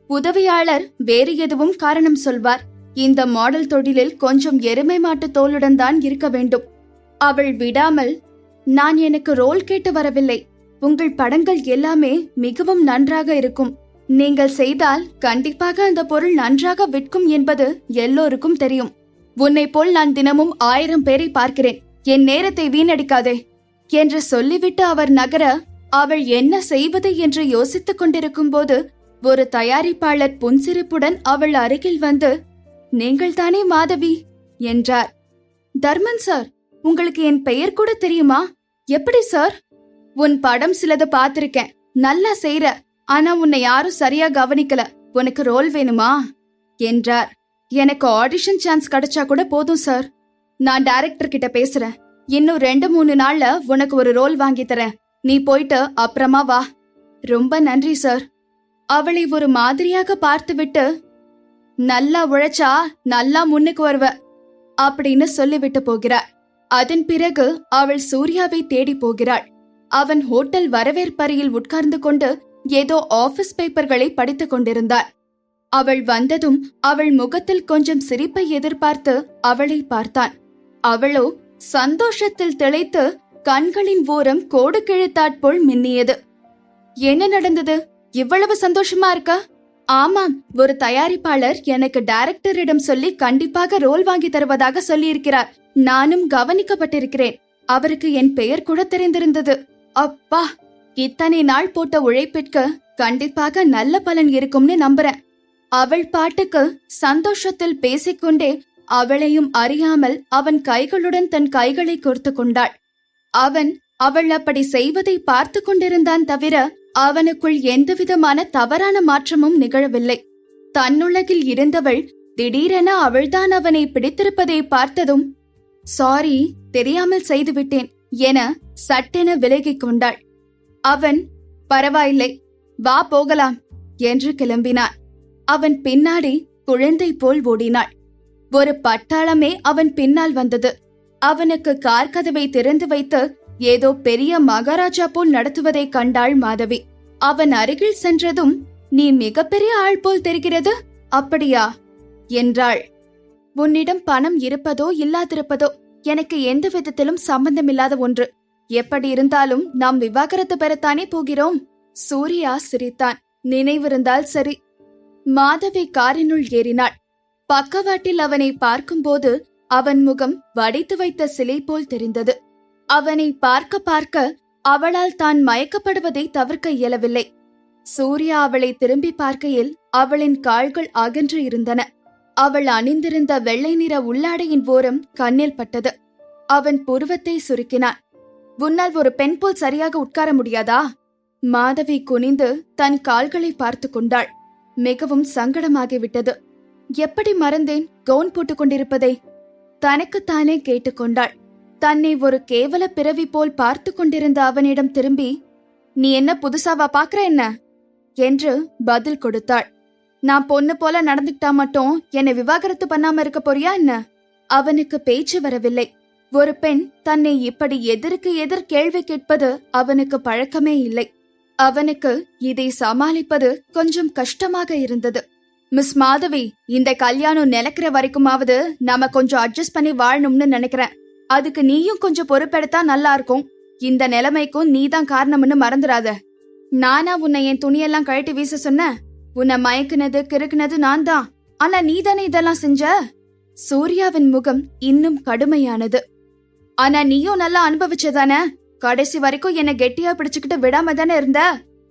உதவியாளர் வேறு எதுவும் காரணம் சொல்வார். இந்த மாடல் தொழிலில் கொஞ்சம் எருமை மாட்டு தோலுடன் தான் இருக்க வேண்டும். அவள் விடாமல், நான் எனக்கு ரோல் கேட்டு வரவில்லை. உங்கள் படங்கள் எல்லாமே மிகவும் நன்றாக இருக்கும். நீங்கள் செய்தால் கண்டிப்பாக அந்த பொருள் நன்றாக விற்கும் என்பது எல்லோருக்கும் தெரியும். உன்னை போல் நான் தினமும் 1000 பேரை பார்க்கிறேன். என் நேரத்தை வீணடிக்காதே என்று சொல்லிவிட்டு அவர் நகர, அவள் என்ன செய்வது என்று யோசித்துக் கொண்டிருக்கும் போது ஒரு தயாரிப்பாளர் புன்சிரிப்புடன் அவள் அருகில் வந்து, நீங்கள் தானே மாதவி என்றார். தர்மன் சார், உங்களுக்கு என் பெயர் கூட தெரியுமா? எப்படி சார்? உன் படம் சிலது பார்த்திருக்கேன். நல்லா செய்ற. ஆனா உன்னை யாரும் சரியா கவனிக்கல. உனக்கு ரோல் வேணுமா என்றார். எனக்கு ஆடிஷன் சான்ஸ் கிடைச்சா கூட போதும் சார். நான் டைரக்டர் கிட்ட பேசுறேன். இன்னும் 2-3 நாள்ல உனக்கு ஒரு ரோல் வாங்கி தரேன். நீ போயிட்டு அப்புறமா வா. ரொம்ப நன்றி சார். அவளை ஒரு மாதிரியாக பார்த்துவிட்டு, நல்லா உழைச்சா நல்லா முன்னுக்கு வருவ அப்படின்னு சொல்லிவிட்டு போகிறார். அதன் பிறகு அவள் சூர்யாவை தேடி போகிறாள். அவன் ஹோட்டல் வரவேற்பறையில் உட்கார்ந்து கொண்டு ஏதோ ஆபீஸ் பேப்பர்களை படித்துக் கொண்டிருந்தார். அவள் வந்ததும் அவள் முகத்தில் கொஞ்சம் சிரிப்பை எதிர்பார்த்து அவளை பார்த்தான். அவளோ சந்தோஷத்தில் திளைத்து கண்களின் ஓரம் கோடு கிழித்தாற்போல் மின்னியது. என்ன நடந்தது? இவ்வளவு சந்தோஷமா இருக்க? ஆமாம், ஒரு தயாரிப்பாளர் எனக்கு டைரக்டரிடம் சொல்லி கண்டிப்பாக ரோல் வாங்கி தருவதாக சொல்லியிருக்கிறார். நானும் கவனிக்கப்பட்டிருக்கிறேன். அவருக்கு என் பெயர் கூட தெரிந்திருந்தது. அப்பா, இத்தனை நாள் போட்ட உழைப்பிற்கு கண்டிப்பாக நல்ல பலன் இருக்கும்னு நம்புறேன். அவள் பாட்டுக்கு சந்தோஷத்தில் பேசிக்கொண்டே அவளையும் அறியாமல் அவன் கைகளுடன் தன் கைகளை கோர்த்து கொண்டாள். அவள் அப்படி செய்வதை பார்த்து கொண்டிருந்தான் தவிர அவனுக்குள் எந்தவிதமான தவறான மாற்றமும் நிகழவில்லை. தன்னுலகில் இருந்தவள் திடீரென அவள்தான் அவனை பிடித்திருப்பதை பார்த்ததும், சாரி, தெரியாமல் செய்துவிட்டேன் என சட்டென விலகிக் கொண்டாள். அவன், பரவாயில்லை, வா போகலாம் என்று கிளம்பினான். அவன் பின்னாடி குழந்தை போல் ஓடினாள். ஒரு பட்டாளமே அவன் பின்னால் வந்தது. அவனுக்கு கார் கதவை திறந்து வைத்து ஏதோ பெரிய மகாராஜா போல் நடத்துவதை கண்டாள் மாதவி. அவன் அருகில் சென்றதும், நீ மிகப்பெரிய ஆள் போல் தெரிகிறது. அப்படியா என்றாள். உன்னிடம் பணம் இருப்பதோ இல்லாதிருப்பதோ எனக்கு எந்த விதத்திலும் சம்பந்தமில்லாத ஒன்று. எப்படி இருந்தாலும் நாம் விவாகரத்து பெறத்தானே போகிறோம். சூர்யா சிரித்தான். நினைவிருந்தால் சரி. மாதவி காரினுள் ஏறினாள். பக்கவாட்டில் அவனை பார்க்கும்போது அவன் முகம் வடித்து வைத்த சிலை போல் தெரிந்தது. அவனை பார்க்க பார்க்க அவளால் தான் மயக்கப்படுவதை தவிர்க்க இயலவில்லை. சூர்யா அவளை திரும்பி பார்க்கையில் அவளின் கால்கள் அகன்று இருந்தன. அவள் அணிந்திருந்த வெள்ளை நிற உள்ளாடையின் ஓரம் கண்ணில் பட்டது. அவன் புருவத்தை சுருக்கினான். உன்னால் ஒரு பெண் போல் சரியாக உட்கார முடியாதா? மாதவி குனிந்து தன் கால்களை பார்த்து கொண்டாள். மிகவும் சங்கடமாகிவிட்டது. எப்படி மறந்தேன் கவுன் போட்டுக் கொண்டிருப்பதை? தனக்குத்தானே கேட்டுக்கொண்டாள். தன்னை ஒரு கேவல பிறவி போல் பார்த்து கொண்டிருந்த அவனிடம் திரும்பி, நீ என்ன புதுசாவா பாக்குற என்ன என்று பதில் கொடுத்தாள். நான் பொண்ணு போல நடந்துக்கிட்டா மட்டும் என்னை விவாகரத்து பண்ணாம இருக்க போறியா என்ன? அவனுக்கு பேச்சு வரவில்லை. ஒரு பெண் தன்னை இப்படி எதிருக்கு எதிர் கேள்வி கேட்பது அவனுக்கு பழக்கமே இல்லை. அவனுக்கு இதை சமாளிப்பது கொஞ்சம் கஷ்டமாக இருந்தது. மிஸ் மாதவி, இந்த கல்யாணம் நிலைக்கிற வரைக்குமாவது நாம கொஞ்சம் அட்ஜஸ்ட் பண்ணி வாழணும்னு நினைக்கிறேன். அதுக்கு நீயும் கொஞ்சம் பொறுப்பெடுத்தா நல்லா இருக்கும். இந்த நிலைமைக்கும் நீதான் காரணம்னு மறந்துடாத. நானா உன்னை என் துணியெல்லாம் கழட்டி வீச சொன்ன? உன்னை மயக்குனது கிறுக்குனது நான் தான். ஆனா நீதானே இதெல்லாம் செஞ்ச. சூர்யாவின் முகம் இன்னும் கடுமையானது. ஆனா நீயும் நல்லா அனுபவிச்சதானே? கடைசி வரைக்கும் என்ன கெட்டியா பிடிச்சுக்கிட்டு விடாம தானே இருந்த.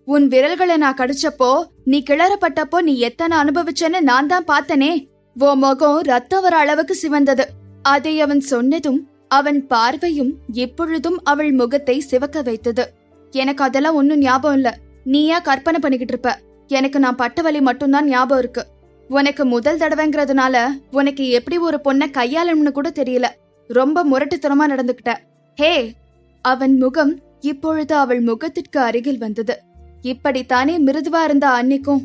உன் விரல்களை நான் கடிச்சப்போ, நீ கிளறப்பட்டப்போ நீ எத்தனை அனுபவிச்சேன்னு நான் தான் பார்த்தனே. ஓ முகம் ரத்தம் வர அளவுக்கு சிவந்தது. அதை அவன் சொன்னதும் அவன் பார்வையும் எப்பொழுதும் அவள் முகத்தை சிவக்க வைத்தது. எனக்கு அதெல்லாம் ஒன்னும் ஞாபகம் இல்ல. நீயா கற்பனை பண்ணிக்கிட்டு இருப்ப. எனக்கு நான் பட்ட வலி மட்டும்தான் ஞாபகம் இருக்கு. உனக்கு முதல் தடவைங்கிறதுனால உனக்கு எப்படி ஒரு பொண்ணை கையாளணும்னு கூட தெரியல. ரொம்ப முரட்டுத்தனமா நடந்துகிட்ட. ஹே! அவன் முகம் இப்பொழுது அவள் முகத்திற்கு அருகில் வந்தது. இப்படித்தானே மிருதுவா இருந்த அன்னைக்கும்.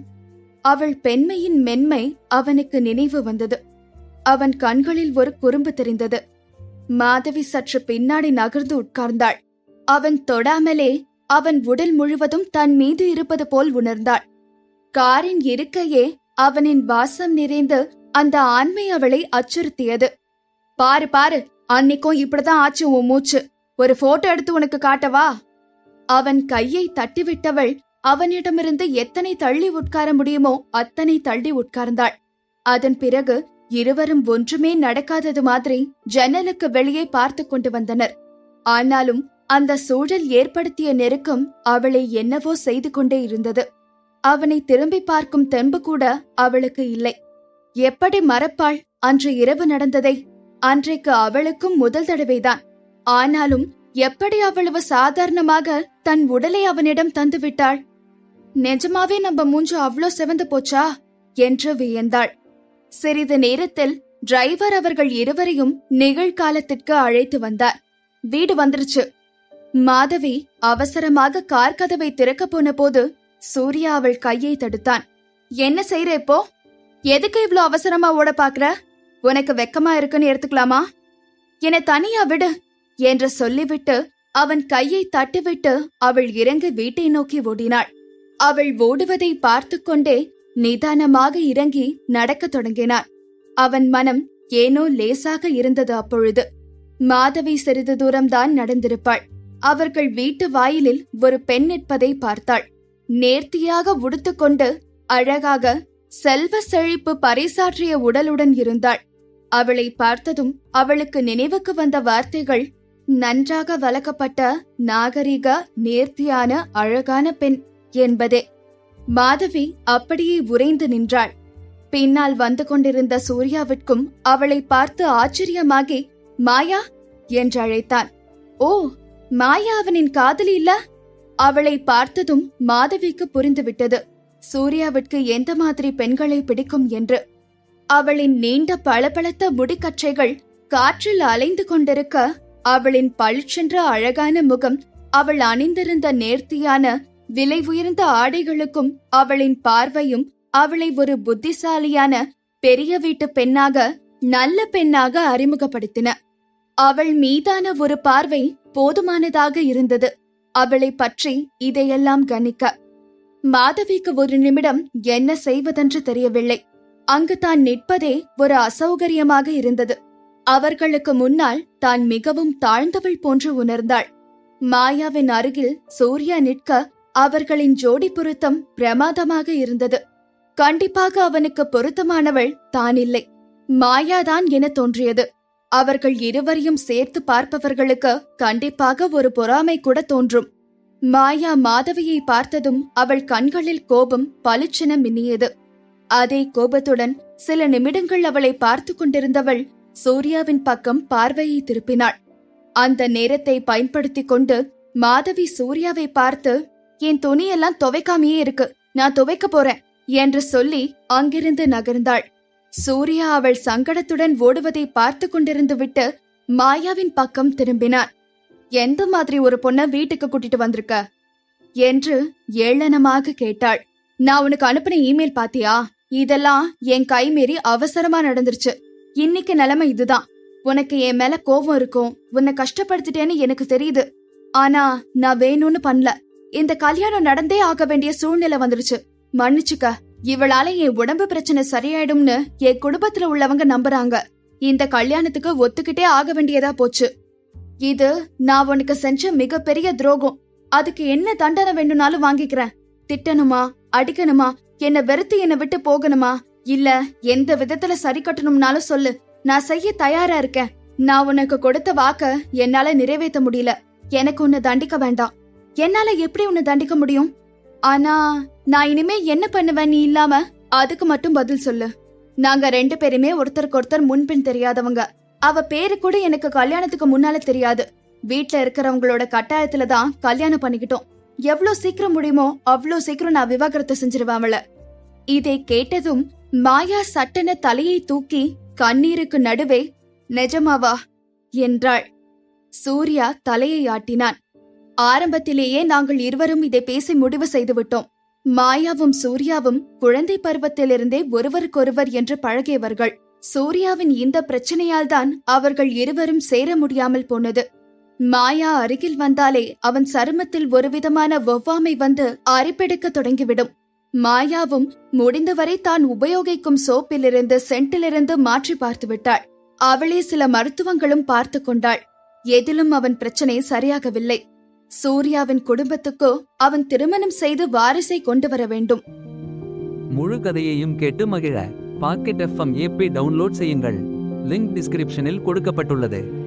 அவள் பெண்மையின் மென்மை அவனுக்கு நினைவு வந்தது. அவன் கண்களில் ஒரு குறும்பு தெரிந்தது. மாதவி சற்று பின்னாடி நகர்ந்து உட்கார்ந்தாள். அவன் தொடாமலே அவன் உடல் முழுவதும் தன் மீது இருப்பது போல் உணர்ந்தாள். காரின் இருக்கையே அவனின் வாசம் நிறைந்து அந்த ஆண்மை அவளை அச்சுறுத்தியது. பாரு பாரு, அன்னைக்கும் இப்படிதான் ஆச்சு உன் மூச்சு. ஒரு போட்டோ எடுத்து உனக்கு காட்டவா? அவன் கையை தட்டிவிட்டவள் அவனிடமிருந்து எத்தனை தள்ளி உட்கார முடியுமோ அத்தனை தள்ளி உட்கார்ந்தாள். அதன் பிறகு இருவரும் ஒன்றுமே நடக்காதது மாதிரி ஜன்னலுக்கு வெளியே பார்த்து கொண்டு வந்தனர். ஆனாலும் அந்த சூழல் ஏற்படுத்திய நெருக்கம் அவளை என்னவோ செய்து கொண்டே இருந்தது. அவனை திரும்பி பார்க்கும் தெம்பு கூட அவளுக்கு இல்லை. எப்படி மறப்பாள் அன்று இரவு நடந்ததை? அன்றைக்கு அவளுக்கும் முதல் தடவைதான். ஆனாலும் எப்படி அவ்வளவு சாதாரணமாக தன் உடலை அவனிடம் தந்துவிட்டாள்? நிஜமாவே நம்ம மூஞ்சு அவ்வளோ செவந்து போச்சா என்று வியந்தாள். சிறிது நேரத்தில் டிரைவர் அவர்கள் இருவரையும் நிகழ்காலத்திற்கு அழைத்து வந்தார். வீடு வந்துருச்சு. மாதவி அவசரமாக கார் கதவை திறக்க போன போது சூர்யா அவள் கையை தடுத்தான். என்ன செய்யற இப்போ? எதுக்கு இவ்ளோ அவசரமா ஓட பாக்குற? உனக்கு வெக்கமா இருக்குன்னு எடுத்துக்கலாமா? என்னை தனியா விடு என்று சொல்லிவிட்டு அவன் கையை தட்டிவிட்டு அவள் இறங்கி வீட்டை நோக்கி ஓடினாள். அவள் ஓடுவதை பார்த்து கொண்டே நிதானமாக இறங்கி நடக்கத் தொடங்கினான். அவன் மனம் ஏனோ லேசாக இருந்தது. அப்பொழுது மாதவி சிறிது தூரம்தான் நடந்திருப்பாள். அவர்கள் வீட்டு வாயிலில் ஒரு பெண் நிற்பதை பார்த்தாள். நேர்த்தியாக உடுத்துக்கொண்டு அழகாக செல்வ செழிப்பு பறைசாற்றிய உடலுடன் இருந்தாள். அவளை பார்த்ததும் அவளுக்கு நினைவுக்கு வந்த வார்த்தைகள் நன்றாக வளர்க்கப்பட்ட நாகரிக நேர்த்தியான அழகான பெண் என்பதே. மாதவி அப்படியே உறைந்து நின்றாள். பின்னால் வந்து கொண்டிருந்த சூர்யாவிற்கும் அவளை பார்த்து ஆச்சரியமாகி மாயா என்று அழைத்தான். ஓ, மாயா அவனின் காதலி இல்ல? அவளை பார்த்ததும் மாதவிக்கு புரிந்துவிட்டது சூர்யாவிற்கு எந்த மாதிரி பெண்களை பிடிக்கும் என்று. அவளின் நீண்ட பளபளத்த முடிக்கற்றைகள் காற்றில் அலைந்து கொண்டிருக்க, அவளின் பளிச்சென்ற அழகான முகம், அவள் அணிந்திருந்த நேர்த்தியான விலை உயர்ந்த ஆடைகளுக்கும் அவளின் பார்வையும் அவளை ஒரு புத்திசாலியான பெரிய வீட்டு பெண்ணாக, நல்ல பெண்ணாக அறிமுகப்படுத்தின. அவள் மீதான ஒரு பார்வை போதுமானதாக இருந்தது அவளை பற்றி இதையெல்லாம் கணிக்க. மாதவிக்கு ஒரு நிமிடம் என்ன செய்வதென்று தெரியவில்லை. அங்கு தான் நிற்பதே ஒரு அசௌகரியமாக இருந்தது. அவர்களுக்கு முன்னால் தான் மிகவும் தாழ்ந்தவள் போன்று உணர்ந்தாள். மாயாவின் அருகில் சூர்யா நிற்க அவர்களின் ஜோடி பொருத்தம் பிரமாதமாக இருந்தது. கண்டிப்பாக அவனுக்கு பொருத்தமானவள் தான் இல்லை, மாயாதான் என தோன்றியது. அவர்கள் இருவரையும் சேர்த்து பார்ப்பவர்களுக்கு கண்டிப்பாக ஒரு பொறாமை கூட தோன்றும். மாயா மாதவியை பார்த்ததும் அவள் கண்களில் கோபம் பளிச்சென மின்னியது. அதே கோபத்துடன் சில நிமிடங்கள் அவளை பார்த்து கொண்டிருந்தவள் சூர்யாவின் பக்கம் பார்வையை திருப்பினாள். அந்த நேரத்தை பயன்படுத்திக் கொண்டு மாதவி சூர்யாவை பார்த்து, என் துணியெல்லாம் துவைக்காமையே இருக்கு, நான் துவைக்க போறேன் என்று சொல்லி அங்கிருந்து நகர்ந்தாள். சூர்யா அவள் சங்கடத்துடன் ஓடுவதை பார்த்து கொண்டிருந்து விட்டு மாயாவின் பக்கம் திரும்பினான். எந்த மாதிரி ஒரு பொண்ண வீட்டுக்கு கூட்டிட்டு வந்திருக்க என்று ஏளனமாக கேட்டாள். நான் உனக்கு அனுப்பின இமெயில் பாத்தியா? இதெல்லாம் என் கை மீறி அவசரமா நடந்துருச்சு. இன்னைக்கு நிலைமை இதுதான். உனக்கு என் மேல கோபம் இருக்கும், உன்னை கஷ்டப்படுத்திட்டேன்னு எனக்கு தெரியுது. ஆனா நான் வேணும்னு பண்ணல. இந்த கல்யாணம் நடந்தே ஆக வேண்டிய சூழ்நிலை வந்துருச்சு, மன்னிச்சுக்க. இவளால என் உடம்பு பிரச்சனை சரியாயிடும்னு என் குடும்பத்துல உள்ளவங்க நம்புறாங்க. இந்த கல்யாணத்துக்கு ஒத்துக்கிட்டே ஆக வேண்டியதா போச்சு. இது நான் உனக்கு செஞ்ச மிகப்பெரிய துரோகம். அதுக்கு என்ன தண்டனை வேணும்னாலும் வாங்கிக்கிறேன். திட்டணுமா, அடிக்கணுமா, என்ன வெறுத்து என்னை விட்டு போகணுமா, இல்ல எந்த விதத்துல சரி கட்டணும்னாலும் சொல்லு, நான் செய்ய தயாரா இருக்கேன். நான் உனக்கு கொடுத்த வாக்க என்னால நிறைவேற்ற முடியல. எனக்கு உன்னை தண்டிக்க வேண்டாம். என்னால எப்படி உன்னை தண்டிக்க முடியும்? ஆனா நான் இனிமே என்ன பண்ணுவேன் நீ இல்லாம? அதுக்கு மட்டும் பதில் சொல்லு. நாங்க 2 பேருமே ஒருத்தருக்கு ஒருத்தர் முன்பின் தெரியாதவங்க. அவ பேரு கூட எனக்கு கல்யாணத்துக்கு முன்னால தெரியாது. வீட்டுல இருக்கிறவங்களோட கட்டாயத்துலதான் கல்யாணம் பண்ணிக்கிட்டோம். எவ்வளவு சீக்கிரம் முடியுமோ அவ்வளோ சீக்கிரம் நான் விவாகரத்தை செஞ்சிருவேன் அவள. இதை கேட்டதும் மாயா சட்டென தலையை தூக்கி கண்ணீருக்கு நடுவே, நிஜமாவா என்றாள். சூர்யா தலையை ஆட்டினான். ஆரம்பத்திலேயே நாங்கள் இருவரும் இதை பேசி முடிவு செய்து விட்டோம். மாயாவும் சூர்யாவும் குழந்தை பருவத்திலிருந்தே ஒருவருக்கொருவர் என்று பழகியவர்கள். சூர்யாவின் இந்த பிரச்சனையால் தான் அவர்கள் இருவரும் சேர முடியாமல் போனது. மாயா அருகில் வந்தாலே அவன் சருமத்தில் ஒருவிதமான ஒவ்வாமை வந்து அரிப்பெடுக்க தொடங்கிவிடும். மாயாவும் முடிந்தவரை தான் உபயோகிக்கும் சோப்பிலிருந்து சென்ட்டிலிருந்து மாற்றி பார்த்து விட்டாள். அவளே சில மருத்துவங்களும் பார்த்து கொண்டாள். எதிலும் அவன் பிரச்சனை சரியாகவில்லை. சூர்யாவின் குடும்பத்துக்கோ அவன் திருமணம் செய்து வாரிசை கொண்டு வர வேண்டும். முழு கதையையும் கேட்டு மகிழ பாக்கெட் FM ஆப்பை டவுன்லோட் செய்யுங்கள். லிங்க் டிஸ்கிரிப்ஷனில் கொடுக்கப்பட்டுள்ளது.